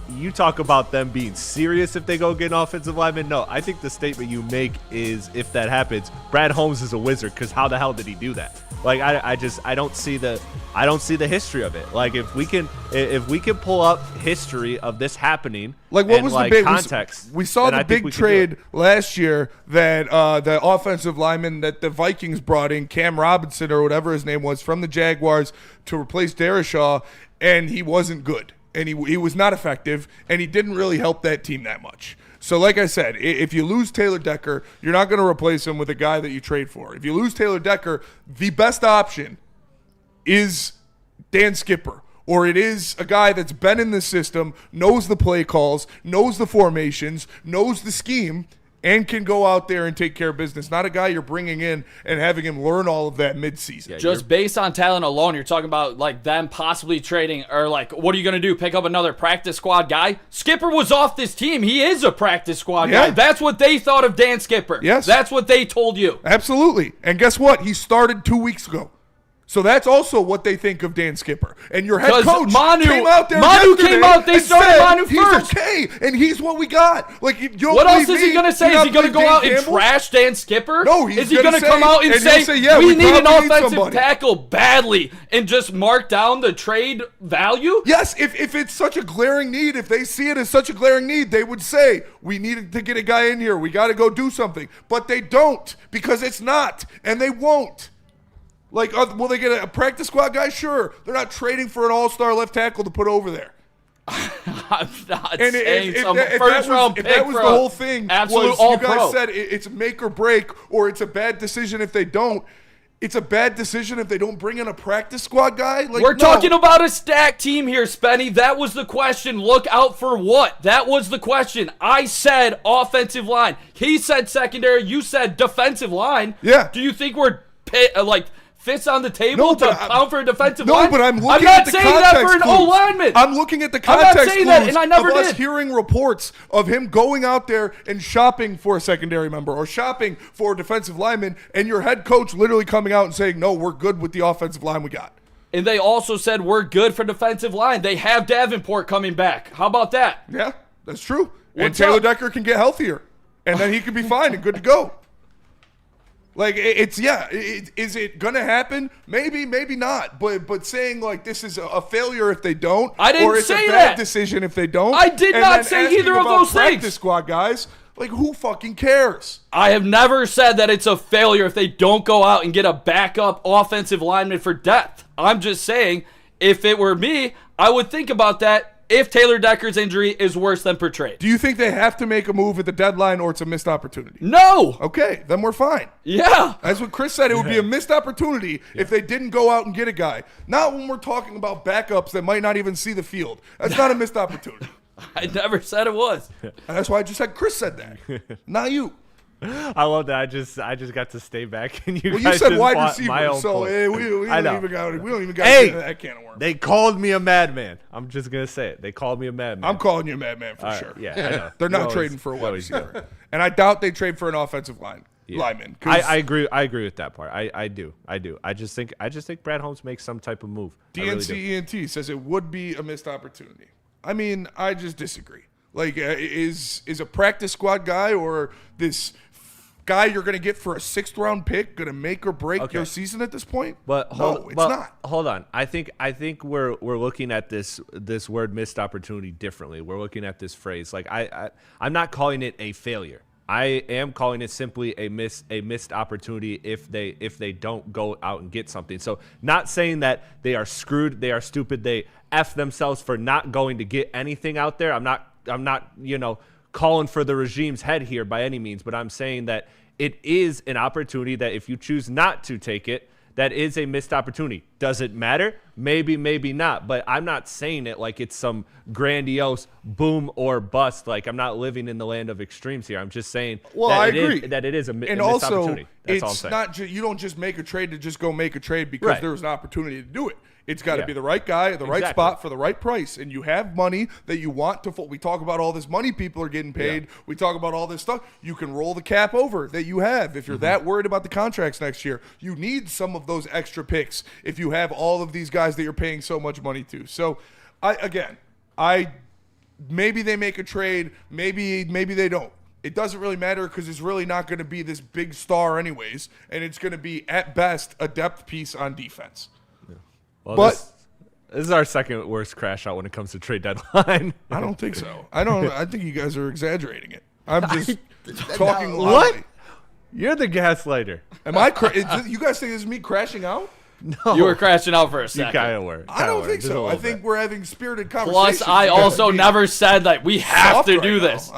you talk about them being serious if they go get an offensive lineman. No, I think the statement you make is if that happens, Brad Holmes is a wizard because how the hell did he do that? Like I don't see the history of it. Like if we can pull up history of this happening, like what was the big context? We saw the big trade last year that the offensive lineman that the Vikings brought in, Cam Robinson or whatever his name was, from the Jaguars to replace Darashaw, and he wasn't good. And he was not effective, and he didn't really help that team that much. So like I said, if you lose Taylor Decker, you're not going to replace him with a guy that you trade for. If you lose Taylor Decker, the best option is Dan Skipper, or it is a guy that's been in the system, knows the play calls, knows the formations, knows the scheme, and can go out there and take care of business. Not a guy you're bringing in and having him learn all of that midseason. Yeah, just based on talent alone, you're talking about like them possibly trading, or like, what are you going to do, pick up another practice squad guy? Skipper was off this team. He is a practice squad guy. That's what they thought of Dan Skipper. Yes. That's what they told you. Absolutely. And guess what? He started 2 weeks ago. So that's also what they think of Dan Skipper. And your head coach came out there they started Manu first. He's okay, and he's what we got. Like, you don't what else is he going to say? Is he going to go out and trash Dan Skipper? No, he's Is he going to come out and say we need an offensive tackle badly and just mark down the trade value? Yes, if it's such a glaring need, if they see it as such a glaring need, they would say, we needed to get a guy in here. We got to go do something. But they don't, because it's not, and they won't. Like, will they get a practice squad guy? Sure. They're not trading for an all-star left tackle to put over there. I'm not saying some if first-round pick. If that was the whole thing, absolute was you guys said it's make or break, or it's a bad decision if they don't. It's a bad decision if they don't bring in a practice squad guy? Like, we're talking about a stacked team here, Spenny. That was the question. Look out for what? That was the question. I said offensive line. He said secondary. You said defensive line. Yeah. Do you think we're fists on the table to pound for a defensive line? No, but I'm looking not at the saying context that for an clues. O-lineman. I'm looking at the context I'm not saying that, and I never of us did. hearing reports of him going out there and shopping for a secondary member or shopping for a defensive lineman, and your head coach literally coming out and saying, no, we're good with the offensive line we got. And they also said we're good for defensive line. They have Davenport coming back. How about that? Yeah, that's true. And Taylor Decker can get healthier, and then he could be fine and good to go. Like, is it going to happen? Maybe, maybe not. But saying, like, this is a failure if they don't. I didn't or it's say a bad that. decision if they don't. I did not say either of those things. Practice squad guys, like, who fucking cares? I have never said that it's a failure if they don't go out and get a backup offensive lineman for depth. I'm just saying, if it were me, I would think about that if Taylor Decker's injury is worse than portrayed. Do you think they have to make a move at the deadline, or it's a missed opportunity? No. Okay, then we're fine. Yeah. That's what Chris said. It would be a missed opportunity if they didn't go out and get a guy. Not when we're talking about backups that might not even see the field. That's not a missed opportunity. I never said it was. And that's why I just said Chris said that. Not you. I love that. I just got to stay back and you Well, guys you said just wide fought my receiver, own so point. we don't even got Hey, that can of worms. they called me a madman. I'm just gonna say it. They called me a madman. I'm calling you a madman for All sure. right, yeah, I know. They're not You trading always- for a you wide always do receiver, and I doubt they trade for an offensive lineman. 'cause I agree. I agree with that part. I do. I just think Brad Holmes makes some type of move. I really do. DNCENT says it would be a missed opportunity. I mean, I just disagree. Like, is a practice squad guy or this guy you're going to get for a 6th round pick going to make or break your season at this point? But it's not. Hold on. I think we're looking at this word missed opportunity differently. We're looking at this phrase. Like I'm not calling it a failure. I am calling it simply a missed opportunity if they don't go out and get something. So not saying that they are screwed, they are stupid, they F themselves for not going to get anything out there. I'm not calling for the regime's head here by any means, but I'm saying that it is an opportunity that if you choose not to take it, that is a missed opportunity. Does it matter? Maybe, maybe not. But I'm not saying it like it's some grandiose boom or bust. Like, I'm not living in the land of extremes here. I'm just saying I agree that it is a missed also, opportunity. That's all I'm it's saying. not you don't just make a trade to just go make a trade because Right. there was an opportunity to do it. It's got to Yeah. be the right guy at the right Exactly. spot for the right price. And you have money that you want to we talk about all this money people are getting paid. Yeah. We talk about all this stuff. You can roll the cap over that you have. If you're that worried about the contracts next year, you need some of those extra picks if you have all of these guys that you're paying so much money to. So, maybe they make a trade, maybe they don't. It doesn't really matter because it's really not going to be this big star anyways, and it's going to be, at best, a depth piece on defense. Well, but this is our second worst crash out when it comes to trade deadline. I don't think so. I think you guys are exaggerating it. I'm just talking What? loudly. You're the gaslighter. Am you guys think this is me crashing out? No. You were crashing out for a second. You kind of were. I don't think so. I think we're having spirited conversations. Plus, I also never said that we have to do this.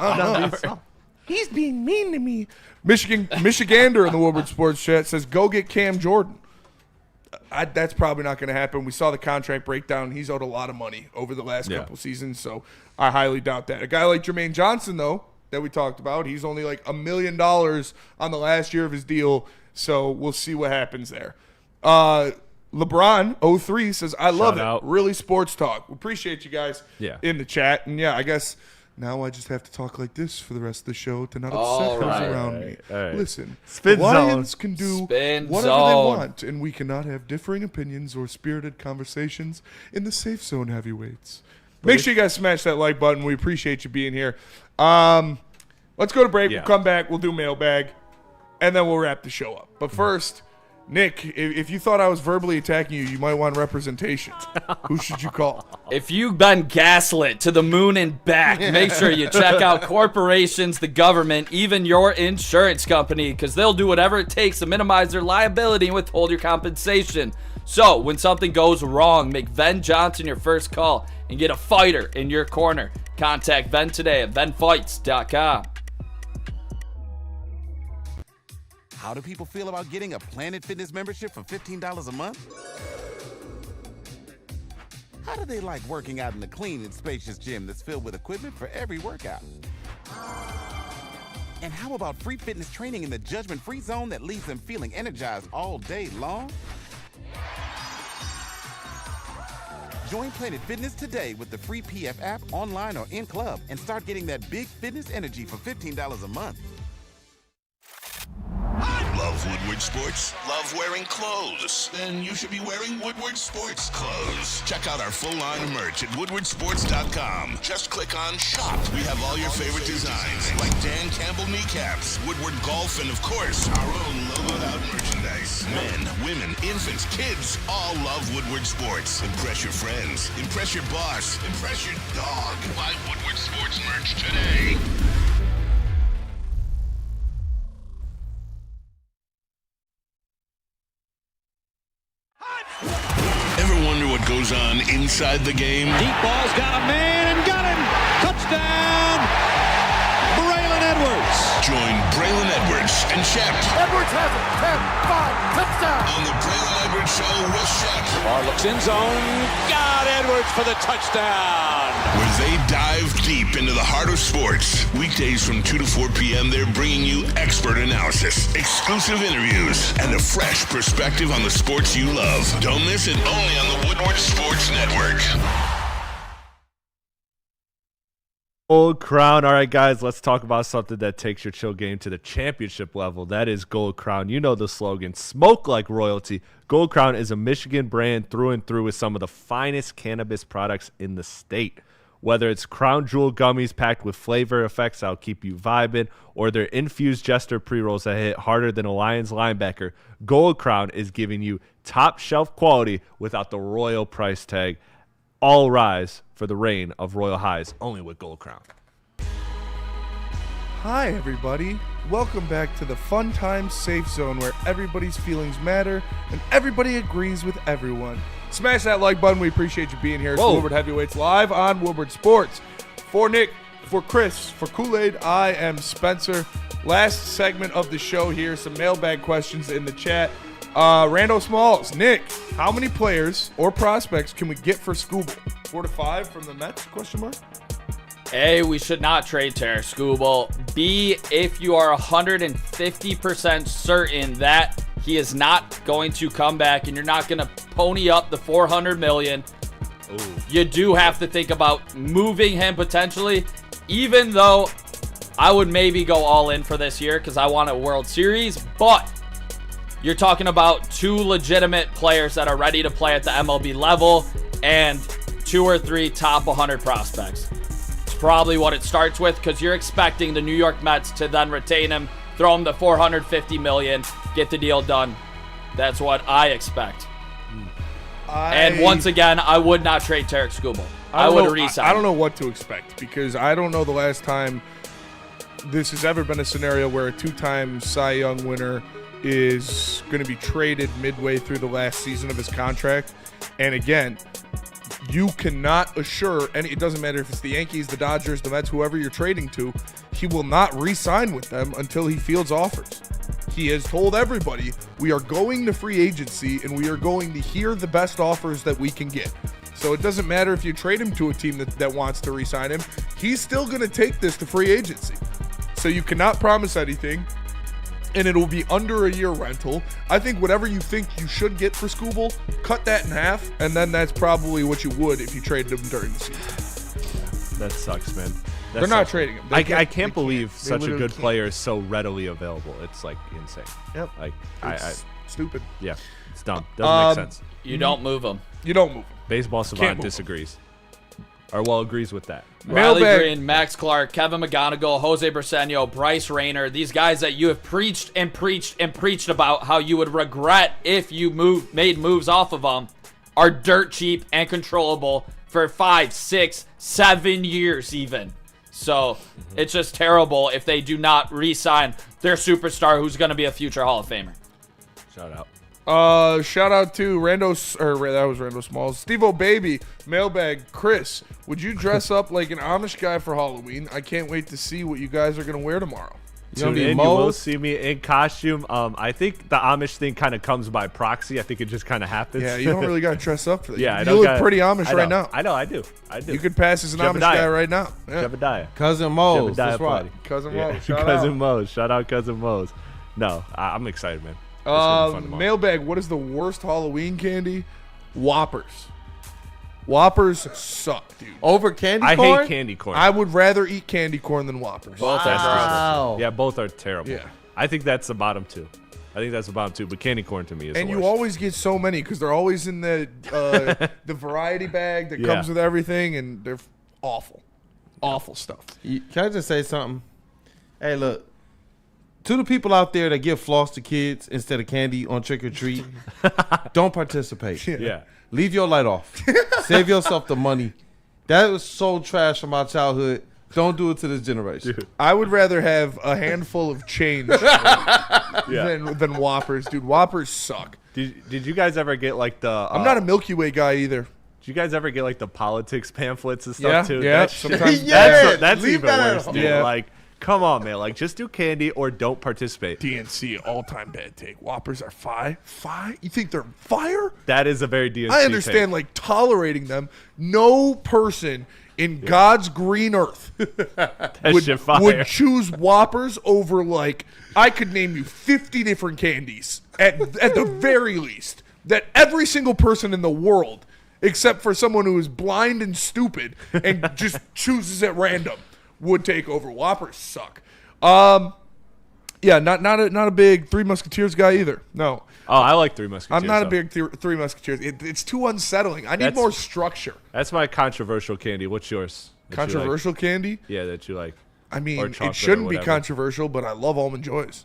He's being mean to me. Michigander in the Woodward Sports Chat says, go get Cam Jordan. That's probably not going to happen. We saw the contract breakdown. He's owed a lot of money over the last couple seasons, so I highly doubt that. A guy like Jermaine Johnson, though, that we talked about, he's only like $1 million on the last year of his deal, so we'll see what happens there. LeBron 03 says, I love it. Really sports talk. We appreciate you guys in the chat. And I guess now I just have to talk like this for the rest of the show to not upset those around me. Right. Listen, Spin the Lions zone. can do Spin whatever they zone. want, and we cannot have differing opinions or spirited conversations in the safe zone heavyweights. Make sure you guys smash that like button. We appreciate you being here. Let's go to break. We'll come back. We'll do mailbag, and then we'll wrap the show up. But first, Nick, if you thought I was verbally attacking you, you might want representation. Who should you call? If you've been gaslit to the moon and back, make sure you check out corporations, the government, even your insurance company, because they'll do whatever it takes to minimize their liability and withhold your compensation. So, when something goes wrong, make Ven Johnson your first call and get a fighter in your corner. Contact Ven today at venfights.com. How do people feel about getting a Planet Fitness membership for $15 a month? How do they like working out in a clean and spacious gym that's filled with equipment for every workout? And how about free fitness training in the judgment-free zone that leaves them feeling energized all day long? Join Planet Fitness today with the free PF app, online or in club, and start getting that big fitness energy for $15 a month. Love Woodward Sports? Love wearing clothes? Then you should be wearing Woodward Sports clothes. Check out our full line of merch at woodwardsports.com. Just click on shop. We have all your favorite designs, like Dan Campbell kneecaps, Woodward Golf, and of course, our own logoed out merchandise. Men, women, infants, kids, all love Woodward Sports. Impress your friends. Impress your boss. Impress your dog. Buy Woodward Sports merch today. Ever wonder what goes on inside the game? Deep ball's got a man and got him. Touchdown, Braylon Edwards. Join Braylon Edwards and Shep Edwards has it. 10, 5, touchdown. on the Braylon Edwards Show with Shep Barr looks in zone. Got Edwards for the touchdown. Where they dive deep into the heart of sports. Weekdays from 2 to 4 p.m., they're bringing you expert analysis, exclusive interviews, and a fresh perspective on the sports you love. Don't miss it, only on the Woodward Sports Network. Gold Crown. All right, guys, let's talk about something that takes your chill game to the championship level. That is Gold Crown. You know the slogan, smoke like royalty. Gold Crown is a Michigan brand through and through with some of the finest cannabis products in the state. Whether it's Crown Jewel gummies packed with flavor effects that'll keep you vibing, or their infused Jester pre-rolls that hit harder than a Lions linebacker, Gold Crown is giving you top shelf quality without the royal price tag. All rise for the reign of royal highs, only with Gold Crown. Hi, everybody. Welcome back to the Fun Time Safe Zone, where everybody's feelings matter and everybody agrees with everyone. Smash that like button. We appreciate you being here. It's Woodward Heavyweights live on Woodward Sports. For Nick, for Chris, for Kool-Aid, I am Spencer. Last segment of the show here. Some mailbag questions in the chat. Rando Smalls, Nick, how many players or prospects can we get for Scooble? 4 to 5 from the Mets? Question mark. A, we should not trade Tarek Skubal. B, if you are 150% certain that he is not going to come back and you're not going to pony up the $400 million, you do have to think about moving him potentially, even though I would maybe go all in for this year because I want a World Series, but you're talking about 2 legitimate players that are ready to play at the MLB level and 2 or 3 top 100 prospects. It's probably what it starts with because you're expecting the New York Mets to then retain him, throw him the $450 million, get the deal done. That's what I expect. And once again, I would not trade Tarek Skubal. I would resign. I don't know what to expect because I don't know the last time this has ever been a scenario where a 2-time Cy Young winner is going to be traded midway through the last season of his contract. And again, you cannot assure, and it doesn't matter if it's the Yankees, the Dodgers, the Mets, whoever you're trading to, he will not re-sign with them until he fields offers. He has told everybody, we are going to free agency and we are going to hear the best offers that we can get. So it doesn't matter if you trade him to a team that wants to re-sign him, he's still going to take this to free agency. So you cannot promise anything. And it'll be under a year rental. I think whatever you think you should get for Skubal, cut that in half, and then that's probably what you would if you traded him during the season. That sucks, man. They're not trading him. I can't believe such a good player is so readily available. It's like insane. Yep. Like it's stupid. Yeah, it's dumb. Doesn't make sense. You don't move him. You don't move him. Baseball Savant disagrees. Or agrees with that. Riley Green, Max Clark, Kevin McGonigal, Jose Briseño, Bryce Rayner, these guys that you have preached and preached and preached about how you would regret if you made moves off of them, are dirt cheap and controllable for 5, 6, 7 years even. So it's just terrible if they do not re-sign their superstar who's going to be a future Hall of Famer. Shout out. Shout out to that was Rando Smalls. Steve-O Baby, mailbag, Chris, would you dress up like an Amish guy for Halloween? I can't wait to see what you guys are going to wear tomorrow. You will see me in costume. I think the Amish thing kind of comes by proxy. I think it just kind of happens. Yeah, you don't really got to dress up for that. Yeah, you look pretty Amish right now. I know, I do. You could pass as an Amish guy right now. Yeah. Jebediah. Cousin Mose, that's right. Cousin Mose, Cousin Mose. Shout out Cousin Mose. No, I'm excited, man. Mailbag, what is the worst Halloween candy? Whoppers. Whoppers suck, dude. Over candy corn? I hate candy corn. I would rather eat candy corn than Whoppers. Wow. Yeah, both are terrible. Yeah. I think that's the bottom 2. But candy corn to me is and the you worst. always get so many because they're always in the variety bag that comes with everything, and they're awful. Awful stuff. Can I just say something? Hey, look. To the people out there that give floss to kids instead of candy on trick or treat, don't participate. Yeah. Leave your light off. Save yourself the money. That was so trash from my childhood. Don't do it to this generation. Dude. I would rather have a handful of change than Whoppers, dude. Whoppers suck. Did you guys ever get like the? I'm not a Milky Way guy either. Did you guys ever get like the politics pamphlets and stuff too? Yeah, sometimes. Yes, that's leave even that worse, dude. Yeah. Like Come on, man. Like, just do candy or don't participate. DNC, all-time bad take. Whoppers are fire? You think they're fire? That is a very DNC I understand, take. like, tolerating them. No person in God's green earth would choose Whoppers over, like, I could name you 50 different candies at the very least. That every single person in the world, except for someone who is blind and stupid and just chooses at random, would take over. Whoppers suck. Yeah, not a big Three Musketeers guy either. No. Oh, I like Three Musketeers. I'm not a big Three Musketeers. It's too unsettling. I need more structure. That's my controversial candy. What's yours? Controversial candy? Yeah, that you like. I mean, it shouldn't be controversial, but I love Almond Joys.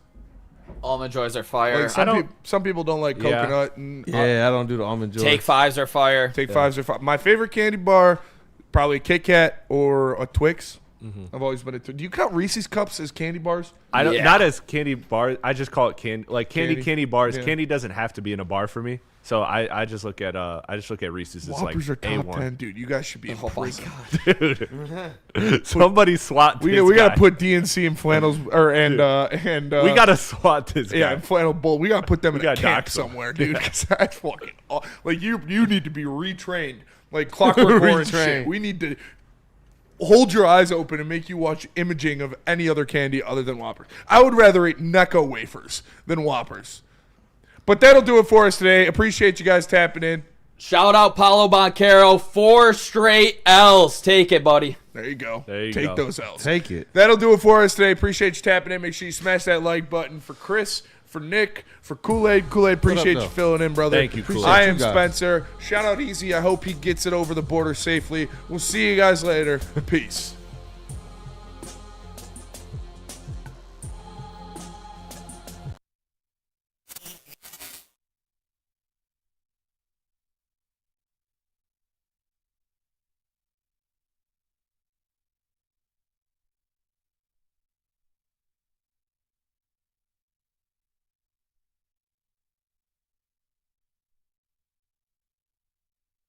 Almond Joys are fire. Like some people don't like coconut. And, I don't do the Almond Joys. Take Fives are fire. Take Fives are fire. My favorite candy bar, probably a Kit Kat or a Twix. Mm-hmm. I've always been do you count Reese's Cups as candy bars? I don't, not as candy bars. I just call it candy. Like candy bars. Yeah. Candy doesn't have to be in a bar for me. So I just look at Reese's as like Whoppers are top A1. 10, dude. You guys should be in prison. Dude. Somebody SWAT this We guy. gotta put DNC and flannels and we gotta SWAT this guy. Yeah, and flannel bull. We gotta put them in a gotta camp dox them. somewhere, dude. Because that's fucking like you need to be retrained, like Clockwork Orange shit. We need to hold your eyes open and make you watch imaging of any other candy other than Whoppers. I would rather eat Necco wafers than Whoppers. But that'll do it for us today. Appreciate you guys tapping in. Shout out Paulo Boncaro. 4 straight L's. Take it, buddy. There you go. Take those L's. Take it. That'll do it for us today. Appreciate you tapping in. Make sure you smash that like button for Chris, for Nick, for Kool-Aid. Kool-Aid, appreciate you filling in, brother. Thank you, Kool-Aid. I am Spencer. Shout out Easy. I hope he gets it over the border safely. We'll see you guys later. Peace.